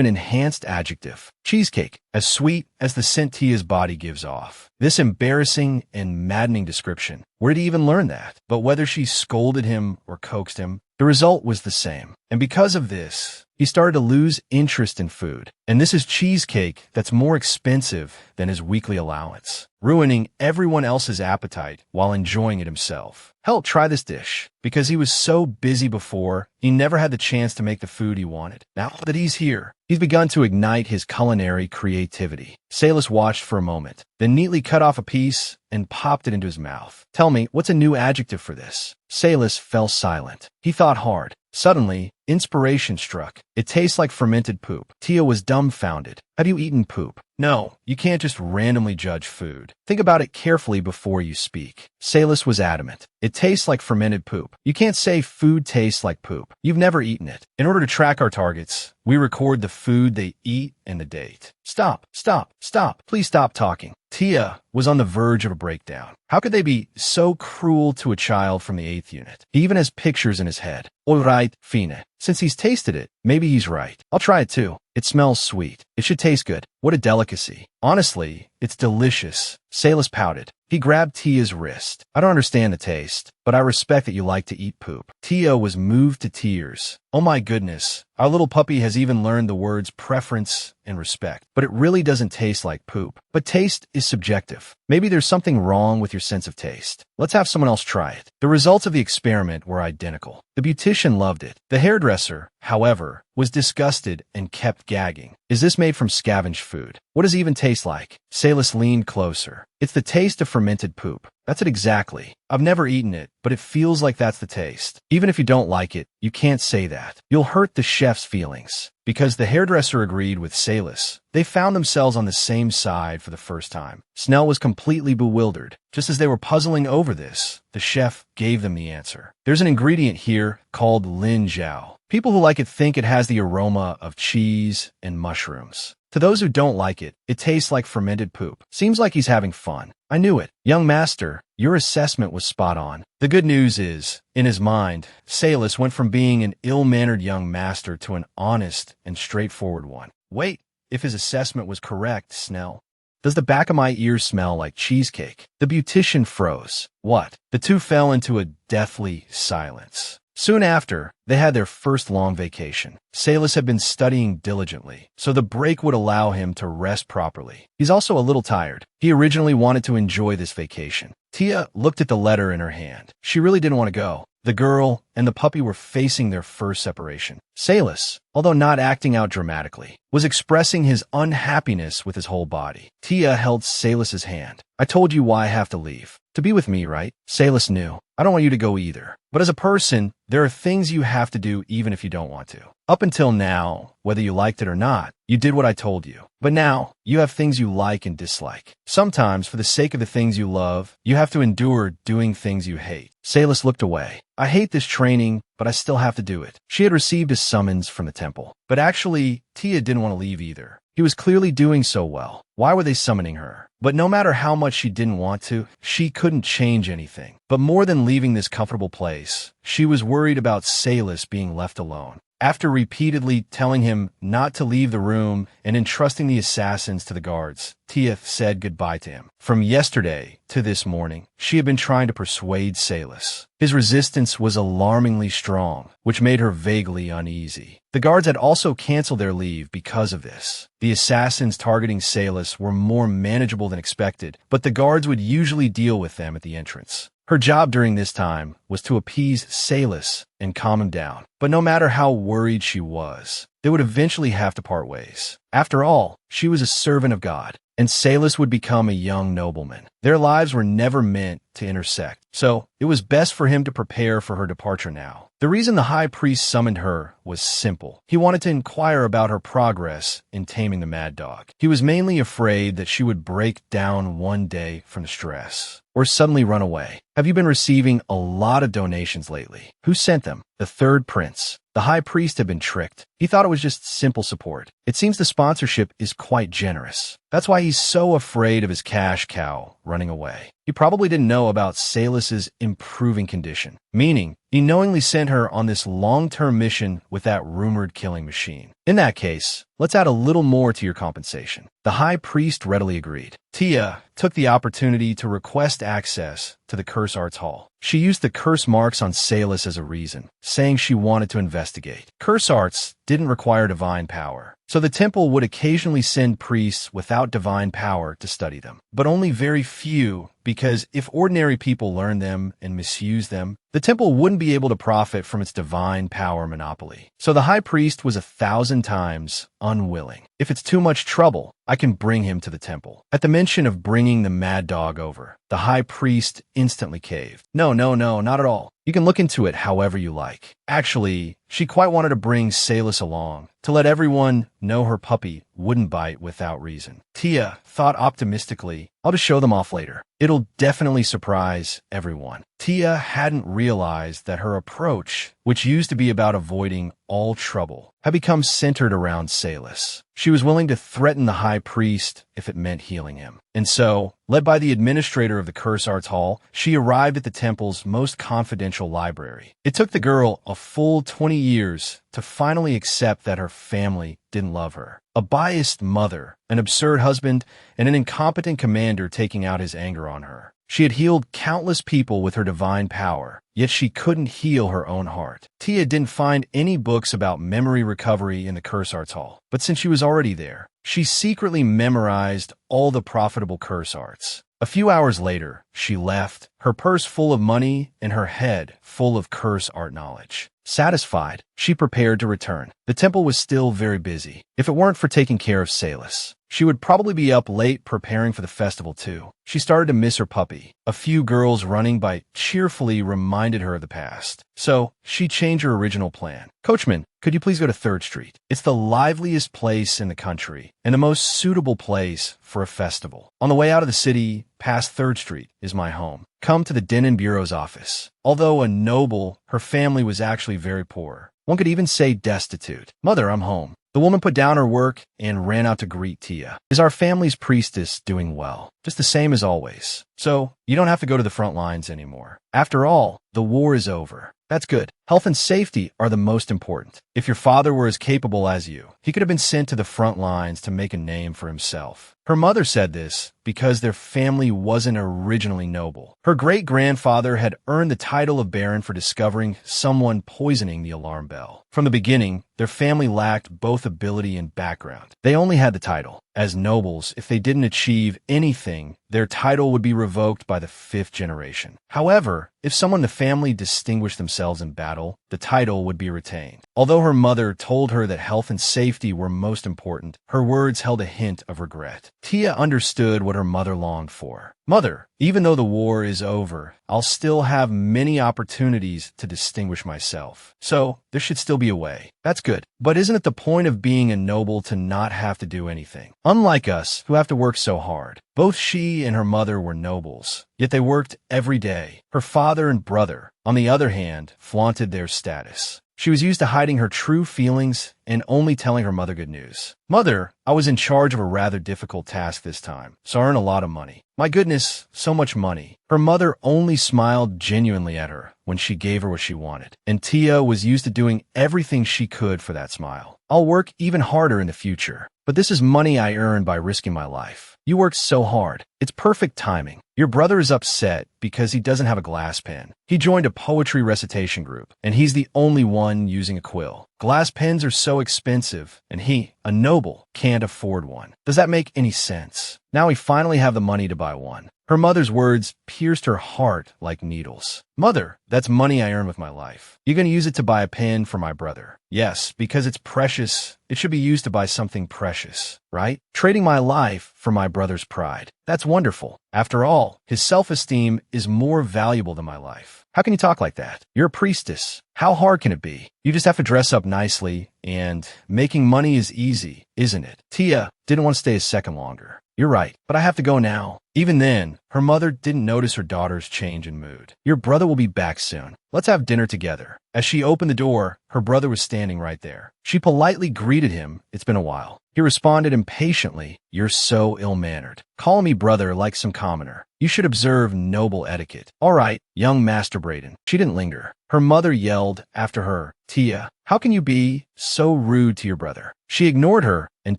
an enhanced adjective. Cheesecake, as sweet as the scent Tia's body gives off. This embarrassing and maddening description. Where did he even learn that? But whether she scolded him or coaxed him, the result was the same. And because of this, he started to lose interest in food. And this is cheesecake that's more expensive than his weekly allowance, ruining everyone else's appetite while enjoying it himself. Hell, try this dish. Because he was so busy before, he never had the chance to make the food he wanted. Now that he's here, he's begun to ignite his culinary creativity. Salis watched for a moment, then neatly cut off a piece and popped it into his mouth. Tell me, what's a new adjective for this? Salis fell silent. He thought hard. Suddenly, inspiration struck. It tastes like fermented poop. Tia was dumbfounded. Have you eaten poop? No, you can't just randomly judge food. Think about it carefully before you speak. Salis was adamant. It tastes like fermented poop. You can't say food tastes like poop. You've never eaten it. In order to track our targets, we record the food they eat and the date. Stop, stop, stop. Please stop talking. Tia was on the verge of a breakdown. How could they be so cruel to a child from the 8th unit? He even has pictures in his head. All right, fine. Since he's tasted it, maybe he's right. I'll try it too. It smells sweet. It should taste good. What a delicacy. Honestly, it's delicious. Salis pouted. He grabbed Tia's wrist. I don't understand the taste, but I respect that you like to eat poop. Tia was moved to tears. Oh my goodness. Our little puppy has even learned the words preference and respect. But it really doesn't taste like poop. But taste is subjective. Maybe there's something wrong with your sense of taste. Let's have someone else try it. The results of the experiment were identical. The beautician loved it. The hairdresser, however, was disgusted and kept gagging. Is this made from scavenged food? What does it even taste like? Salis leaned closer. It's the taste of fermented poop. That's it exactly. I've never eaten it, but it feels like that's the taste. Even if you don't like it, you can't say that. You'll hurt the chef's feelings. Because the hairdresser agreed with Salis, they found themselves on the same side for the first time. Snell was completely bewildered. Just as they were puzzling over this, the chef gave them the answer. There's an ingredient here called lin jiao. People who like it think it has the aroma of cheese and mushrooms. To those who don't like it, it tastes like fermented poop. Seems like he's having fun. I knew it. Young master, your assessment was spot on. The good news is, in his mind, Salis went from being an ill-mannered young master to an honest and straightforward one. Wait, if his assessment was correct, Snell. Does the back of my ears smell like cheesecake? The beautician froze. What? The two fell into a deathly silence. Soon after, they had their first long vacation. Salis had been studying diligently, so the break would allow him to rest properly. He's also a little tired. He originally wanted to enjoy this vacation. Tia looked at the letter in her hand. She really didn't want to go. The girl and the puppy were facing their first separation. Salis, although not acting out dramatically, was expressing his unhappiness with his whole body. Tia held Salis's hand. I told you why I have to leave. To be with me, right? Salis knew. I don't want you to go either. But as a person, there are things you have to do even if you don't want to. Up until now, whether you liked it or not, you did what I told you. But now, you have things you like and dislike. Sometimes, for the sake of the things you love, you have to endure doing things you hate. Salis looked away. I hate this training, but I still have to do it. She had received a summons from the temple. But actually, Tia didn't want to leave either. He was clearly doing so well. Why were they summoning her? But no matter how much she didn't want to, she couldn't change anything. But more than leaving this comfortable place, she was worried about Salis being left alone. After repeatedly telling him not to leave the room and entrusting the assassins to the guards, Tia said goodbye to him. From yesterday to this morning, she had been trying to persuade Salis. His resistance was alarmingly strong, which made her vaguely uneasy. The guards had also canceled their leave because of this. The assassins targeting Salis were more manageable than expected, but the guards would usually deal with them at the entrance. Her job during this time was to appease Salis and calm him down. But no matter how worried she was, they would eventually have to part ways. After all, she was a servant of God, and Salis would become a young nobleman. Their lives were never meant to intersect, so it was best for him to prepare for her departure now. The reason the high priest summoned her was simple. He wanted to inquire about her progress in taming the mad dog. He was mainly afraid that she would break down one day from stress, or suddenly run away. Have you been receiving a lot of donations lately? Who sent them? The third prince. The high priest had been tricked. He thought it was just simple support. It seems the sponsorship is quite generous. That's why he's so afraid of his cash cow running away. He probably didn't know about Salis's improving condition, meaning he knowingly sent her on this long-term mission with that rumored killing machine. In that case, let's add a little more to your compensation. The high priest readily agreed. Tia took the opportunity to request access to the Curse Arts Hall. She used the curse marks on Salis as a reason, saying she wanted to investigate. Curse arts didn't require divine power, so the temple would occasionally send priests without divine power to study them. But only very few, because if ordinary people learned them and misused them, the temple wouldn't be able to profit from its divine power monopoly. So the high priest was 1,000 times unwilling. If it's too much trouble, I can bring him to the temple. At the mention of bringing the mad dog over, the high priest instantly caved. No, not at all. You can look into it however you like. Actually, she quite wanted to bring Salis along, to let everyone know her puppy wouldn't bite without reason. Tia thought optimistically, I'll just show them off later. It'll definitely surprise everyone. Tia hadn't realized that her approach, which used to be about avoiding all trouble, had become centered around Salis. She was willing to threaten the high priest if it meant healing him. And so, led by the administrator of the Curse Arts Hall, she arrived at the temple's most confidential library. It took the girl a full 20 years to finally accept that her family didn't love her. A biased mother, an absurd husband, and an incompetent commander taking out his anger on her. She had healed countless people with her divine power, yet she couldn't heal her own heart. Tia didn't find any books about memory recovery in the Curse Arts Hall, but since she was already there, she secretly memorized all the profitable curse arts. A few hours later, she left, her purse full of money and her head full of curse art knowledge. Satisfied, she prepared to return. The temple was still very busy. If it weren't for taking care of Salis, She would probably be up late preparing for the festival too. She started to miss her puppy. A few girls running by cheerfully reminded her of the past. So she changed her original plan. Coachman, could you please go to 3rd Street? It's the liveliest place in the country and the most suitable place for a festival. On the way out of the city, past 3rd Street, is my home. Come to the Din Bureau's office. Although a noble, her family was actually very poor. One could even say destitute. Mother, I'm home. The woman put down her work and ran out to greet Tia. Is our family's priestess doing well? Just the same as always. So, you don't have to go to the front lines anymore. After all, the war is over. That's good. Health and safety are the most important. If your father were as capable as you, he could have been sent to the front lines to make a name for himself. Her mother said this because their family wasn't originally noble. Her great-grandfather had earned the title of Baron for discovering someone poisoning the alarm bell. From the beginning, their family lacked both ability and background. They only had the title. As nobles, if they didn't achieve anything, their title would be revoked by the 5th generation. However, if someone in the family distinguished themselves in battle, the title would be retained. Although her mother told her that health and safety were most important, her words held a hint of regret. Tia understood what her mother longed for. Mother, even though the war is over, I'll still have many opportunities to distinguish myself. So, there should still be a way. That's good. But isn't it the point of being a noble to not have to do anything? Unlike us, who have to work so hard. Both she and her mother were nobles, yet they worked every day. Her father and brother, on the other hand, flaunted their status. She was used to hiding her true feelings and only telling her mother good news. Mother, I was in charge of a rather difficult task this time, so I earn a lot of money. My goodness, so much money. Her mother only smiled genuinely at her when she gave her what she wanted, and Tia was used to doing everything she could for that smile. I'll work even harder in the future, but this is money I earned by risking my life. You worked so hard. It's perfect timing. Your brother is upset because he doesn't have a glass pen. He joined a poetry recitation group, and he's the only one using a quill. Glass pens are so expensive, and he, a noble, can't afford one. Does that make any sense? Now we finally have the money to buy one. Her mother's words pierced her heart like needles. Mother, that's money I earn with my life. You're going to use it to buy a pen for my brother. Yes, because it's precious. It should be used to buy something precious, right? Trading my life for my brother's pride. That's wonderful. After all, his self-esteem is more valuable than my life. How can you talk like that? You're a priestess. How hard can it be? You just have to dress up nicely, and making money is easy, isn't it? Tia didn't want to stay a second longer. You're right, but I have to go now. Even then, her mother didn't notice her daughter's change in mood. Your brother will be back soon. Let's have dinner together. As she opened the door, her brother was standing right there. She politely greeted him. It's been a while. He responded impatiently, You're so ill-mannered. Call me brother like some commoner. You should observe noble etiquette. All right, young Master Braden. She didn't linger. Her mother yelled after her, Tia, how can you be so rude to your brother? She ignored her and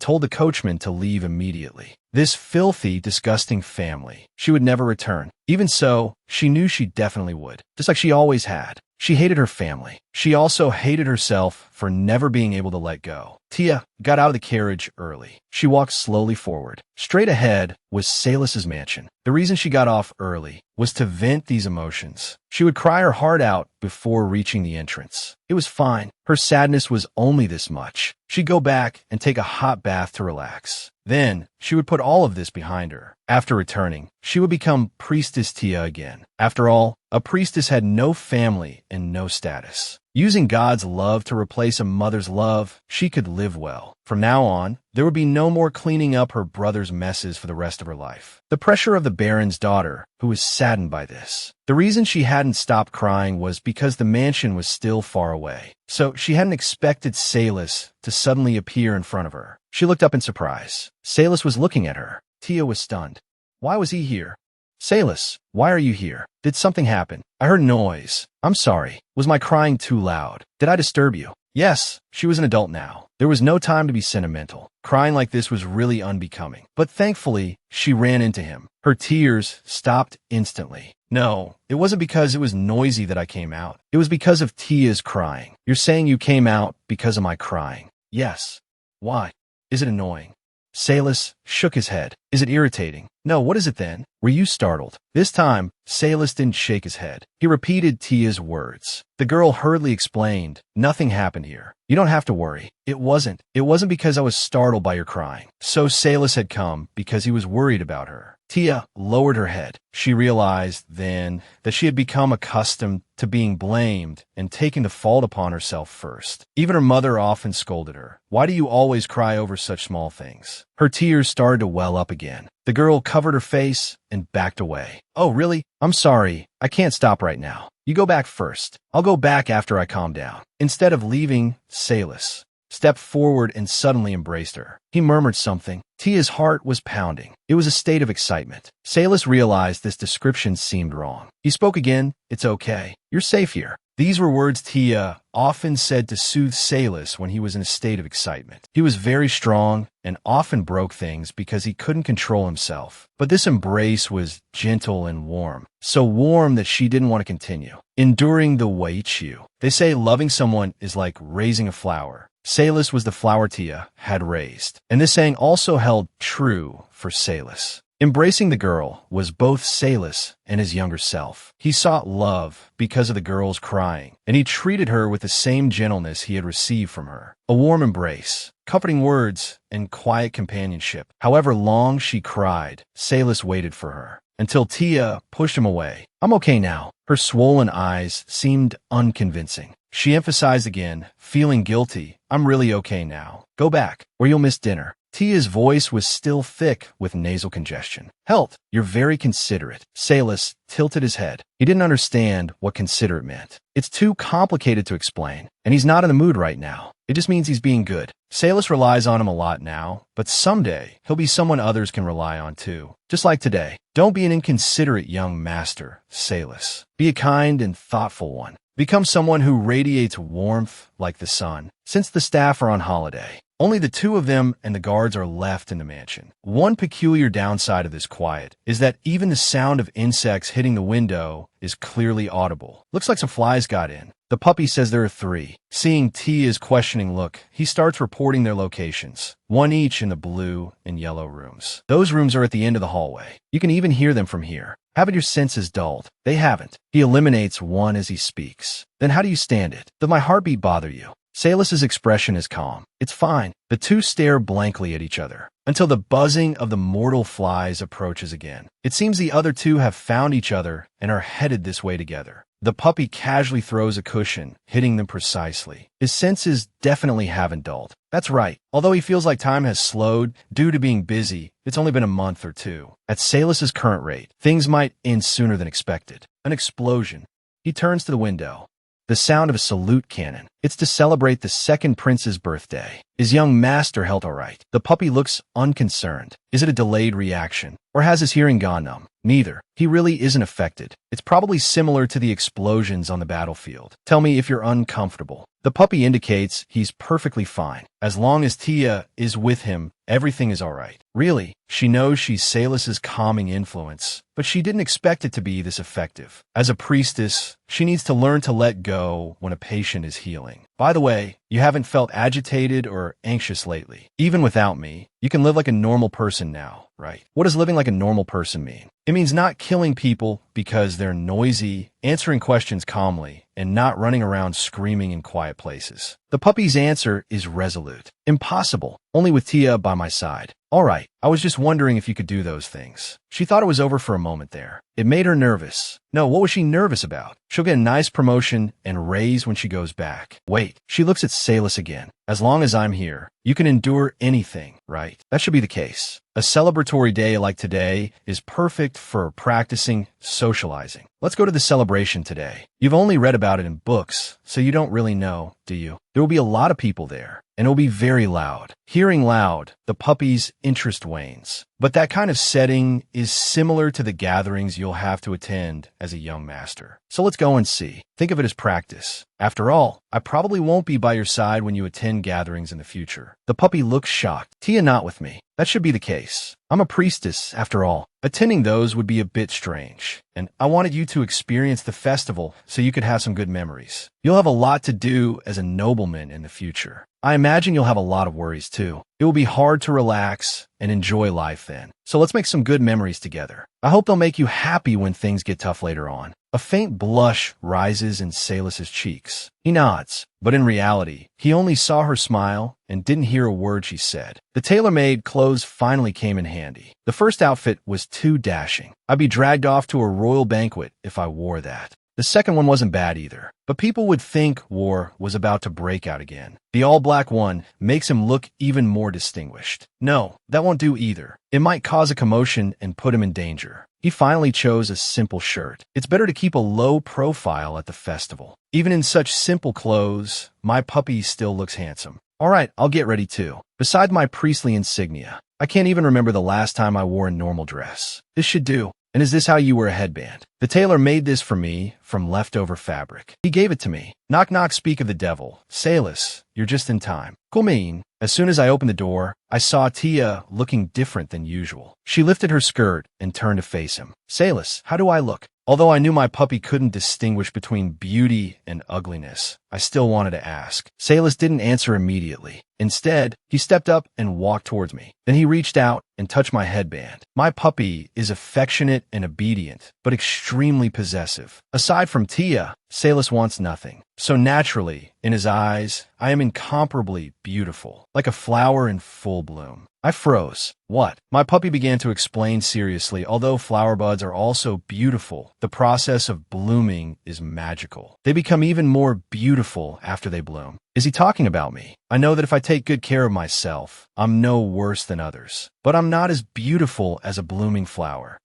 told the coachman to leave immediately. This filthy, disgusting family. She would never return. Even so, she knew she definitely would, just like she always had. She hated her family. She also hated herself for never being able to let go. Tia got out of the carriage early. She walked slowly forward. Straight ahead was Salus's mansion. The reason she got off early was to vent these emotions. She would cry her heart out before reaching the entrance. It was fine. Her sadness was only this much. She'd go back and take a hot bath to relax. Then, she would put all of this behind her. After returning, she would become Priestess Tia again. After all, a priestess had no family and no status. Using God's love to replace a mother's love, she could live well. From now on, there would be no more cleaning up her brother's messes for the rest of her life. The pressure of the Baron's daughter, who was saddened by this. The reason she hadn't stopped crying was because the mansion was still far away. So she hadn't expected Salus to suddenly appear in front of her. She looked up in surprise. Salus was looking at her. Tia was stunned. Why was he here? Salus, why are you here? Did something happen? I heard noise. I'm sorry. Was my crying too loud? Did I disturb you? Yes, she was an adult now. There was no time to be sentimental. Crying like this was really unbecoming. But thankfully, she ran into him. Her tears stopped instantly. No, it wasn't because it was noisy that I came out. It was because of Tia's crying. You're saying you came out because of my crying? Yes. Why? Is it annoying? Salus shook his head. Is it irritating? No, what is it then? Were you startled? This time, Salus didn't shake his head. He repeated Tia's words. The girl hurriedly explained, nothing happened here. You don't have to worry. It wasn't because I was startled by your crying. So Salus had come because he was worried about her. Tia lowered her head. She realized then that she had become accustomed to being blamed and taking the fault upon herself first. Even her mother often scolded her. Why do you always cry over such small things? Her tears started to well up again. The girl covered her face and backed away. Oh, really? I'm sorry. I can't stop right now. You go back first. I'll go back after I calm down. Instead of leaving, Salus stepped forward and suddenly embraced her. He murmured something. Tia's heart was pounding. It was a state of excitement. Salus realized this description seemed wrong. He spoke again. It's okay. You're safe here. These were words Tia often said to soothe Salus when he was in a state of excitement. He was very strong and often broke things because he couldn't control himself. But this embrace was gentle and warm. So warm that she didn't want to continue. Enduring the Waichu. They say loving someone is like raising a flower. Salus was the flower Tia had raised. And this saying also held true for Salus. Embracing the girl was both Salus and his younger self. He sought love because of the girl's crying, and he treated her with the same gentleness he had received from her. A warm embrace, comforting words, and quiet companionship. However long she cried, Salus waited for her, until Tia pushed him away. I'm okay now. Her swollen eyes seemed unconvincing. She emphasized again, feeling guilty. I'm really okay now. Go back, or you'll miss dinner. Tia's voice was still thick with nasal congestion. Halt! You're very considerate. Salus tilted his head. He didn't understand what considerate meant. It's too complicated to explain, and he's not in the mood right now. It just means he's being good. Salus relies on him a lot now, but someday he'll be someone others can rely on too. Just like today. Don't be an inconsiderate young master, Salus. Be a kind and thoughtful one. Become someone who radiates warmth like the sun. Since the staff are on holiday, only the two of them and the guards are left in the mansion. One peculiar downside of this quiet is that even the sound of insects hitting the window is clearly audible. Looks like some flies got in. The puppy says there are 3. Seeing Tia's questioning look, he starts reporting their locations. 1 each in the blue and yellow rooms. Those rooms are at the end of the hallway. You can even hear them from here. Haven't your senses dulled? They haven't. He eliminates 1 as he speaks. Then how do you stand it? Does my heartbeat bother you? Salus's expression is calm. It's fine. The two stare blankly at each other until the buzzing of the mortal flies approaches again. It seems the other two have found each other and are headed this way together. The puppy casually throws a cushion, hitting them precisely. His senses definitely haven't dulled. That's right. Although he feels like time has slowed due to being busy, it's only been a month or 2. At Salus's current rate, things might end sooner than expected. An explosion. He turns to the window. The sound of a salute cannon. It's to celebrate the second prince's birthday. His young master held all right. The puppy looks unconcerned. Is it a delayed reaction? Or has his hearing gone numb? Neither. He really isn't affected. It's probably similar to the explosions on the battlefield. Tell me if you're uncomfortable. The puppy indicates he's perfectly fine. As long as Tia is with him, everything is all right. Really, she knows she's Salus's calming influence, but she didn't expect it to be this effective. As a priestess, she needs to learn to let go when a patient is healing. By the way, you haven't felt agitated or anxious lately. Even without me, you can live like a normal person now, right? What does living like a normal person mean? It means not killing people because they're noisy, answering questions calmly, and not running around screaming in quiet places. The puppy's answer is resolute. Impossible. Only with Tia by my side. All right, I was just wondering if you could do those things. She thought it was over for a moment there. It made her nervous. No, what was she nervous about? She'll get a nice promotion and raise when she goes back. Wait, she looks at Salus again. As long as I'm here, you can endure anything, right? That should be the case. A celebratory day like today is perfect for practicing socializing. Let's go to the celebration today. You've only read about it in books, so you don't really know, do you? There will be a lot of people there, and it will be very loud. Hearing loud, the puppy's interest wanes. But that kind of setting is similar to the gatherings you'll have to attend as a young master. So let's go and see. Think of it as practice. After all, I probably won't be by your side when you attend gatherings in the future. The puppy looks shocked. Tia not with me. That should be the case. I'm a priestess, after all. Attending those would be a bit strange, and I wanted you to experience the festival so you could have some good memories. You'll have a lot to do as a nobleman in the future. I imagine you'll have a lot of worries too. It will be hard to relax and enjoy life then. So let's make some good memories together. I hope they'll make you happy when things get tough later on. A faint blush rises in Salus's cheeks. He nods, but in reality, he only saw her smile and didn't hear a word she said. The tailor-made clothes finally came in handy. The first outfit was too dashing. I'd be dragged off to a royal banquet if I wore that. The second one wasn't bad either, but people would think war was about to break out again. The all-black one makes him look even more distinguished. No, that won't do either. It might cause a commotion and put him in danger. He finally chose a simple shirt. It's better to keep a low profile at the festival. Even in such simple clothes, my puppy still looks handsome. All right, I'll get ready too. Beside my priestly insignia, I can't even remember the last time I wore a normal dress. This should do. And is this how you wear a headband? The tailor made this for me from leftover fabric. He gave it to me. Knock knock, speak of the devil. Salus, you're just in time. Kulmeen. As soon as I opened the door, I saw Tia looking different than usual. She lifted her skirt and turned to face him. Salus, how do I look? Although I knew my puppy couldn't distinguish between beauty and ugliness, I still wanted to ask. Salus didn't answer immediately. Instead, he stepped up and walked towards me. Then he reached out and touched my headband. My puppy is affectionate and obedient, but extremely possessive. Aside from Tia, Salus wants nothing. So naturally, in his eyes, I am incomparably beautiful, like a flower in full bloom. I froze. What? My puppy began to explain seriously. Although flower buds are also beautiful, the process of blooming is magical. They become even more beautiful after they bloom. Is he talking about me? I know that if I take good care of myself, I'm no worse than others. But I'm not as beautiful as a blooming flower.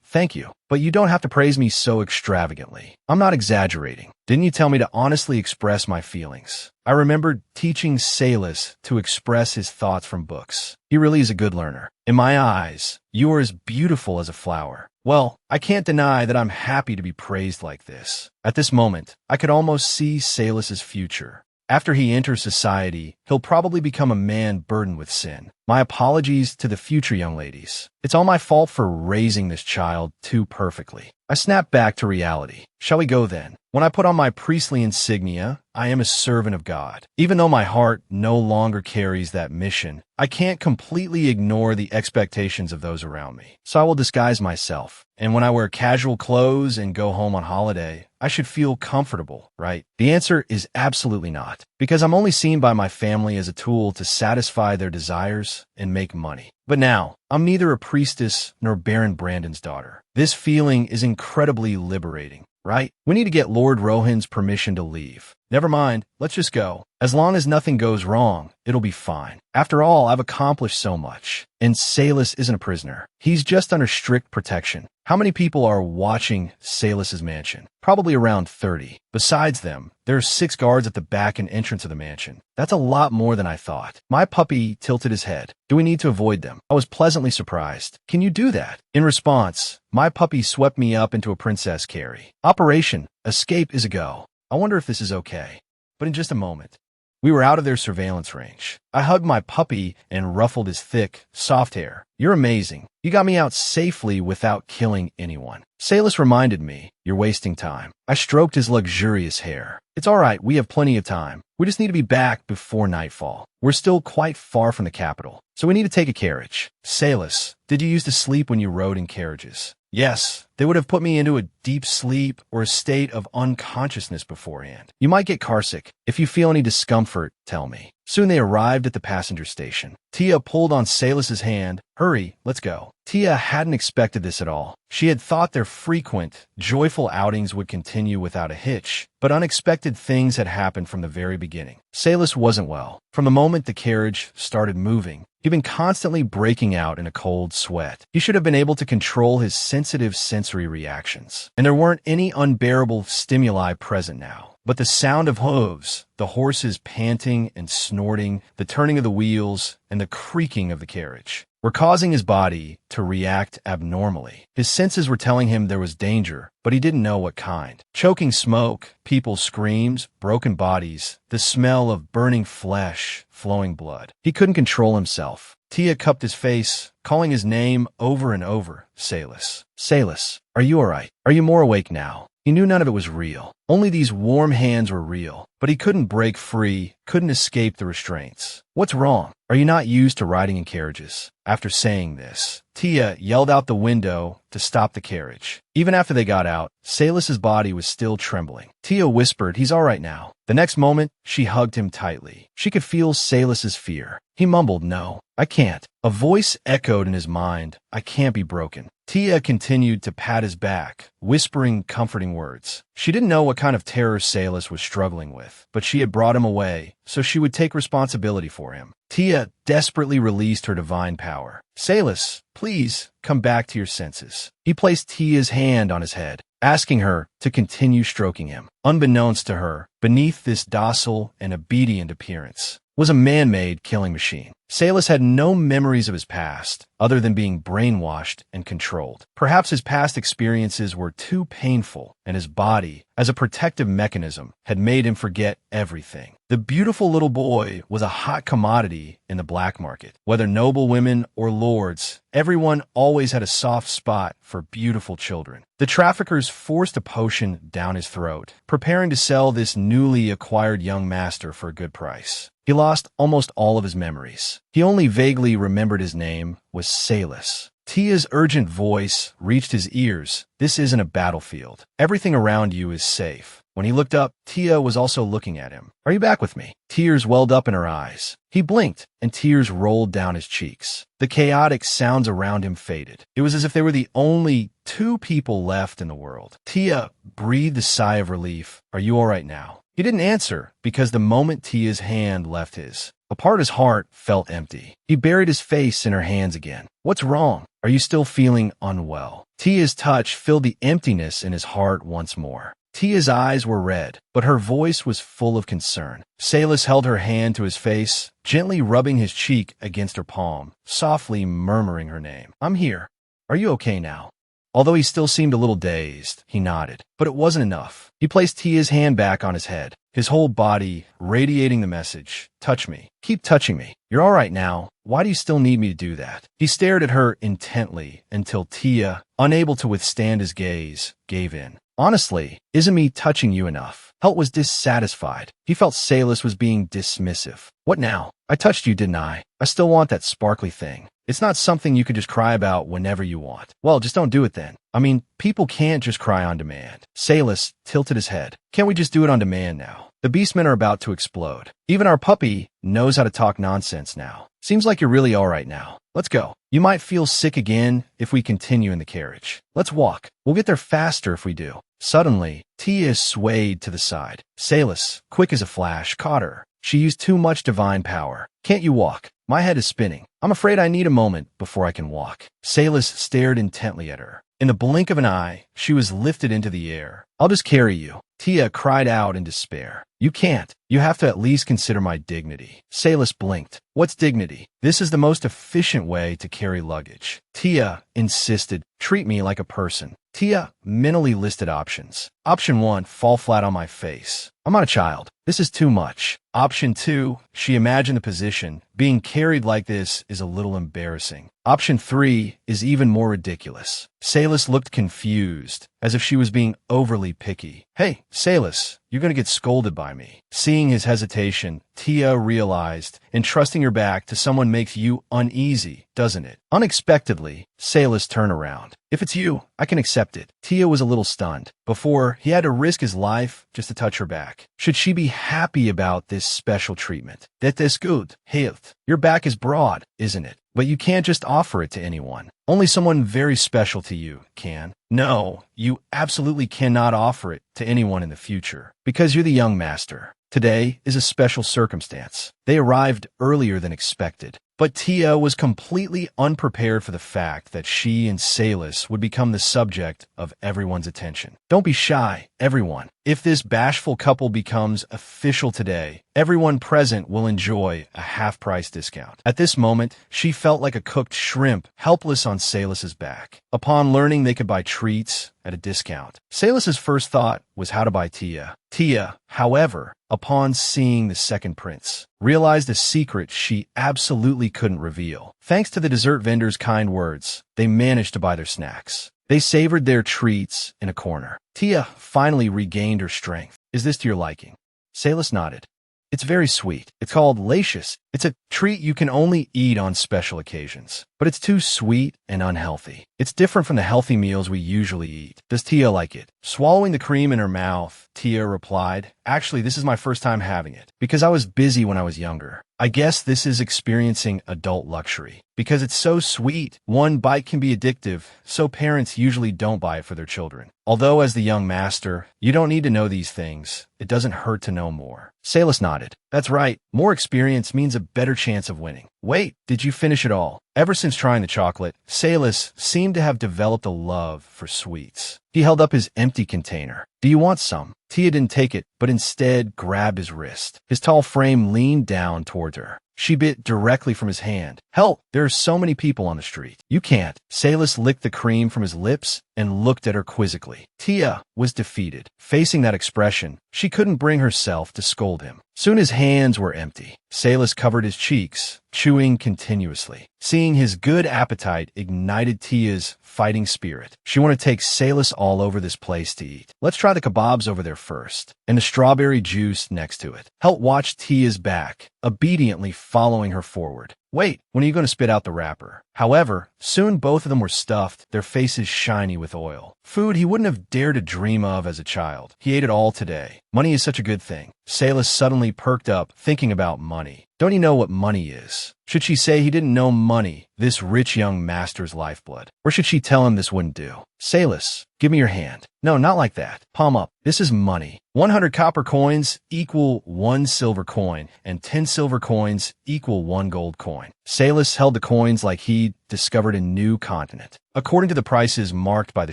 Thank you. But you don't have to praise me so extravagantly. I'm not exaggerating. Didn't you tell me to honestly express my feelings? I remembered teaching Salus to express his thoughts from books. He really is a good learner. In my eyes, you are as beautiful as a flower. Well, I can't deny that I'm happy to be praised like this. At this moment, I could almost see Salus's future. After he enters society, he'll probably become a man burdened with sin. My apologies to the future young ladies. It's all my fault for raising this child too perfectly. I snapped back to reality. Shall we go then? When I put on my priestly insignia, I am a servant of God. Even though my heart no longer carries that mission, I can't completely ignore the expectations of those around me. So I will disguise myself. And when I wear casual clothes and go home on holiday, I should feel comfortable, right? The answer is absolutely not, because I'm only seen by my family as a tool to satisfy their desires and make money. But now, I'm neither a priestess nor Baron Brandon's daughter. This feeling is incredibly liberating, right? We need to get Lord Rohan's permission to leave. Never mind, let's just go. As long as nothing goes wrong, it'll be fine. After all, I've accomplished so much. And Salus isn't a prisoner. He's just under strict protection. How many people are watching Salus's mansion? Probably around 30. Besides them, there are 6 guards at the back and entrance of the mansion. That's a lot more than I thought. My puppy tilted his head. Do we need to avoid them? I was pleasantly surprised. Can you do that? In response, my puppy swept me up into a princess carry. Operation Escape is a go. I wonder if this is okay. But in just a moment, we were out of their surveillance range. I hugged my puppy and ruffled his thick, soft hair. You're amazing. You got me out safely without killing anyone. Salus reminded me, you're wasting time. I stroked his luxurious hair. It's all right, we have plenty of time. We just need to be back before nightfall. We're still quite far from the capital, so we need to take a carriage. Salus, did you used to sleep when you rode in carriages? Yes, they would have put me into a deep sleep or a state of unconsciousness beforehand. You might get carsick. If you feel any discomfort, tell me. Soon they arrived at the passenger station. Tia pulled on Salus's hand. Hurry, let's go. Tia hadn't expected this at all. She had thought their frequent, joyful outings would continue without a hitch, but unexpected things had happened from the very beginning. Salus wasn't well. From the moment the carriage started moving, he'd been constantly breaking out in a cold sweat. He should have been able to control his sensitive sensory reactions. And there weren't any unbearable stimuli present now. But the sound of hooves, the horses panting and snorting, the turning of the wheels, and the creaking of the carriage were causing his body to react abnormally. His senses were telling him there was danger, but he didn't know what kind. Choking smoke, people's screams, broken bodies, the smell of burning flesh, flowing blood. He couldn't control himself. Tia cupped his face, calling his name over and over. Salus. Salus, are you all right? Are you more awake now? He knew none of it was real. Only these warm hands were real. But he couldn't break free, couldn't escape the restraints. What's wrong? Are you not used to riding in carriages? After saying this, Tia yelled out the window to stop the carriage. Even after they got out, Salus's body was still trembling. Tia whispered, "He's all right now." The next moment, she hugged him tightly. She could feel Salus's fear. He mumbled, "No, I can't." A voice echoed in his mind, "I can't be broken." Tia continued to pat his back, whispering comforting words. She didn't know what kind of terror Salus was struggling with, but she had brought him away, so she would take responsibility for him. Tia desperately released her divine power. "Salus, please come back to your senses." He placed Tia's hand on his head, asking her to continue stroking him. Unbeknownst to her, beneath this docile and obedient appearance was a man-made killing machine. Salus had no memories of his past, other than being brainwashed and controlled. Perhaps his past experiences were too painful, and his body, as a protective mechanism, had made him forget everything. The beautiful little boy was a hot commodity in the black market. Whether noble women or lords, everyone always had a soft spot for beautiful children. The traffickers forced a potion down his throat, preparing to sell this newly acquired young master for a good price. He lost almost all of his memories. He only vaguely remembered his name was Salus. Tia's urgent voice reached his ears. "This isn't a battlefield. Everything around you is safe." When he looked up, Tia was also looking at him. "Are you back with me?" Tears welled up in her eyes. He blinked, and tears rolled down his cheeks. The chaotic sounds around him faded. It was as if they were the only two people left in the world. Tia breathed a sigh of relief. "Are you all right now?" He didn't answer, because the moment Tia's hand left his, a part of his heart felt empty. He buried his face in her hands again. "What's wrong? Are you still feeling unwell?" Tia's touch filled the emptiness in his heart once more. Tia's eyes were red, but her voice was full of concern. Salus held her hand to his face, gently rubbing his cheek against her palm, softly murmuring her name. "I'm here. Are you okay now?" Although he still seemed a little dazed, he nodded. But it wasn't enough. He placed Tia's hand back on his head, his whole body radiating the message, "Touch me. Keep touching me. You're all right now. Why do you still need me to do that?" He stared at her intently until Tia, unable to withstand his gaze, gave in. "Honestly, isn't me touching you enough?" Helt was dissatisfied. He felt Salus was being dismissive. "What now? I touched you, didn't I? I still want that sparkly thing. It's not something you could just cry about whenever you want." "Well, just don't do it then." "I mean, people can't just cry on demand." Salus tilted his head. "Can't we just do it on demand now? The beastmen are about to explode. Even our puppy knows how to talk nonsense now. Seems like you're really all right now. Let's go. You might feel sick again if we continue in the carriage. Let's walk. We'll get there faster if we do." Suddenly, Tia swayed to the side. Salus, quick as a flash, caught her. She used too much divine power. "Can't you walk? My head is spinning. I'm afraid I need a moment before I can walk." Salus stared intently at her. In the blink of an eye, she was lifted into the air. "I'll just carry you." Tia cried out in despair. "You can't. You have to at least consider my dignity." Salus blinked. "What's dignity?" "This is the most efficient way to carry luggage." Tia insisted. "Treat me like a person." Tia mentally listed options. Option 1, fall flat on my face. "I'm not a child. This is too much." Option 2, she imagined the position. "Being carried like this is a little embarrassing." Option 3 is even more ridiculous. Salus looked confused, as if she was being overly picky. "Hey, Salus, you're going to get scolded by me." Seeing his hesitation, Tia realized entrusting your back to someone makes you uneasy, doesn't it? Unexpectedly, Salus turned around. "If it's you, I can accept it." Tia was a little stunned. Before, he had to risk his life just to touch her back. Should she be happy about this special treatment? "Det is good, helt. Your back is broad, isn't it? But you can't just offer it to anyone. Only someone very special to you can." "No, you absolutely cannot offer it to anyone in the future, because you're the young master. Today is a special circumstance." They arrived earlier than expected. But Tia was completely unprepared for the fact that she and Salus would become the subject of everyone's attention. Don't be shy, everyone. If this bashful couple becomes official today, everyone present will enjoy a half-price discount. At this moment, she felt like a cooked shrimp, helpless on Salus's back. Upon learning they could buy treats at a discount, Salus's first thought was how to buy Tia. Tia, however, upon seeing the second prince, realized a secret she absolutely couldn't reveal. Thanks to the dessert vendor's kind words, they managed to buy their snacks. They savored their treats in a corner. Tia finally regained her strength. "Is this to your liking?" Salus nodded. It's very sweet. It's called lacious. It's a treat you can only eat on special occasions. But it's too sweet and unhealthy. It's different from the healthy meals we usually eat. Does Tia like it? Swallowing the cream in her mouth, Tia replied, "Actually, this is my first time having it, because I was busy when I was younger. I guess this is experiencing adult luxury. Because it's so sweet, one bite can be addictive, so parents usually don't buy it for their children. Although as the young master, you don't need to know these things. It doesn't hurt to know more." Salus nodded. "That's right. More experience means a better chance of winning." "Wait, did you finish it all?" Ever since trying the chocolate, Salus seemed to have developed a love for sweets. He held up his empty container. "Do you want some?" Tia didn't take it, but instead grabbed his wrist. His tall frame leaned down towards her. She bit directly from his hand. "Help! There are so many people on the street." "You can't." Salus licked the cream from his lips and looked at her quizzically. Tia was defeated. Facing that expression, she couldn't bring herself to scold him. Soon his hands were empty. Salus covered his cheeks, chewing continuously. Seeing his good appetite ignited Tia's fighting spirit. She wanted to take Salus all over this place to eat. "Let's try the kebabs over there first, and the strawberry juice next to it." Help watched Tia's back, obediently following her forward. "Wait, when are you going to spit out the wrapper?" However, soon both of them were stuffed, their faces shiny with oil. Food he wouldn't have dared to dream of as a child. He ate it all today. Money is such a good thing. Salus suddenly perked up, thinking about money. Don't he know what money is? Should she say he didn't know money, this rich young master's lifeblood? Or should she tell him this wouldn't do? "Salus, give me your hand." "No, not like that. Palm up. This is money. 100 copper coins equal 1 silver coin, and 10 silver coins equal 1 gold coin." Salus held the coins like he'd discovered a new continent. "According to the prices marked by the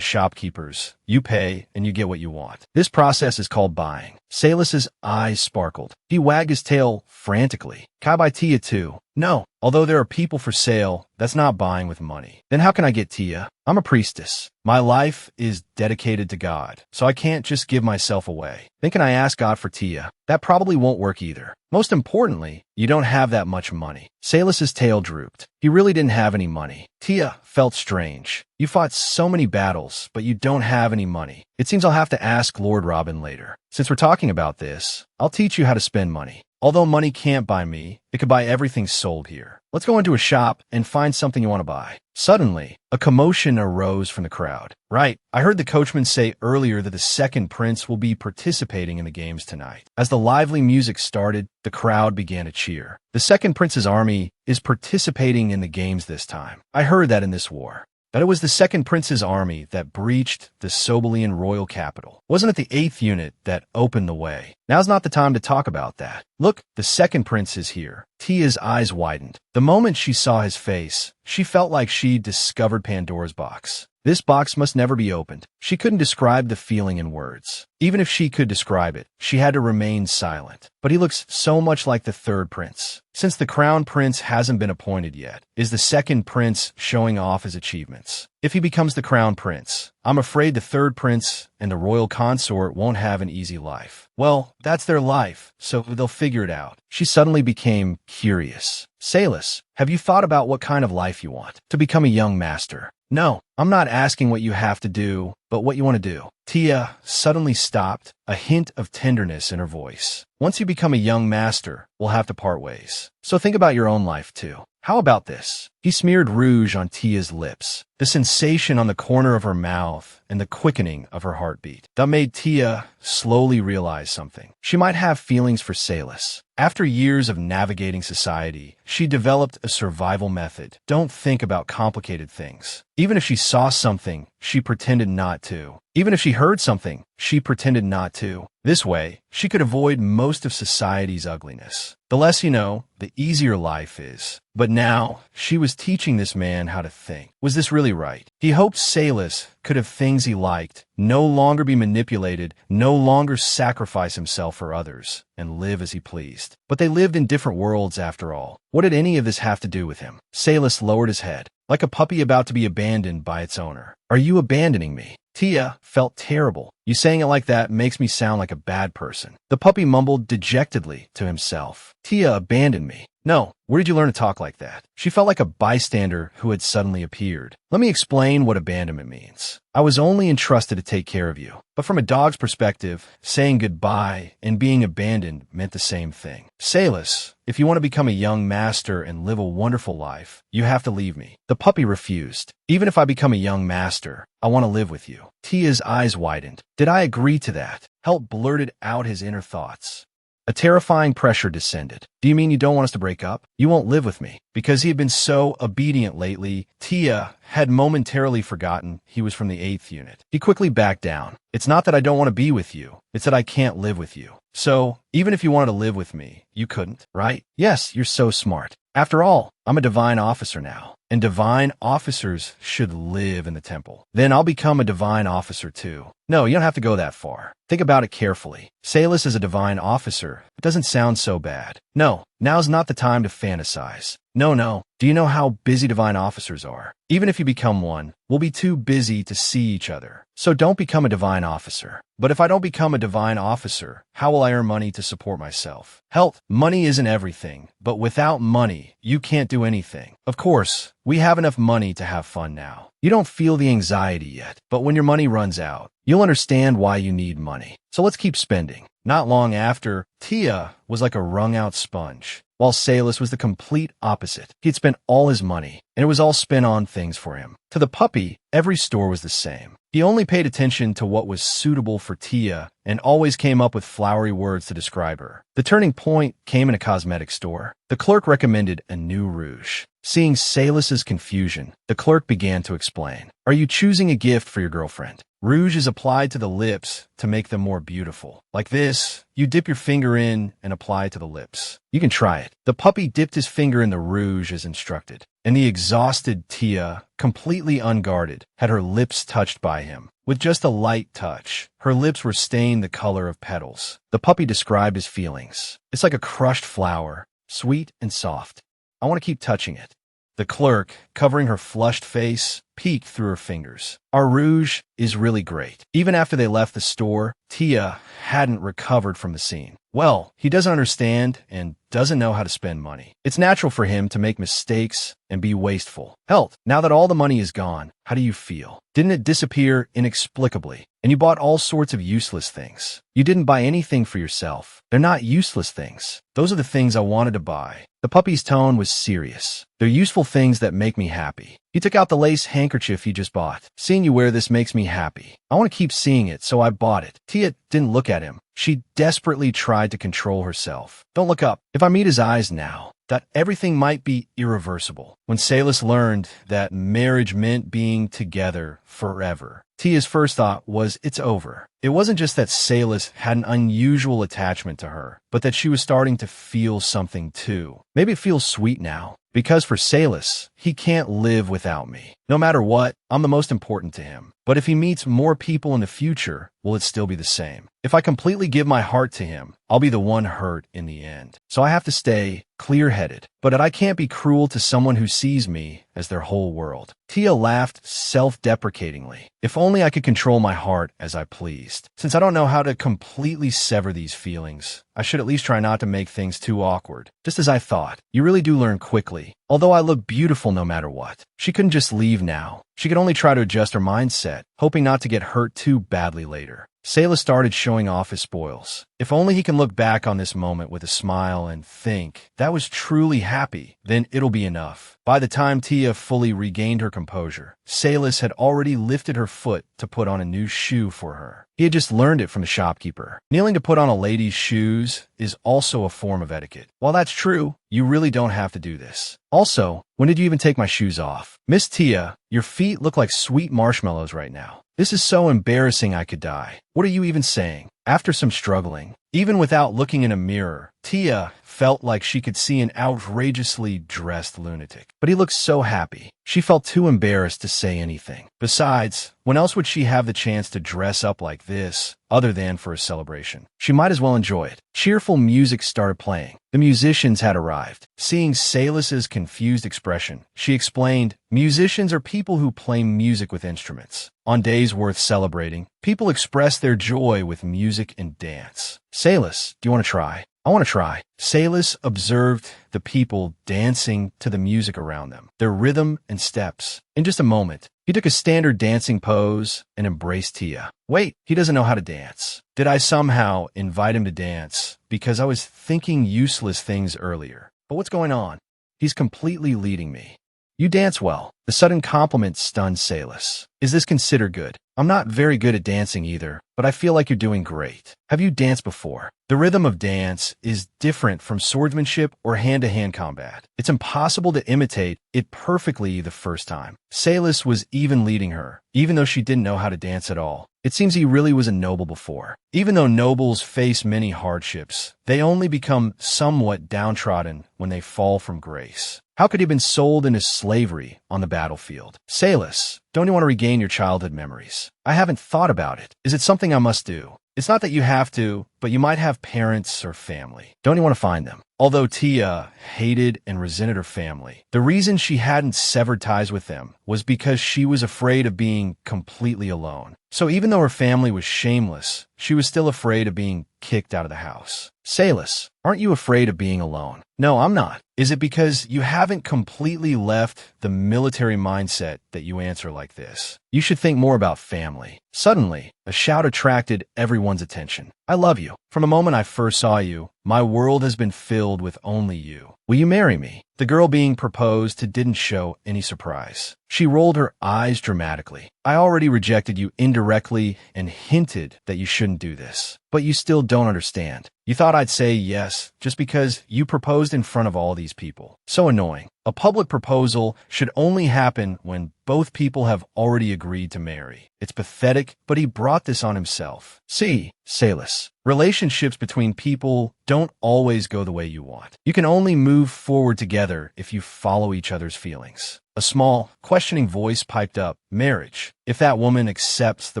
shopkeepers, you pay and you get what you want. This process is called buying." Salus's eyes sparkled. He wagged his tail frantically. "Can I buy Tia too?" "No. Although there are people for sale, that's not buying with money." "Then how can I get Tia?" "I'm a priestess. My life is dedicated to God, so I can't just give myself away. Then can I ask God for Tia?" "That probably won't work either. Most importantly, you don't have that much money." Salus's tail drooped. He really didn't have any money. Tia felt strange. "You fought so many battles, but you don't have any money. It seems I'll have to ask Lord Robin later. Since we're talking about this, I'll teach you how to spend money. Although money can't buy me, it could buy everything sold here. Let's go into a shop and find something you want to buy." Suddenly, a commotion arose from the crowd. "Right, I heard the coachman say earlier that the second prince will be participating in the games tonight." As the lively music started, the crowd began to cheer. "The second prince's army is participating in the games this time. I heard that in this war. That it was the second prince's army that breached the Sobolian royal capital. Wasn't it the 8th unit that opened the way? Now's not the time to talk about that. Look, the second prince is here." Tia's eyes widened. The moment she saw his face, she felt like she'd discovered Pandora's box. This box must never be opened. She couldn't describe the feeling in words. Even if she could describe it, she had to remain silent. But he looks so much like the third prince. Since the crown prince hasn't been appointed yet, is the second prince showing off his achievements? If he becomes the crown prince, I'm afraid the third prince and the royal consort won't have an easy life. Well, that's their life, so they'll figure it out. She suddenly became curious. "Salus, have you thought about what kind of life you want? To become a young master?" "No, I'm not asking what you have to do, but what you want to do." Tia suddenly stopped, a hint of tenderness in her voice. "Once you become a young master, we'll have to part ways. So think about your own life too. How about this?" He smeared rouge on Tia's lips. The sensation on the corner of her mouth and the quickening of her heartbeat. That made Tia slowly realize something. She might have feelings for Salus. After years of navigating society, she developed a survival method. Don't think about complicated things. Even if she saw something, she pretended not to. Even if she heard something, she pretended not to. This way, she could avoid most of society's ugliness. The less you know, the easier life is. But now, she was teaching this man how to think. Was this really right? He hoped Salus could have things he liked, no longer be manipulated, no longer sacrifice himself for others, and live as he pleased. But they lived in different worlds after all. What did any of this have to do with him? Salus lowered his head. like a puppy about to be abandoned by its owner. Are you abandoning me? Tia felt terrible. You saying it like that makes me sound like a bad person. The puppy mumbled dejectedly to himself. Tia abandoned me. No, where did you learn to talk like that? She felt like a bystander who had suddenly appeared. Let me explain what abandonment means. I was only entrusted to take care of you. But from a dog's perspective, saying goodbye and being abandoned meant the same thing. Salis, if you want to become a young master and live a wonderful life, you have to leave me. The puppy refused. Even if I become a young master, I want to live with you. Tia's eyes widened. Did I agree to that? Help blurted out his inner thoughts. A terrifying pressure descended. Do you mean you don't want us to break up? You won't live with me. Because he had been so obedient lately, Tia had momentarily forgotten he was from the 8th unit. He quickly backed down. It's not that I don't want to be with you. It's that I can't live with you. So, even if you wanted to live with me, you couldn't, right? Yes, you're so smart. After all, I'm a divine officer now, and divine officers should live in the temple. Then I'll become a divine officer too. No, you don't have to go that far. Think about it carefully. Salis is a divine officer. It doesn't sound so bad. No, now's not the time to fantasize. No. Do you know how busy divine officers are? Even if you become one, we'll be too busy to see each other. So don't become a divine officer. But if I don't become a divine officer, how will I earn money to support myself? Health, money isn't everything, but without money, you can't do anything. Of course, we have enough money to have fun now. You don't feel the anxiety yet, but when your money runs out, you'll understand why you need money. So let's keep spending. Not long after, Tia was like a wrung-out sponge, while Salis was the complete opposite. He'd spent all his money, and it was all spent on things for him. To the puppy, every store was the same. He only paid attention to what was suitable for Tia and always came up with flowery words to describe her. The turning point came in a cosmetic store. The clerk recommended a new rouge. Seeing Salis's confusion, the clerk began to explain. Are you choosing a gift for your girlfriend? Rouge is applied to the lips to make them more beautiful. Like this, you dip your finger in and apply to the lips. You can try it. The puppy dipped his finger in the rouge as instructed, and the exhausted Tia, completely unguarded, had her lips touched by him. With just a light touch, her lips were stained the color of petals. The puppy described his feelings. It's like a crushed flower, sweet and soft. I want to keep touching it. The clerk, covering her flushed face, peeked through her fingers. Our rouge is really great. Even after they left the store, Tia hadn't recovered from the scene. Well, he doesn't understand and doesn't know how to spend money. It's natural for him to make mistakes and be wasteful. Health, now that all the money is gone, how do you feel? Didn't it disappear inexplicably? And you bought all sorts of useless things. You didn't buy anything for yourself. They're not useless things. Those are the things I wanted to buy. The puppy's tone was serious. They're useful things that make me happy. He took out the lace handkerchief he just bought. Seeing you wear this makes me happy. I want to keep seeing it, so I bought it. Tia didn't look at him. She desperately tried to control herself. Don't look up. If I meet his eyes now, that everything might be irreversible. When Salis learned that marriage meant being together forever, Tia's first thought was it's over. It wasn't just that Salis had an unusual attachment to her, but that she was starting to feel something too. Maybe it feels sweet now. Because for Salis, he can't live without me. No matter what, I'm the most important to him. But if he meets more people in the future, will it still be the same? If I completely give my heart to him, I'll be the one hurt in the end. So I have to stay clear-headed. But I can't be cruel to someone who sees me as their whole world. Tia laughed self-deprecatingly. If only I could control my heart as I pleased. Since I don't know how to completely sever these feelings, I should at least try not to make things too awkward. Just as I thought, you really do learn quickly. Although I look beautiful no matter what. She couldn't just leave now. She could only try to adjust her mindset, hoping not to get hurt too badly later. Salis started showing off his spoils. If only he can look back on this moment with a smile and think, that was truly happy, then it'll be enough. By the time Tia fully regained her composure, Salis had already lifted her foot to put on a new shoe for her. He had just learned it from the shopkeeper. Kneeling to put on a lady's shoes is also a form of etiquette. While that's true, you really don't have to do this. Also, when did you even take my shoes off? Miss Tia, your feet look like sweet marshmallows right now. This is so embarrassing I could die. What are you even saying? After some struggling, even without looking in a mirror, Tia felt like she could see an outrageously dressed lunatic. But he looked so happy. She felt too embarrassed to say anything. Besides, when else would she have the chance to dress up like this, other than for a celebration? She might as well enjoy it. Cheerful music started playing. The musicians had arrived. Seeing Salus's confused expression, she explained, "Musicians are people who play music with instruments. On days worth celebrating, people express their joy with music and dance." "Salus, do you want to try?" "I want to try." Salus observed the people dancing to the music around them, their rhythm and steps. In just a moment, he took a standard dancing pose and embraced Tia. "Wait, he doesn't know how to dance. Did I somehow invite him to dance because I was thinking useless things earlier? But what's going on? He's completely leading me." "You dance well." The sudden compliment stunned Salus. "Is this considered good?" "I'm not very good at dancing either, but I feel like you're doing great." "Have you danced before?" The rhythm of dance is different from swordsmanship or hand-to-hand combat. It's impossible to imitate it perfectly the first time. Salus was even leading her, even though she didn't know how to dance at all. It seems he really was a noble before. Even though nobles face many hardships, they only become somewhat downtrodden when they fall from grace. How could he have been sold into slavery on the battlefield? "Salus, don't you want to regain your childhood memories?" "I haven't thought about it. Is it something I must do?" "It's not that you have to, but you might have parents or family. Don't you want to find them?" Although Tia hated and resented her family, the reason she hadn't severed ties with them was because she was afraid of being completely alone. So even though her family was shameless, she was still afraid of being kicked out of the house. "Salus, aren't you afraid of being alone?" "No, I'm not." "Is it because you haven't completely left the military mindset that you answer like this? You should think more about family." Suddenly, a shout attracted everyone's attention. "I love you. From the moment I first saw you, my world has been filled with only you. Will you marry me?" The girl being proposed to didn't show any surprise. She rolled her eyes dramatically. "I already rejected you indirectly and hinted that you shouldn't do this. But you still don't understand. You thought I'd say yes just because you proposed in front of all these people. So annoying. A public proposal should only happen when both people have already agreed to marry. It's pathetic, but he brought this on himself. See, Salus, relationships between people don't always go the way you want. You can only move forward together if you follow each other's feelings." A small, questioning voice piped up, "Marriage. If that woman accepts the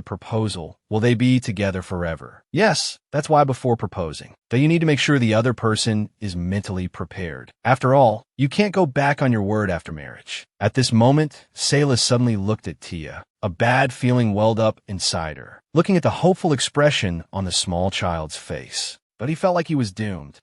proposal, will they be together forever?" "Yes, that's why before proposing, that you need to make sure the other person is mentally prepared. After all, you can't go back on your word after marriage." At this moment, Salus suddenly looked at Tia. A bad feeling welled up inside her, looking at the hopeful expression on the small child's face. But he felt like he was doomed.